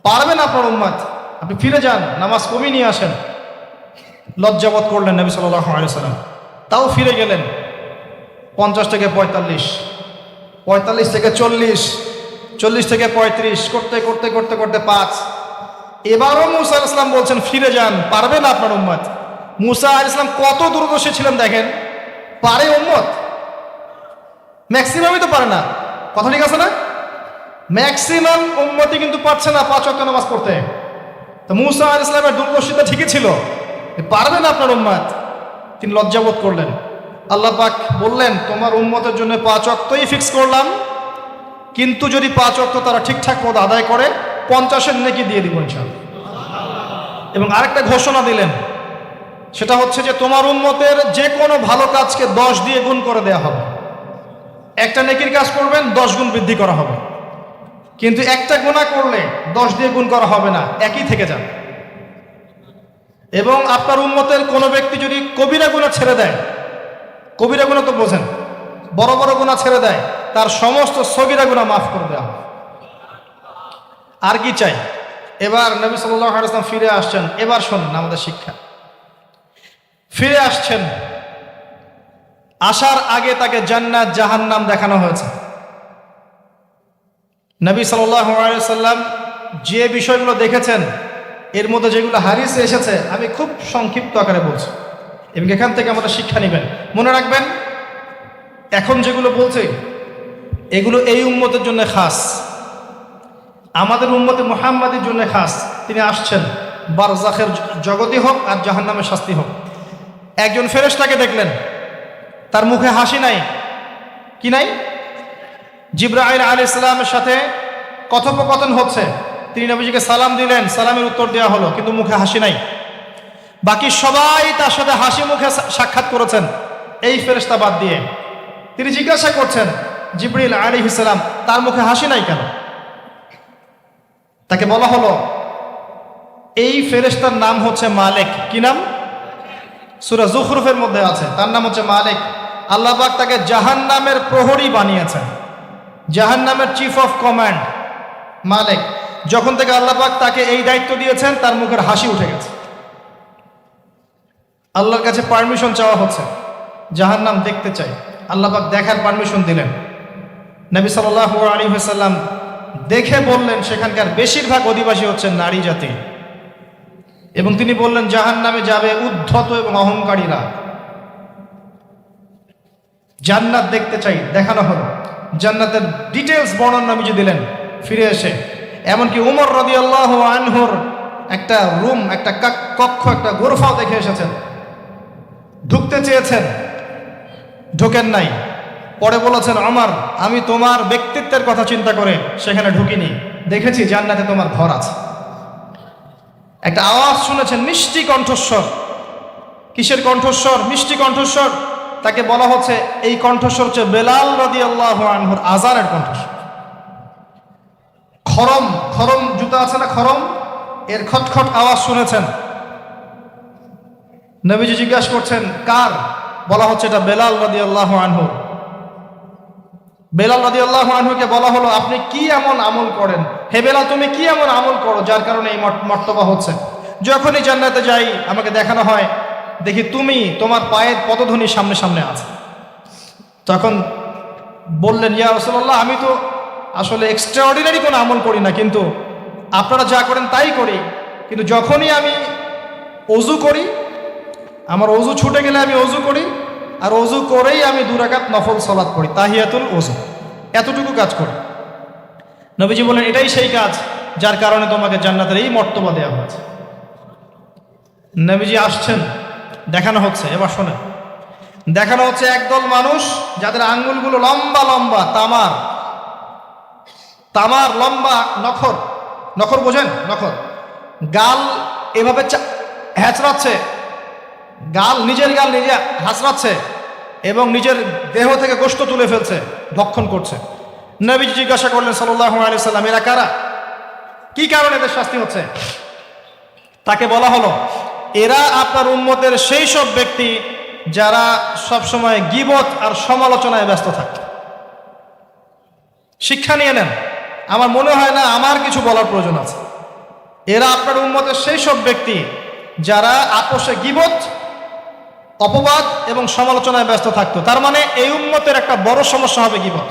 A: পারবেন আপনার উম্মত? আপনি ফিরে যান, নামাজ কমিয়ে নিয়ে আসেন। লজ্জাবোধ করলেন নবী সাল্লাল্লাহু আলাইহি ওয়াসাল্লাম, তাও ফিরে গেলেন। 50 থেকে 45, 45 থেকে 40, 40 থেকে 35, করতে করতে করতে করতে 5। এবারও মূসা আলাইহিস সালাম বলছেন ফিরে যান, পারবে না আপনার উম্মত। মূসা আলাইহিস সালাম কত দূরদর্শী ছিলেন দেখেন, পারে উম্মত? ম্যাক্সিমামই তো পারে না। কথা ঠিক আছে না? ম্যাক্সিমাম উম্মতই কিন্তু পারছে না 5 ওয়াক্ত নামাজ পড়তে। তো মূসা আলাইহিস সালামের দূরদর্শিতা ঠিকই ছিল, পারবে না আপনার উম্মত। তিনি লজ্জাবোধ করলেন। আল্লাহ পাক বললেন, তোমার উম্মতের জন্য 5 ওয়াক্তই ফিক্স করলাম, কিন্তু যদি 5 ওয়াক্ত তারা ঠিকঠাক মতো আদায় করে, 50-এর নেকি দিয়ে দিব ইনশাআল্লাহ। এবং আরেকটা ঘোষণা দিলেন, সেটা হচ্ছে যে তোমার উম্মতের যে কোনো ভালো কাজকে 10 দিয়ে গুণ করে দেওয়া হবে। একটা নেকির কাজ করবেন, 10 গুণ বৃদ্ধি করা হবে। কিন্তু একটা গুনাহ করলে 10 দিয়ে গুণ করা হবে না, একই থেকে যাবে। এবং আপনার উম্মতের কোনো ব্যক্তি যদি কবিরা গুনাহ ছেড়ে দেয়, কবিরা গুনাহ তো বোঝেন, বড় বড় গুনাহ ছেড়ে দেয়, তার সমস্ত সগীরা গুনাহ মাফ করে দেওয়া হবে। আর কি চাই? এবার নবী সাল্লাল্লাহু আলাইহি ওয়াসাল্লাম ফিরে আসছেন। এবার শোনেন আমাদের শিক্ষা। ফিরে আসছেন, আসার আগে তাকে জান্নাত জাহান্নাম দেখানো হয়েছে। নবী সাল্লাল্লাহু আলাইহি ওয়াসাল্লাম যে বিষয়গুলো দেখেছেন, এর মধ্যে যেগুলো হাদিসে এসেছে, আমি খুব সংক্ষিপ্ত আকারে বলছি, এবং এখান থেকে আমাদের শিক্ষা নেবেন। মনে রাখবেন, এখন যেগুলো বলছে এগুলো এই উম্মতের জন্য খাস, আমাদের উম্মতে মুহাম্মাদের জন্য খাস। তিনি আসছেন, বারজাখের জগতে হোক আর জাহান্নামের শাস্তি হোক। একজন ফেরেশতাকে দেখলেন, তার মুখে হাসি নাই। কি নাই? জিবরাইল আলাইহিস সালামের সাথে কথোপকথন হচ্ছে, তিনি নবীজিকে সালাম দিলেন, সালামের উত্তর দেওয়া হলো, কিন্তু মুখে হাসি নাই। বাকি সবাই তার সাথে হাসি মুখে সাক্ষাৎ করেছেন, এই ফেরেশতা বাদ দিয়ে। তিনি জিজ্ঞাসা করছেন, জিবরাইল আলাইহিস সালাম, তার মুখে হাসি নাই কেন? তাকে বলা হলো, এই ফেরেশতার নাম হচ্ছে মালিক। কি নাম? সূরা যুখরুফের মধ্যে আছে, তার নাম হচ্ছে মালিক। আল্লাহ পাক তাকে জাহান্নামের প্রহরী বানিয়েছেন, জাহান্নামের চিফ অফ কমান্ড মালিক। যখন থেকে আল্লাহ পাক তাকে এই দায়িত্ব দিয়েছেন, তার মুখের হাসি উঠে গেছে। আল্লাহর কাছে পারমিশন চাওয়া হচ্ছে, জাহান্নাম দেখতে চাই। আল্লাহ পাক দেখার পারমিশন দিলেন। নবী সাল্লাল্লাহু আলাইহি ওয়াসাল্লাম দেখে বললেন সেখানকার বেশিরভাগ অধিবাসী হচ্ছেন নারী জাতি, এবং তিনি বললেন জাহান্নামে যাবে উদ্ধত এবং অহংকারীরা। জান্নাত দেখতে চাই, দেখানো হলো। জান্নাতের ডিটেলস বর্ণনা নবীজি দিলেন ফিরে এসে। এমনকি উমর রাদিয়াল্লাহু আনহুর একটা রুম, একটা কক্ষ, একটা গোরফাও দেখে এসেছেন। ঢুকতে চেয়েছেন, ঢোকেন নাই। পরে বলেছেন, ওমর, আমি তোমার ব্যক্তিত্বের কথা চিন্তা করে সেখানে ঢুকিনি, দেখেছি জান্নাতে তোমার ঘর আছে। একটা আওয়াজ শুনেছেন, মিষ্টি কণ্ঠস্বর। কিসের কণ্ঠস্বর? মিষ্টি কণ্ঠস্বর। তাকে বলা হচ্ছে এই কণ্ঠস্বর হচ্ছে বেলাল রাদিয়াল্লাহু আনহুর আযানের কণ্ঠস্বর। খরম, খরম জুতা আছে না, খরম, এর খটখট আওয়াজ শুনেছেন। নবীজি জিজ্ঞাসা করছেন কার? বলা হচ্ছে এটা বেলাল রাদিয়াল্লাহু আনহু। বেলাল রাদিয়াল্লাহু আনহুকে বলা হলো, আপনি কি এমন আমল করেন? হে বেলাল, তুমি কি এমন আমল করো যার কারণে এই মর্তবা হচ্ছে? যখনই জান্নাতে যাই আমাকে দেখানো হয়, দেখি তুমি তোমার পায়ের পদধ্বনি সামনে সামনে আছে। তখন বললেন, ইয়া রাসূলুল্লাহ, আমি তো আসলে এক্সট্রাঅর্ডিনারি কোনো আমল করি না, কিন্তু আপনারা যা করেন তাই করি। কিন্তু যখনই আমি ওযু করি, আমার ওযু ছুটে গেলে আমি ওযু করি, আর ওযু করেই আমি 2 রাকাত নফল সালাত করি, তাহিয়াতুল ওযু, এতটুকু কাজ করি। নবীজি বলেন, এটাই সেই কাজ যার কারণে তোমাকে জান্নাতের এই মর্তবা দেওয়া হয়েছে। নবীজি আসছেন, দেখানো হচ্ছে। এবার শোনেন, দেখানো হচ্ছে একদল মানুষ যাদের আঙ্গুলগুলো লম্বা লম্বা, তামার তামার লম্বা নখর। নখর বোঝেন? নখর। গাল এভাবে হ্যাচড়াচ্ছে, গাল, নিজের গাল নিজে হাসড়াচ্ছে এবং নিজের দেহ থেকে গোশত তুলে ফেলছে, ভক্ষণ করছে। নবীজি জিজ্ঞাসা করলেন সাল্লাল্লাহু আলাইহি সাল্লাম, এরা কারা? কি কারণে এদের শাস্তি হচ্ছে? তাকে বলা হলো, এরা আপনার উম্মতের সেই সব ব্যক্তি যারা সবসময় গীবত আর সমালোচনায় ব্যস্ত থাকে। শিক্ষা নিয়ে নেন, আমার মনে হয় না আমার কিছু বলার প্রয়োজন আছে। এরা আপনার উম্মতের সেই সব ব্যক্তি যারা আপোষে গীবত, অপবাদ এবং সমালোচনায় ব্যস্ত থাকতো। তার মানে এই উম্মতের একটা বড় সমস্যা হবে গীবত।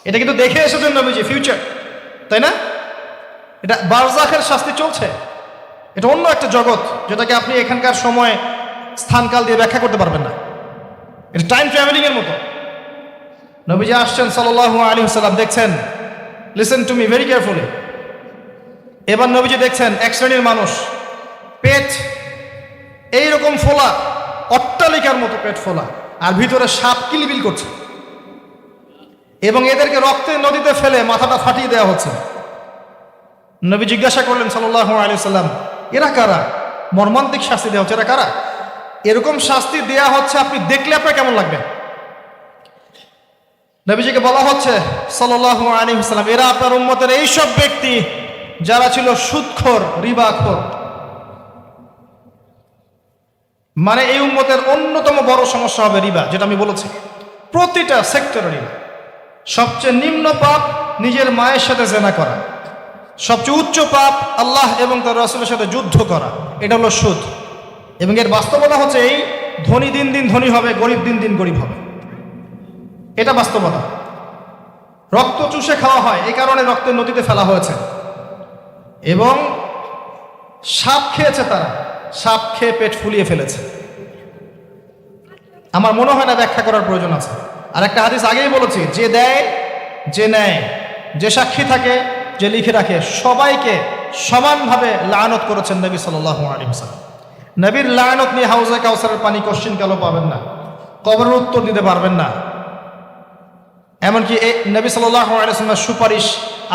A: এটা কিন্তু দেখে এসেছেন নবীজি, ফিউচার, তাই না? এটা বারজাখের শাস্তি চলছে, এটা অন্য একটা জগৎ যেটাকে আপনি এখানকার সময় স্থানকাল দিয়ে ব্যাখ্যা করতে পারবেন না। এটা টাইম ট্রাভেলিং এর মতো। নবীজি আসছেন সাল্লাল্লাহু আলাইহি ওয়াসাল্লাম, দেখছেন, listen to me very carefully. এবার নবীজি দেখছেন এক শ্রেণীর মানুষ, পেট এইরকম ফোলা, অট্টালিকার মতো পেট ফোলা, আর ভিতরে সাপ কিলবিল করছে, এবং এদেরকে রক্তের নদীতে ফেলে মাথাটা ফাটিয়ে দেওয়া হচ্ছে। নবী জিজ্ঞাসা করলেন সাল্লাল্লাহু আলাইহি ওয়াসাল্লাম, এরা কারা? মর্মান্তিক শাস্তি দেওয়া হচ্ছে, এরা কারা? এরকম শাস্তি দেওয়া হচ্ছে, আপনি দেখলে আপনার কেমন লাগবে? নবীজিকে বলা হচ্ছে সাল্লাল্লাহু আলাইহি ওয়াসাল্লাম, এরা আপনার উম্মতের এই সব ব্যক্তি যারা ছিল সুদখোর, রিবাখোর। মানে এই উম্মতের অন্যতম বড় সমস্যা হবে রিবা, যেটা আমি বলেছি, প্রতিটা সেক্টরে রিবা। সবচেয়ে নিম্ন পাপ নিজের মায়ের সাথে জেনা করা, সবচেয়ে উচ্চ পাপ আল্লাহ এবং তার রাসূলের সাথে যুদ্ধ করা, এটা হলো সুদ। এবং এর বাস্তবতা হচ্ছে এই, ধনী দিন দিন ধনী হবে, গরিব দিন দিন গরিব হবে, এটা বাস্তবতা। রক্ত চুষে খাওয়া হয়, এই কারণে রক্তের নদীতে ফেলা হয়েছে। এবং সাপ খেয়েছে তারা, সাপ খেয়ে পেট ফুলিয়ে ফেলেছে। আমার মনে হয় না ব্যাখ্যা করার প্রয়োজন আছে। আর একটা হাদিস আগেই বলেছি, যে দেয়, যে নেয়, যে সাক্ষী থাকে, যে লিখে রাখে, সবাইকে সমানভাবে লানত করেছেন নবী সাল্লাল্লাহু আলাইহি ওয়াসাল্লাম। নবীর লানত নিয়ে হাউজে কাউসারের পানি কোশ্চিন কালো পাবেন না, কবরের উত্তর দিতে পারবেন না। এমনকি এই নবী সাল্লাল্লাহু আলাইহি ওয়াসাল্লামের সুপারিশ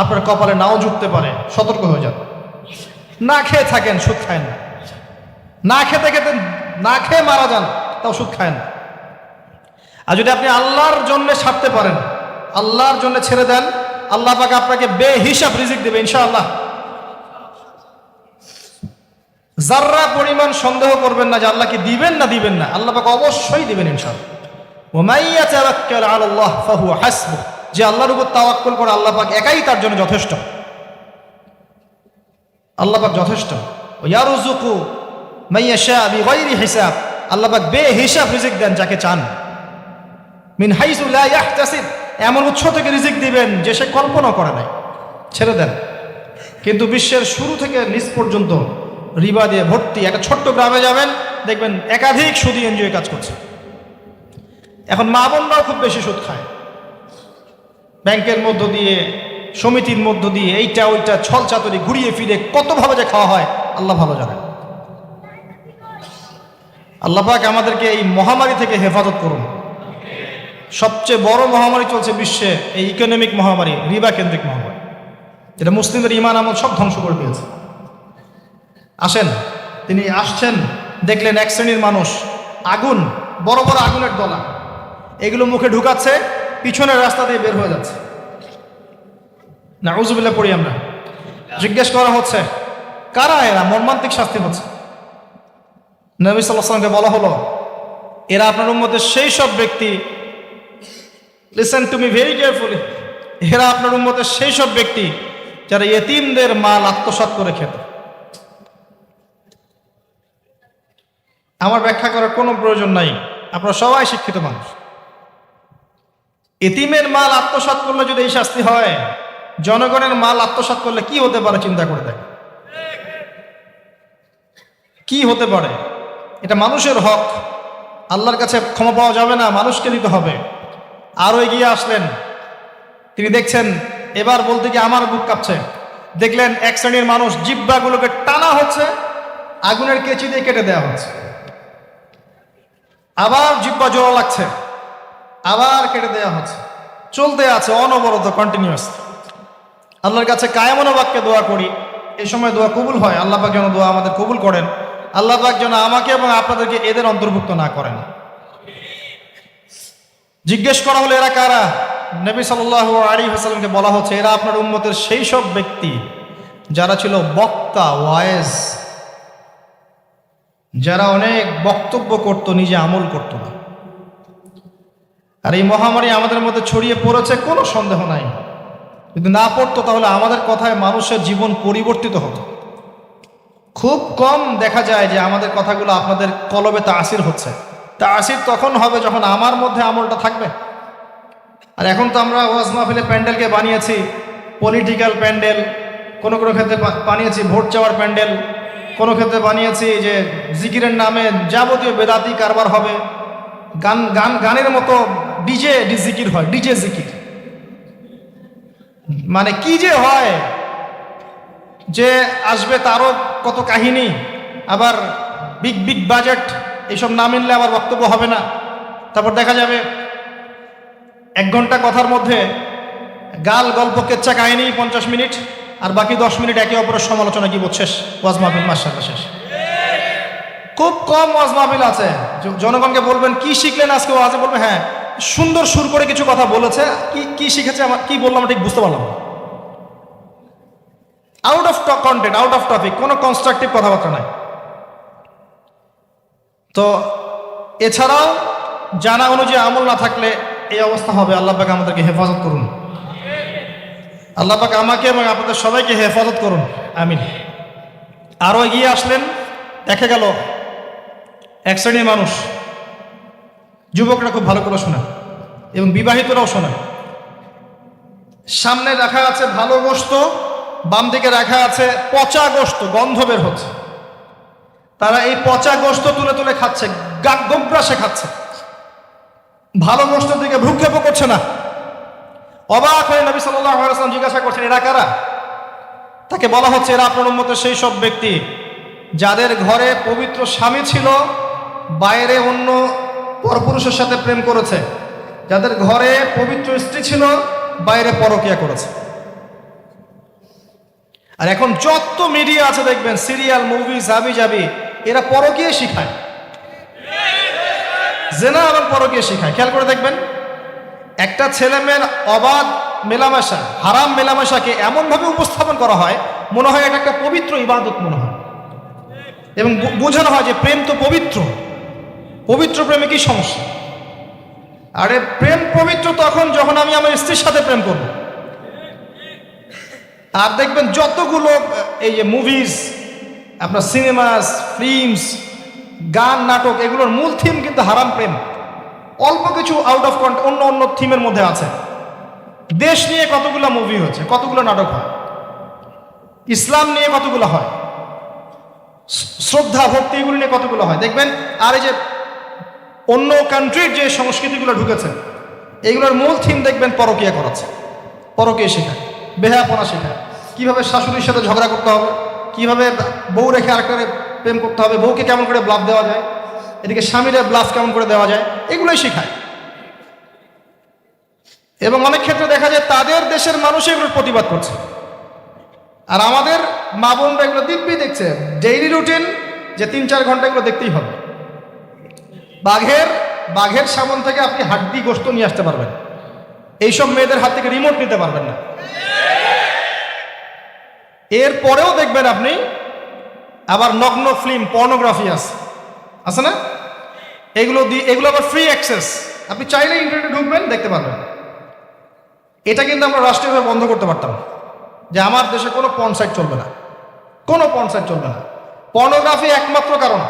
A: আপনার কপালে নাও জুটতে পারে, সতর্ক হয়ে যান। না খেয়ে থাকেন, সুদ খায়েন না। না খেতে খেতে না খেয়ে মারা যান, তাও সুদ খায়েন না। আর যদি আপনি আল্লাহর জন্য ছাড়তে পারেন, আল্লাহর জন্য ছেড়ে দেন, আল্লাহ পাক আপনাকে বেহিসাব রিজিক দেবে ইনশাআল্লাহ। যাররা পরিমাণ সন্দেহ করবেন না যে আল্লাহ কি দিবেন না দিবেন না, আল্লাহ পাক অবশ্যই দিবেন ইনশাআল্লাহ। ওয়া মান ইয়াতাওয়াক্কাল আলাল্লাহ ফাহুয়া হাসবুহ, যে আল্লাহর উপর তাওয়াক্কুল করে আল্লাহ পাক একাই তার জন্য যথেষ্ট। আল্লাহ পাক যথেষ্ট। ওয়া ইয়ারযুকু মান ইয়াশা বিগাইরি হিসাব, আল্লাহ পাক বেহিসাব রিজিক দেন যাকে চান। মিন হাইসু লা ইয়াহতাসিব, এমন উৎস থেকে রিজিক দিবেন যে সে কল্পনা করে নাই, ছেড়ে দেন। কিন্তু বিশ্বের শুরু থেকে নিচ পর্যন্ত রিবা দিয়ে ভর্তি। একটা ছোট্ট গ্রামে যাবেন, দেখবেন একাধিক সুদী এনজিও কাজ করছে। এখন মা বোনরাও খুব বেশি সুদ খায়, ব্যাংকের মধ্য দিয়ে, সমিতির মধ্য দিয়ে, এইটা ওইটা ছল চাতুরি ঘুরিয়ে ফিরে কতভাবে যে খাওয়া হয় আল্লাহ ভালো জানেন। আল্লাহ পাক আমাদেরকে এই মহামারী থেকে হেফাজত করুন। সবচেয়ে বড় মহামারী চলছে বিশ্বে, এই ইকোনমিক মহামারী, রিবা কেন্দ্রিক মহামারী, যেটা মুসলিমদের ইমান আমল সব ধ্বংস করে দিয়েছে। আসেন, তিনি আসছেন, দেখলেন এক শ্রেণীর মানুষ আগুন, বড় বড় আগুনের দলা, এগুলো মুখে ঢুকাচ্ছে, পিছনের রাস্তা দিয়ে বের হয়ে যাচ্ছে। নাউযুবিল্লাহ পড়ি আমরা। জিজ্ঞেস করা হচ্ছে কারা এরা, মর্মান্তিক শাস্তি হচ্ছে। নবী সাল্লাল্লাহু আলাইহি ওয়াসাল্লামকে বলা হলো, এরা আপনার উম্মতের সেই সব ব্যক্তি, listen to me very carefully, এরা আপনার উম্মতের সেই সব ব্যক্তি যারা ইয়েতিমদের মাল আত্মসাৎ করে খেত। আমার ব্যাখ্যা করার কোনো প্রয়োজন নাই, আপনারা সবাই শিক্ষিত মানুষ। এতিমের মাল আত্মসাৎ করলে যদি এই শাস্তি হয়, জনগণের মাল আত্মসাৎ করলে কি হতে পারে চিন্তা করে দেখ, কি হতে পারে। এটা মানুষের হক, আল্লাহর কাছে ক্ষমা পাওয়া যাবে না, মানুষকে দিতে হবে। আরও এগিয়ে আসলেন, তিনি দেখছেন, এবার বলতে গিয়ে আমার বুক কাঁপছে। দেখলেন এক শ্রেণীর মানুষ জিহ্বাগুলোকে টানা হচ্ছে, আগুনের কেচি দিয়ে কেটে দেওয়া হচ্ছে, আবার জিহ্বা জোড়া লাগছে, আবার কেটে দেওয়া হচ্ছে, চলতে আছে অনবরত, কন্টিনিউয়াস। আল্লাহর কাছে কায়েমন বাক্যে দোয়া করি, এই সময় দোয়া কবুল হয়। আল্লাহ পাক যেন দোয়া আমাদের কবুল করেন, আল্লাহ পাক যেন আমাকে এবং আপনাদেরকে এদের অন্তর্ভুক্ত না করেন। জিজ্ঞেস করা হলো এরা কারা? নবী সাল্লাল্লাহু আলাইহি ওয়াসাল্লামকে বলা হচ্ছে, এরা আপনার উম্মতের সেই সব ব্যক্তি যারা ছিল বক্তা, ওয়াইজ, যারা অনেক বক্তব্য করত, নিজে আমল করত না। আর এই মহামারী আমাদের মধ্যে ছড়িয়ে পড়েছে, কোনো সন্দেহ নাই। যদি না পড়তো তাহলে আমাদের কথায় মানুষের জীবন পরিবর্তিত হতো। খুব কম দেখা যায় যে আমাদের কথাগুলো আপনাদের কলবে তাসির হচ্ছে। তাসির তখন হবে যখন আমার মধ্যে আমলটা থাকবে। আর এখন তো আমরা ওয়াজ মাহফিলে প্যান্ডেলকে বানিয়েছি পলিটিক্যাল প্যান্ডেল, কোনো কোনো ক্ষেত্রে বানিয়েছি ভোট চাওয়ার প্যান্ডেল, কোনো ক্ষেত্রে বানিয়েছি যে জিকিরের নামে যাবতীয় বেদাতি কারবার হবে, গানের মতো ডিজে জিকির হয়, ডিজে জিকির। মানে কি যে হয়, যে আসবে তারও কত কাহিনী, আবার বিগ বিগ বাজেট, এইসব না মিললে আবার বক্তব্য হবে না। তারপর দেখা যাবে 1 ঘন্টা কথার মধ্যে গাল গল্প কেচ্চা কাহিনী 50 মিনিট, আর বাকি 10 মিনিট একে অপরের সমালোচনা, কি শেষ, ওয়াজ মাহফিল মাশাআল্লাহ শেষ। খুব কম ওয়াজ মাহফিল আছে জনগণকে বলবেন কি শিখলেন আজকে ওয়াজে, বলবে হ্যাঁ সুন্দর সুর করে কিছু কথা বলেছে, কি শিখেছে, আমার কি বললাম ঠিক বুঝতে পারলাম না। Out of content, out of topic, কোনো কনস্ট্রাকটিভ কথাবার্তা নাই। তো এছাড়াও জানা অনুযায়ী আমল না থাকলে এই অবস্থা হবে। আল্লাহ পাক আমাদেরকে হেফাজত করুন, আল্লাহ পাক আমাকে এবং আপনাদের সবাইকে হেফাজত করুন, আমিন। আরও এগিয়ে আসলেন, দেখা গেল এক শ্রেণীর মানুষ, যুবকরা খুব ভালো করে শোনেন এবং বিবাহিতরাও শোনেন, সামনে রাখা আছে ভালো গোশত, বাম দিকে রাখা আছে পচা গোশত, গন্ধ বের হচ্ছে। তারা এই পচা গোশত তুলে তুলে খাচ্ছে, গোগ্রাসে খাচ্ছে, ভালো গোশতের দিকে ভ্রুক্ষেপও করছে না। অবাক হয়ে নবী সাল্লাল্লাহু আলাইহি ওয়াসাল্লাম জিজ্ঞাসা করছেন, এরা কারা? তাকে বলা হচ্ছে, এরা আপনার উম্মতের সেই সব ব্যক্তি যাদের ঘরে পবিত্র স্বামী ছিল, বাইরে অন্য পরপুরুষের সাথে প্রেম করেছে, যাদের ঘরে পবিত্র স্ত্রী ছিল, বাইরে পরকিয়া করেছে। আর এখন যত মিডিয়া আছে দেখবেন, সিরিয়াল, মুভি, জাবি জাবি, এরা পরকিয়া শিখায়, জেনা এবং পরকিয়া শিখায়। খেয়াল করে দেখবেন, একটা ছেলে মেয়ের অবাধ মেলামেশা, হারাম মেলামেশাকে এমনভাবে উপস্থাপন করা হয়, মনে হয় এটা একটা পবিত্র ইবাদত মনে হয়, এবং বোঝানো হয় যে প্রেম তো পবিত্র, পবিত্র প্রেমে কি সমস্যা? আরে প্রেম পবিত্র তখন যখন আমি আমার স্ত্রীর সাথে প্রেম করব। আর দেখবেন যতগুলো এই যে মুভিজ, আপনার সিনেমাস, ফিল্মস, গান, নাটক, এগুলোর মূল থিম কিন্তু হারাম প্রেম। অল্প কিছু আউট অফ অন্য অন্য থিমের মধ্যে আছে, দেশ নিয়ে কতগুলো মুভি হচ্ছে, কতগুলো নাটক হয়, ইসলাম নিয়ে কতগুলো হয়, শ্রদ্ধা ভক্তি এগুলো নিয়ে কতগুলো হয় দেখবেন। আর এই যে অন্য কান্ট্রির যে সংস্কৃতিগুলো ঢুকেছে, এইগুলোর মূল থিম দেখবেন পরকীয়া করাচ্ছে, পরকীয়া শেখায়, বেহায়াপনা শেখায়, কীভাবে শাশুড়ির সাথে ঝগড়া করতে হবে, কীভাবে বউ রেখে আরেকটা প্রেম করতে হবে, বউকে কেমন করে ব্লাফ দেওয়া যায়, এদিকে স্বামীরা ব্লাফ কেমন করে দেওয়া যায়, এগুলোই শেখায়। এবং অনেক ক্ষেত্রে দেখা যায় তাদের দেশের মানুষ এগুলোর প্রতিবাদ করছে, আর আমাদের মা বোনরা এগুলো দিব্যি দেখছে, ডেইলি রুটিন যে 3-4 ঘন্টা এগুলো দেখতেই হবে। বাঘের সামন থেকে আপনি হাড্ডি গোশত নিয়ে আসতে পারবেন, এইসব মেয়েদের হাত থেকে রিমোট নিতে পারবেন না। এরপরেও দেখবেন আপনি আবার নগ্ন ফিল্ম, পর্নোগ্রাফি আছে না, এগুলো আবার ফ্রি অ্যাক্সেস, আপনি চাইলে ইন্টারনেটে ঢুকবেন দেখতে পারবেন। এটা কিন্তু আমরা রাষ্ট্রীয়ভাবে বন্ধ করতে পারতাম, যে আমার দেশে কোনো পর্ন সাইট চলবে না, কোনো পর্ন সাইট চলবে না। পর্নোগ্রাফি একমাত্র কারণ,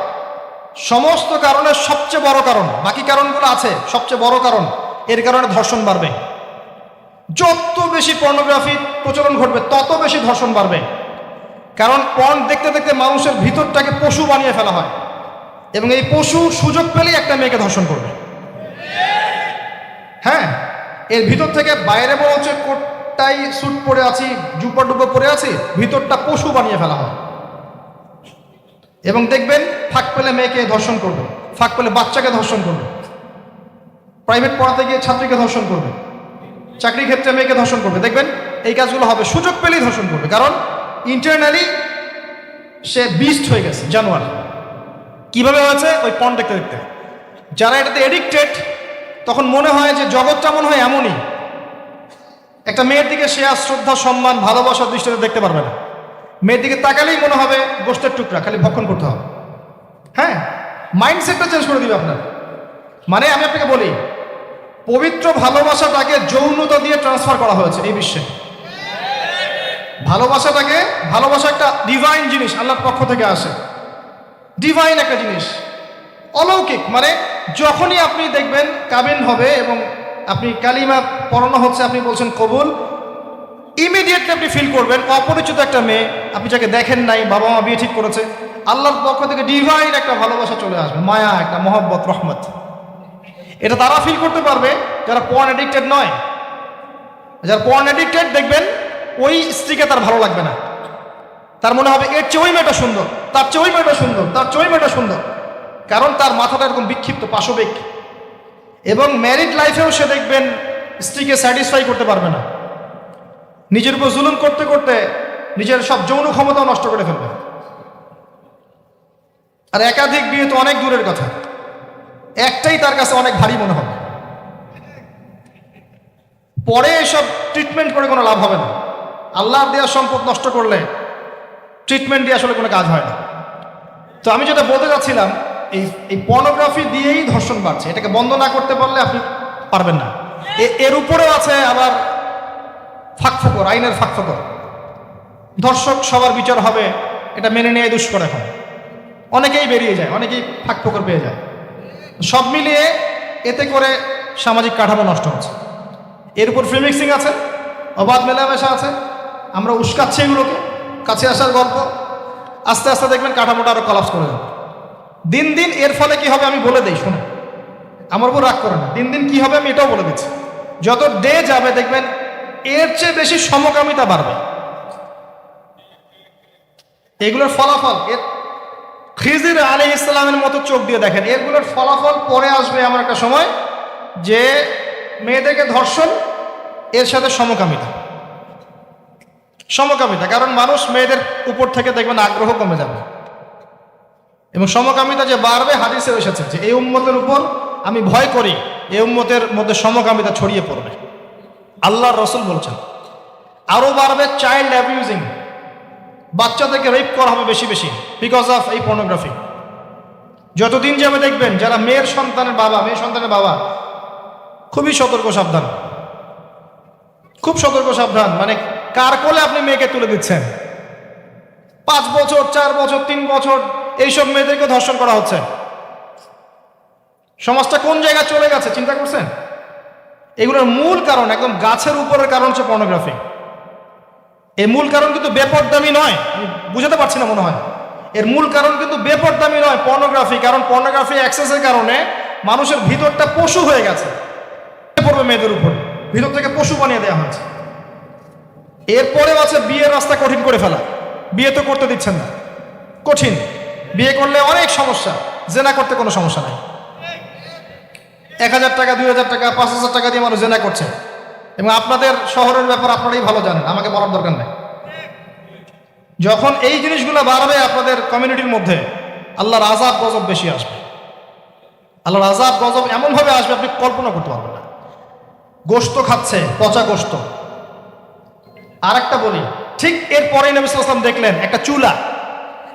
A: সমস্ত কারণের সবচেয়ে বড় কারণ, বাকি কারণগুলো আছে, সবচেয়ে বড় কারণ, এর কারণে ধর্ষণ বাড়বে। যত বেশি পর্নোগ্রাফি প্রচলন ঘটবে তত বেশি ধর্ষণ বাড়বে, কারণ পর্ন দেখতে দেখতে মানুষের ভিতরটাকে পশু বানিয়ে ফেলা হয়, এবং এই পশু সুযোগ পেলেই একটা মেয়েকে ধর্ষণ করবে। হ্যাঁ, এর ভিতর থেকে বাইরে বলা হচ্ছে কোটটাই স্যুট পরে আছি, জুব্বা ডুব্বা পরে আছি, ভিতরটা পশু বানিয়ে ফেলা হয়। এবং দেখবেন ফাঁক পেলে মেয়েকে ধর্ষণ করবে, ফাঁক পেলে বাচ্চাকে ধর্ষণ করবে, প্রাইভেট পড়াতে গিয়ে ছাত্রীকে ধর্ষণ করবে, চাকরি ক্ষেত্রে মেয়েকে ধর্ষণ করবে, দেখবেন এই কাজগুলো হবে, সুযোগ পেলেই ধর্ষণ করবে, কারণ ইন্টারনালি সে বিস্ট হয়ে গেছে, জানোয়ার। কিভাবে হয়েছে? ওই পর্ন দেখতে দেখতে। যারা এটাতে এডিক্টেড, তখন মনে হয় যে জগৎটা মনে হয় এমনই, একটা মেয়ের দিকে সে আর শ্রদ্ধা, সম্মান, ভালোবাসার দৃষ্টিতে দেখতে পারবে না। মেয়ের দিকে তাকালেই মনে হবে গোষ্ঠের টুকরা, খালি ভক্ষণ করতে হবে। হ্যাঁ, মাইন্ডসেটটা চেঞ্জ করে দিবে আপনার। মানে আমি আপনাকে বলি, পবিত্র ভালোবাসাটাকে যৌনতা দিয়ে ট্রান্সফার করা হয়েছে এই বিশ্বে। ভালোবাসা একটা ডিভাইন জিনিস, আল্লাহর পক্ষ থেকে আসে, ডিভাইন একটা জিনিস, অলৌকিক। মানে যখনই আপনি দেখবেন কাবিন হবে এবং আপনি কালিমা পড়ানো হচ্ছে, আপনি বলছেন কবুল, ইমিডিয়েটলি আপনি ফিল করবেন অপরিচিত একটা মেয়ে, আপনি যাকে দেখেন নাই, বাবা মা বিয়ে ঠিক করেছে, আল্লাহর পক্ষ থেকে ডিভাইন একটা ভালোবাসা চলে আসবে, মায়া, একটা মহব্বত, রহমত। এটা তারা ফিল করতে পারবে যারা পর্ন অ্যাডিক্টেড নয়। যারা পর্ন অ্যাডিক্টেড, দেখবেন ওই স্ত্রীকে তার ভালো লাগবে না, তার মনে হবে এর চেয়ে ওই মেয়েটা সুন্দর, তার চেয়ে ওই মেয়েটা সুন্দর, তার চেয়ে ওই মেয়েটা সুন্দর, কারণ তার মাথাটা এরকম বিক্ষিপ্ত, পাশবিক। এবং ম্যারিড লাইফেও সে দেখবেন স্ত্রীকে স্যাটিসফাই করতে পারবে না, নিজের উপর জুলুম করতে করতে নিজের সব যৌন ক্ষমতাও নষ্ট করে ফেলবে। আর একাধিক বিয়ে তো অনেক দূরের কথা, একটাই তার কাছে অনেক ভারী মনে হবে। পরে এসব ট্রিটমেন্ট করে কোনো লাভ হবে না। আল্লাহর দেওয়া সম্পদ নষ্ট করলে ট্রিটমেন্ট দিয়ে আসলে কোনো কাজ হয় না। তো আমি যেটা বলতে যাচ্ছিলাম, এই পর্নোগ্রাফি দিয়েই ধর্ষণ বাড়ছে, এটাকে বন্ধ না করতে পারলে আপনি পারবেন না। এর উপরেও আছে আবার ফাঁকফোকর, আইনের ফাঁকফোকর। ধর্ষক সবার বিচার হবে, এটা মেনে নিয়ে দুষ্কর। এখন অনেকেই বেরিয়ে যায়, অনেকেই ফাঁকফোকর পেয়ে যায়। সব মিলিয়ে এতে করে সামাজিক কাঠামো নষ্ট হচ্ছে। এর উপর ফ্রি মিক্সিং আছে, অবাধ মেলামেশা আছে, আমরা উস্কাচ্ছি এগুলোকে, কাছে আসার গল্প, আস্তে আস্তে দেখবেন কাঠামোটা আরো কলাপস করে যাবে দিন দিন। এর ফলে কি হবে আমি বলে দিই, শুনে আমার উপর রাগ করে না, দিন দিন কি হবে আমি এটাও বলে দিচ্ছি। যত ডে যাবে দেখবেন এর চেয়ে বেশি সমকামিতা বাড়বে। এগুলোর ফলাফল, এর খিজির আলাইহিস সালামের মতো চোখ দিয়ে দেখেন, এগুলোর ফলাফল পরে আসবে এমন একটা সময় যে মেয়েদেরকে ধর্ষণ, এর সাথে সমকামিতা। কারণ মানুষ মেয়েদের উপর থেকে দেখবেন আগ্রহ কমে যাবে, এবং সমকামিতা যে বাড়বে, হাদিসে এসেছে যে এই উম্মতের উপর আমি ভয় করি এই উম্মতের মধ্যে সমকামিতা ছড়িয়ে পড়বে। আল্লাহর রাসূল বলছেন আরো বাড়বে চাইল্ড অ্যাবিউজিং, বাচ্চাদেরকে রেপ করা হবে বেশি বেশি বিকজ অফ এই পর্নোগ্রাফি। যতদিন যাবে দেখবেন যারা মেয়ে সন্তানের বাবা খুবই সতর্ক সাবধান, খুব সতর্ক সাবধান। মানে কার কোলে আপনি মেয়েকে তুলে দিচ্ছেন? 5 বছর, 4 বছর, 3 বছর এইসব মেয়েদেরকে ধর্ষণ করা হচ্ছে। সমাজটা কোন জায়গায় চলে গেছে চিন্তা করছেন? এগুলোর মূল কারণ, একদম গাছের উপরের কারণ হচ্ছে পর্নোগ্রাফি। এই মূল কারণ কিন্তু বেপরদামি নয়, আমি বুঝাতে পারছি না মনে হয়। এর মূল কারণ কিন্তু বেপরদামি নয়, পর্নোগ্রাফি। কারণ পর্নোগ্রাফি অ্যাক্সেসের কারণে মানুষের ভিতরটা পশু হয়ে গেছে, পড়বে মেয়েদের উপর, ভিতর থেকে পশু বানিয়ে দেওয়া হয়েছে। এরপরেও আছে বিয়ের রাস্তা কঠিন করে ফেলা। বিয়ে তো করতে দিচ্ছেন না, কঠিন। বিয়ে করলে অনেক সমস্যা, জেনা করতে কোনো সমস্যা নাই। 1000 টাকা, 2000 টাকা, 5000 টাকা দিয়ে মানুষ জেনা করছে। এবং আপনাদের শহরের ব্যাপার আপনারাই ভালো জানেন, আমাকে বলার দরকার নেই। যখন এই জিনিসগুলো বাড়বে আপনাদের কমিউনিটির মধ্যে, আল্লাহর আযাব গজব বেশি আসবে। আল্লাহর আযাব গজব এমনভাবে আসবে আপনি কল্পনা করতে পারবেন না। গোশত খাচ্ছে, পচা গোশত। আর একটা বলি, ঠিক এরপরেই নবী সাল্লাল্লাহু আলাইহি ওয়াসাল্লাম দেখলেন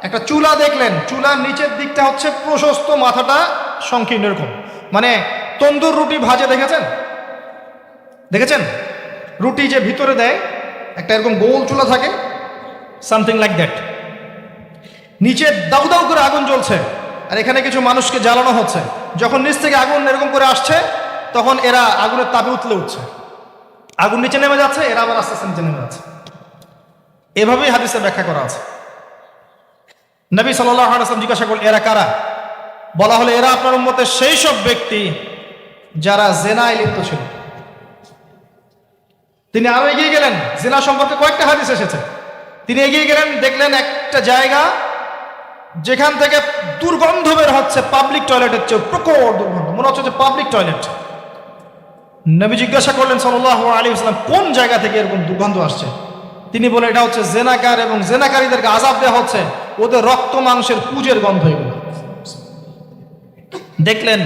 A: একটা চুলা দেখলেন। চুলার নিচের দিকটা হচ্ছে প্রশস্ত, মাথাটা সংকীর্ণ এরকম, মানে তন্দুর রুটি ভাজে দেখেছেন? রুটি যে ভিতরে দেয় একটা এরকম গোল চুলা থাকে, সামথিং লাইক দ্যাট। নিচে দাউ দাউ করে আগুন জ্বলছে, আর এখানে কিছু মানুষকে জ্বালানো হচ্ছে। যখন নিচ থেকে আগুন এরকম করে আসছে, তখন এরা আগুনের তাপে উতলে উঠছে। আগুন নিচে নেমে যাচ্ছে, এরা আবার আস্তে আস্তে নিচে নেমে যাচ্ছে। এভাবেই হাদিসে ব্যাখ্যা করা আছে। নবী সাল্লাল্লাহু আলাইহি ওয়াসাল্লাম জিজ্ঞাসা করলেন, এরা কারা? বলা হলো, এরা আপনার উম্মতের সেই সব ব্যক্তি যারা জেনায় লিপ্ত ছিল। তিনি আরো এগিয়ে গেলেন, জেনা সম্পর্কে কয়েকটা হাদিস এসেছে। তিনি এগিয়ে গেলেন, দেখলেন একটা জায়গা যেখান থেকে দুর্গন্ধ বের হচ্ছে, পাবলিক টয়লেটের চেয়ে প্রকট দুর্গন্ধ, মনে হচ্ছে যে পাবলিক টয়লেট। নবী জিজ্ঞাসা করলেন সাল্লাল্লাহু আলাইহি ওয়াসাল্লাম, কোন জায়গা থেকে এরকম দুর্গন্ধ আসছে? তিনি বলেন, এটা হচ্ছে জেনাকার, এবং জেনাকারীদেরকে আযাব দেওয়া হচ্ছে, ওদের রক্ত মাংসের পুজের গন্ধ এগুলো। দেখলেন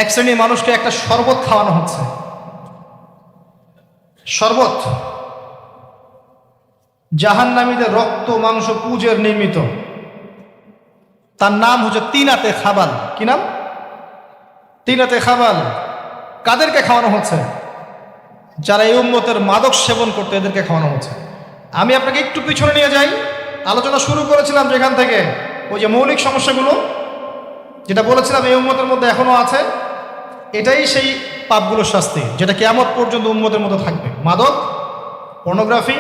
A: এক শ্রেণীর মানুষকে একটা শরবত খাওয়ানো হচ্ছে। শরবত জাহান্নামীদের রক্ত মাংস পুজের নির্মিত। তার নাম হচ্ছে তিনাতে খাবাল। কি নাম? তিনাতে খাবাল। কাদেরকে খাওয়ানো হচ্ছে? যারা এই উম্মতের মাদক সেবন করতে, এদেরকে খাওয়ানো হচ্ছে। আমি আপনাকে একটু পিছনে নিয়ে যাই। আলোচনা শুরু করেছিলাম যেখান থেকে, ওই যে মৌলিক সমস্যাগুলো যেটা বলেছিলাম এই উম্মতের মধ্যে এখনো আছে, এটাই সেই পাপগুলোর শাস্তি, যেটা কিয়ামত পর্যন্ত উম্মতের মধ্যে থাকবে। মাদক, পর্নোগ্রাফি,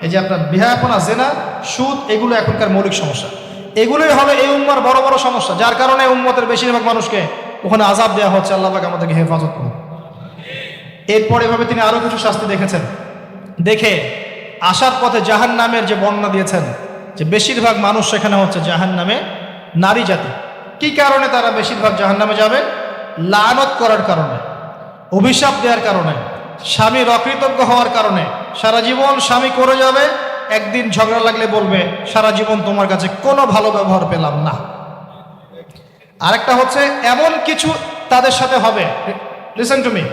A: এই যে আপনার বিহায়াপনা, জেনা, সুদ, এগুলো এখনকার মৌলিক সমস্যা। এগুলোই হবে এই উম্মার বড় বড় সমস্যা, যার কারণে উম্মতের বেশিরভাগ মানুষকে ওখানে আযাব দেওয়া হচ্ছে। আল্লাহ পাক আমাদেরকে হেফাজত করুন। এরপর এভাবে তিনি আরো কিছু শাস্তি দেখেছেন। দেখে আসার পথে জাহান্নামের যে বর্ণনা দিয়েছেন, যে বেশিরভাগ মানুষ সেখানে হচ্ছে জাহান্নামে নারী জাতি। কি কারণে তারা বেশিরভাগ জাহান্নামে যাবে? লানত করার কারণে, অভিশাপ দেওয়ার কারণে, স্বামীর অকৃতজ্ঞ হওয়ার কারণে। সারা জীবন স্বামী করে যাবে, একদিন ঝগড়া লাগলে বলবে, সারা জীবন তোমার কাছে কোনো ভালো ব্যবহার পেলাম না। আরেকটা হচ্ছে এমন কিছু তাদের সাথে হবে, লিসেন টু মি,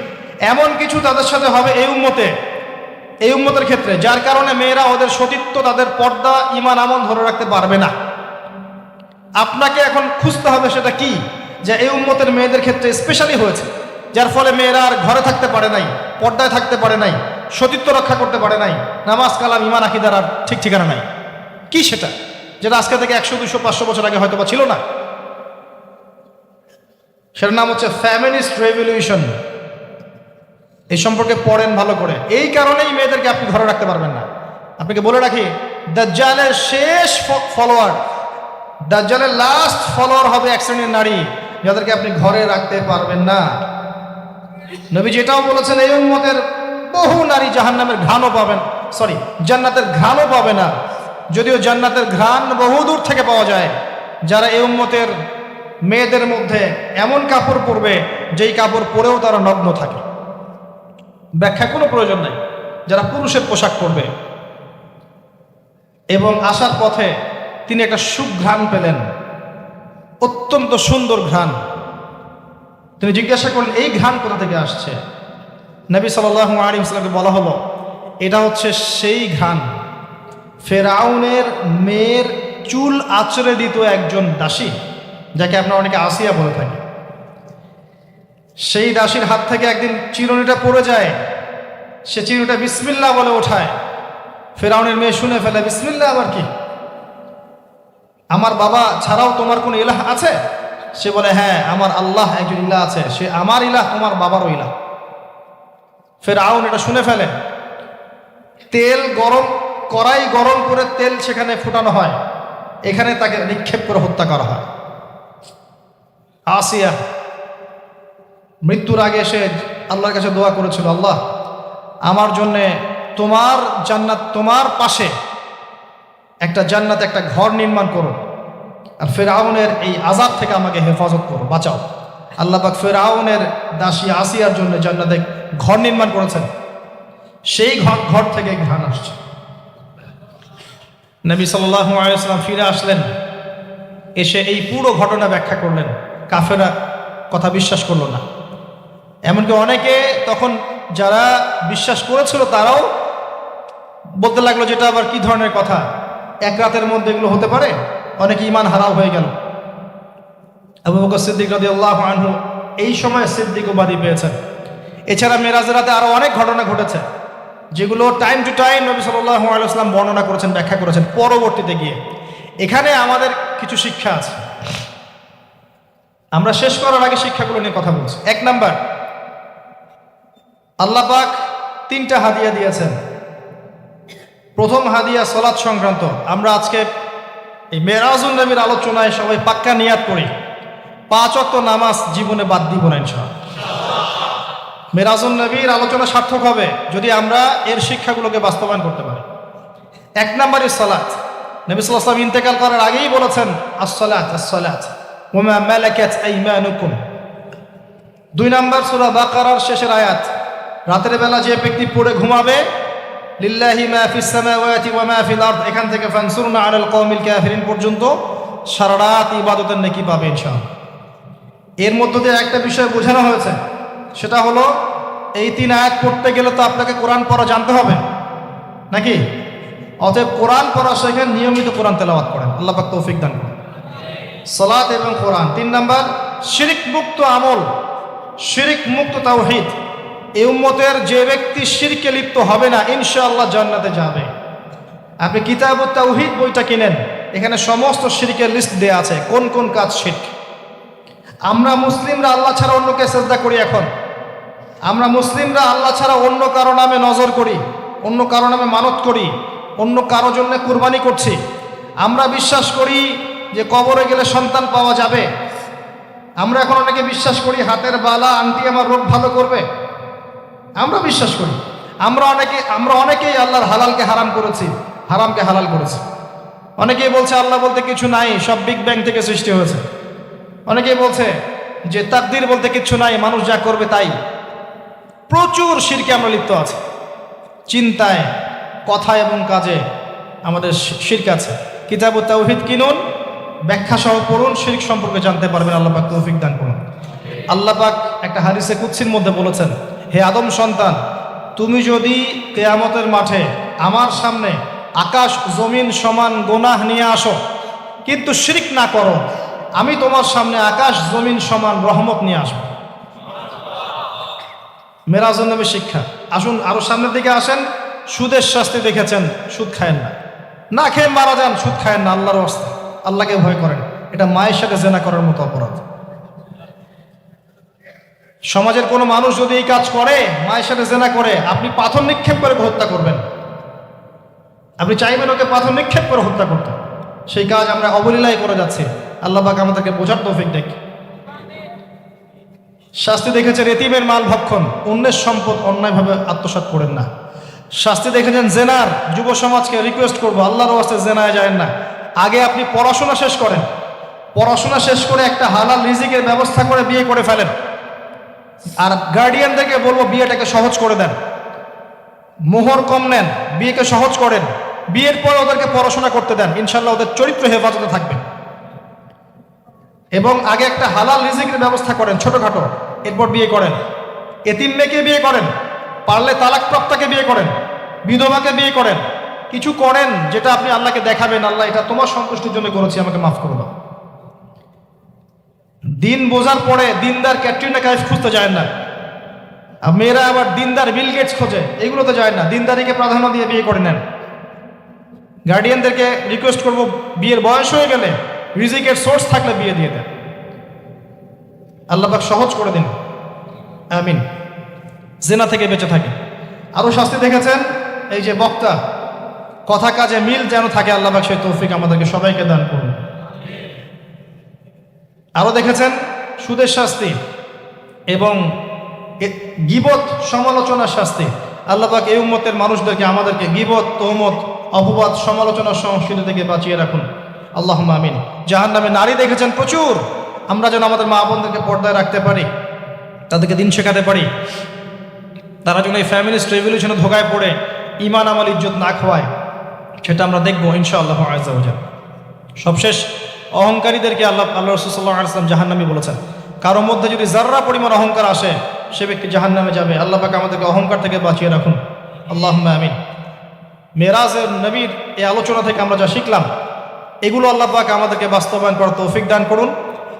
A: এমন কিছু তাদের সাথে হবে এই উম্মতের ক্ষেত্রে, যার কারণে মেয়েরা ওদের সতীত্ব, তাদের পর্দা, ঈমান, আমল ধরে রাখতে পারবে না। আপনাকে এখন খুঁজতে হবে সেটা কি, যে এই উম্মতের মেয়েদের ক্ষেত্রে স্পেশালি হয়েছে, যার ফলে মেয়েরা আর ঘরে থাকতে পারে নাই, পর্দায় থাকতে পারে নাই, সতীত্ব রক্ষা করতে পারে নাই, নামাজ, কালাম, ঈমান, আকীদার আর ঠিক ঠিকানা নাই। কি সেটা, যেটা আজকে থেকে 100, 200, 500 বছর আগে হয়তো বা ছিল না? সেটার নাম হচ্ছে ফ্যামিনিস্ট রেভলিউশন। এই সম্পর্কে পড়েন ভালো করে। এই কারণেই মেয়েদেরকে আপনি ঘরে রাখতে পারবেন না। আপনাকে বলে রাখি, দাজ্জালের শেষ ফলোয়ার, দাজ্জালের লাস্ট ফলোয়ার হবে এক শ্রেণীর নারী, যাদেরকে আপনি ঘরে রাখতে পারবেন না। নবীজি এটাও বলেছেন, এই উম্মতের বহু নারী জাহান্নামের ঘ্রাণও পাবেন, জান্নাতের ঘ্রাণও পাবে না। যদিও জান্নাতের ঘ্রাণ বহু দূর থেকে পাওয়া যায়। যারা এই উম্মতের মেয়েদের মধ্যে এমন কাপড় পরবে, যেই কাপড় পরেও তারা নগ্ন থাকে, ব্যাখ্যা কোনো প্রয়োজন নেই। যারা পুরুষের পোশাক পরবে। এবং আসার পথে তিনি একটা সুঘ্রাণ পেলেন, অত্যন্ত সুন্দর ঘ্রাণ। তিনি জিজ্ঞাসা করলেন, এই ঘ্রাণ কোথা থেকে আসছে? নবী সাল্লাল্লাহু আলাইহি ওয়াসাল্লামকে বলা হলো, এটা হচ্ছে সেই ঘ্রাণ, ফেরাউনের মেয়ের চুল আঁচড়ে দিত একজন দাসী, যাকে আপনারা অনেকে আসিয়া বলে থাকেন। সেই দাসীর হাত থেকে একদিন চিরুনিটা পড়ে যায়। সে চিরুনিটা বিসমিল্লাহ বলে ওঠায়। ফেরাউনের মেয়ে শুনে ফেলে, বিসমিল্লাহ আবার কি? আমার বাবা ছাড়াও তোমার কোন ইলাহ আছে? সে বলে, হ্যাঁ, আমার আল্লাহ একজন ইলাহ আছে, সে আমার ইলাহ, তোমার বাবারও ইলাহ। ফেরাউন এটা শুনে ফেলে। তেল গরম, কড়াই গরম করে তেল সেখানে ফুটানো হয়, এখানে তাকে নিক্ষেপ করে হত্যা করা হয়। আসিয়া মৃত্যুর আগে সে আল্লাহর কাছে দোয়া করেছিল, আল্লাহ আমার জন্যে তোমার জান্নাত, তোমার পাশে একটা জান্নাতে একটা ঘর নির্মাণ করো, আর ফেরাউনের এই আযাব থেকে আমাকে হেফাজত করো, বাঁচাও। আল্লাহ পাক ফেরাউনের দাসী আসিয়ার জন্য জান্নাতে ঘর নির্মাণ করেছেন। সেই ঘর থেকে ঘ্রাণ আসছে। নবী সাল্লাল্লাহু আলাইহি ওয়াসাল্লাম ফিরে আসলেন, এসে এই পুরো ঘটনা ব্যাখ্যা করলেন। কাফেররা কথা বিশ্বাস করলো না। এমনকি অনেকে তখন যারা বিশ্বাস করেছিল তারাও বলতে লাগলো, যেটা আবার কি ধরনের কথা, এক রাতের মধ্যে এগুলো হতে পারে? অনেকে ঈমান হারাও হয়ে গেল। আবু বকর সিদ্দিক রাদিয়াল্লাহু আনহু এই সময় সিদ্দিক উপাধি পেয়েছেন। এছাড়া মেরাজের রাতে আরো অনেক ঘটনা ঘটেছে, যেগুলো টাইম টু টাইম নবী সাল্লাল্লাহু আলাইহি ওয়াসাল্লাম বর্ণনা করেছেন, ব্যাখ্যা করেছেন পরবর্তীতে গিয়ে। এখানে আমাদের কিছু শিক্ষা আছে। আমরা শেষ করার আগে শিক্ষাগুলো নিয়ে কথা বলছি। 1 নাম্বার, আল্লাহ পাক 3টা হাদিয়া দিয়েছেন। প্রথম হাদিয়া সালাত সংক্রান্ত। আমরা আজকে এই মেরাজুন নবীর আলোচনায় সবাই পাক্কা নিয়াত করি, 5 ওয়াক্ত নামাজ জীবনে বাদ দিব না ইনশাআল্লাহ। মেরাজুন নবীর আলোচনা সার্থক হবে যদি আমরা এর শিক্ষাগুলোকে বাস্তবায়ন করতে পারি। 1 নাম্বারই সালাত। নবী সাল্লাল্লাহু আলাইহি ওয়াসাল্লাম ইন্তেকাল করার আগেই বলেছেন, আস-সালাত আস-সালাত ওয়া মা মালাকাত আইমানুকুম। 2 নাম্বার সূরা বাকারার শেষের আয়াত, রাতের বেলা যে ব্যক্তি পড়ে ঘুমাবে, লিল্লাহি মা ফিস সামাওয়াতি ওয়া মা ফিল আরদ, এখান থেকে ফানসুরনা আলাল কওমিল কাফিরিন পর্যন্ত সারা রাত ইবাদতের নেকি পাবে ইনশাআল্লাহ। এর মধ্য দিয়ে একটা বিষয় বোঝানো হয়েছে, সেটা হলো এই 3 আয়াত পড়তে গেলে তো আপনাকে কোরআন পড়া জানতে হবে নাকি? অতএব কোরআন পড়া শেখেন, নিয়মিত কোরআন তেলাওয়াত করেন, আল্লাহ পাক তৌফিক দান করেন। সালাত এবং কোরআন। 3 নাম্বার, শিরক মুক্ত আমল, শিরক মুক্ত তাওহীদ। এই উম্মতের যে ব্যক্তি শিরকে লিপ্ত হবে না, ইনশাআল্লাহ জান্নাতে যাবে। আপনি কিতাবুত তাওহীদ বইটা কিনেন, এখানে সমস্ত শিরকের লিস্ট দেয়া আছে, কোন কোন কাজ শিরক। আমরা মুসলিমরা আল্লাহ ছাড়া অন্যকে সিজদা করি। এখন আমরা মুসলিমরা আল্লাহ ছাড়া অন্য কারো নামে নজর করি, অন্য কারো নামে মানত করি, অন্য কারো জন্য কুরবানি করছি। আমরা বিশ্বাস করি যে কবরে গেলে সন্তান পাওয়া যাবে। আমরা এখন অনেকে বিশ্বাস করি হাতের বালা আংটি আমার রোগ ভালো করবে। আমরা বিশ্বাস করি। আমরা অনেকেই আল্লাহর হালালকে হারাম করেছি, হারামকে হালাল করেছি। অনেকেই বলছে আল্লাহ বলতে কিছু নাই, সব বিগ ব্যাং থেকে সৃষ্টি হয়েছে। অনেকেই বলছে যে তাকদীর বলতে কিছু নাই, মানুষ যা করবে তাই। প্রচুর শিরকে আমরা লিপ্ত আছি। চিন্তায়, কথা এবং কাজে আমাদের শিরক আছে। কিতাবুত তাওহীদ কিনুন, ব্যাখ্যা সহ পড়ুন, শিরক সম্পর্কে জানতে পারবেন। আল্লাহ পাক তৌফিক দান করুন। আল্লাহ পাক একটা হাদিসে কুদসির মধ্যে বলেছেন, হে আদম সন্তান, তুমি যদি কিয়ামতের মাঠে আমার সামনে আকাশ জমিন সমান গুনাহ নিয়ে আসো কিন্তু শিরক না করো, আমি তোমার সামনে আকাশ জমিন সমান রহমত নিয়ে আসবো। মেরাজুন নবীর শিক্ষা। আসুন আরো সামনের দিকে আসেন। সুদের শাস্তি দেখেছেন, সুদ খায়েন না, না খেয়ে মারা যান, সুদ খায়েন না, আল্লাহর রাস্তায়, আল্লাহকে ভয় করেন। এটা মায়ের সাথে জেনা করার মতো অপরাধ। সমাজের কোনো মানুষ যদি এই কাজ করে, মায়ের সাথে জেনা করে, আপনি পাথর নিক্ষেপ করে হত্যা করবেন। আপনি চাইবেন ওকে পাথর নিক্ষেপ করে হত্যা করতে। সেই কাজ আমরা অবলীলায় করে যাচ্ছি। আল্লাহ পাক আমাদেরকে বোঝার তৌফিক দেখ। শাস্তি দেখেছেন এতিমের মাল ভক্ষণ, অন্যের সম্পদ অন্যায়ভাবে আত্মসাৎ করেন না। শাস্তি দেখেছেন জেনার। যুব সমাজকে রিকোয়েস্ট করবো, আল্লাহর ওয়াস্তে জেনায় যায় না। আগে আপনি পড়াশোনা শেষ করেন, পড়াশোনা শেষ করে একটা হালাল রিজিকের ব্যবস্থা করে বিয়ে করে ফেলেন। আর গার্ডিয়ানদেরকে বলবো বিয়েটাকে সহজ করে দেন, মোহর কম নেন, বিয়েকে সহজ করেন। বিয়ের পর ওদেরকে পড়াশোনা করতে দেন, ইনশাল্লাহ ওদের চরিত্র হেফাজতে থাকবে। এবং আগে একটা হালাল রিজিকের ব্যবস্থা করেন ছোটখাটো, এরপর বিয়ে করেন। এতিম মেয়েকে বিয়ে করেন, পারলে তালাকপ্রাপ্তাকে বিয়ে করেন, বিধবাকে বিয়ে করেন। কিছু করেন যেটা আপনি আল্লাহকে দেখাবেন, আল্লাহ এটা তোমার সন্তুষ্টির জন্য করেছি, আমাকে মাফ করে দাও। দিন বোঝার পরে দিনদার ক্যাটরিনা কাইফ খুঁজতে যায় না, আর মেয়েরা আবার দিনদার বিল গেটস খোঁজে, এগুলোতে যায় না। দিনদারিকে প্রাধান্য দিয়ে বিয়ে করে নেন। গার্ডিয়ানদেরকে রিকোয়েস্ট করবো, বিয়ের বয়স হয়ে গেলে রিজিকের সোর্স থাকলে বিয়ে দিয়ে দেন। আল্লাহ পাক সহজ করে দিন, আমিন। জেনা থেকে বেঁচে থাকে। আরও শাস্তি দেখেছেন, এই যে বক্তা, কথা কাজে মিল যেন থাকে, আল্লাহ পাক সেই তৌফিক আমাদেরকে সবাইকে দান করুন। আরও দেখেছেন সুদের শাস্তি এবং গীবত সমালোচনার শাস্তি। আল্লাহ পাক এই উম্মতের মানুষদেরকে, আমাদেরকে গীবত, তহমত, অপবাদ, সমালোচনার সংস্কৃতি থেকে বাঁচিয়ে রাখুন, আল্লাহুম্মা আমিন। জাহান্নামে নারী দেখেছেন প্রচুর, আমরা যেন আমাদের মা বোনদেরকে পর্দায় রাখতে পারি, তাদেরকে দিন শেখাতে পারি, তারা যেন এই ফ্যামিলিস্ট রেভলিউশনে ধোকায় পড়ে ইমান আমল ইজ্জত না খোয়ায়, সেটা আমরা দেখবো ইনশাআল্লাহ আযজা ওয়া জাল। সবশেষ, অহংকারীদেরকে আল্লাহ রাসূল সাল্লাল্লাহু আলাইহি ওয়াসাল্লাম জাহান্নামী বলেছেন। কারোর মধ্যে যদি যাররা পরিমাণ অহংকার আসে, সে ব্যক্তি জাহান্নামে যাবে। আল্লাহ পাক আমাদেরকে অহংকার থেকে বাঁচিয়ে রাখুন, আল্লাহুম্মা আমিন। মেরাজের নবীর এই আলোচনা থেকে আমরা যা শিখলাম, এগুলো আল্লাহ পাক আমাদেরকে বাস্তবায়ন করার তৌফিক দান করুন।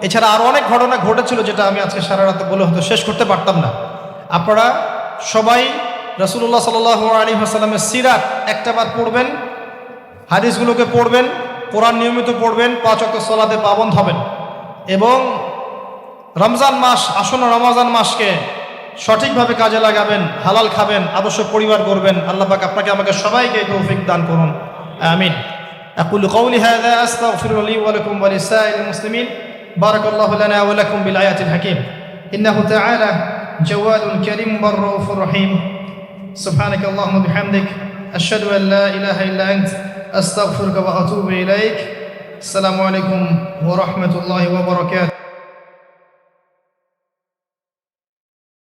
A: এছাড়া আরও অনেক ঘটনা ঘটেছিল, যেটা আমি আজকে সারা রাতে বলে হয়তো শেষ করতে পারতাম না। আপনারা সবাই রাসূলুল্লাহ সাল্লাল্লাহু আলাইহি ওয়াসাল্লামের সিরাত একটাবার পড়বেন, হাদিসগুলোকে পড়বেন, কোরআন নিয়মিত পড়বেন, 5 ওয়াক্ত সালাতে পাবন্দ হবেন এবং রমজান মাস, আসন্ন রমজান মাসকে সঠিকভাবে কাজে লাগাবেন, হালাল খাবেন, আদর্শ পরিবার করবেন। আল্লাহ পাক আপনাকে আমাকে সবাইকে তৌফিক দান করুন, আমিন। আকুলু কওলি হাযা আস্তাগফিরু লি ওয়া লাকুম ওয়া লিসাইরিল মুসলিমিন। বারাকাল্লাহু লানা ওয়া লাকুম বিল আয়াতিল হাকীম। ইন্নাহু তাআলা জাওয়াদুল কারীম রাউফুর রহিম। সুবহানাকাল্লাহুম্মা বিহামদিক আশহাদু আন লা ইলাহা ইল্লা আনতা আস্তাগফিরুকা ওয়া আতুবু ইলাইক। আসসালামু আলাইকুম ওয়া রাহমাতুল্লাহি ওয়া বারাকাতুহু।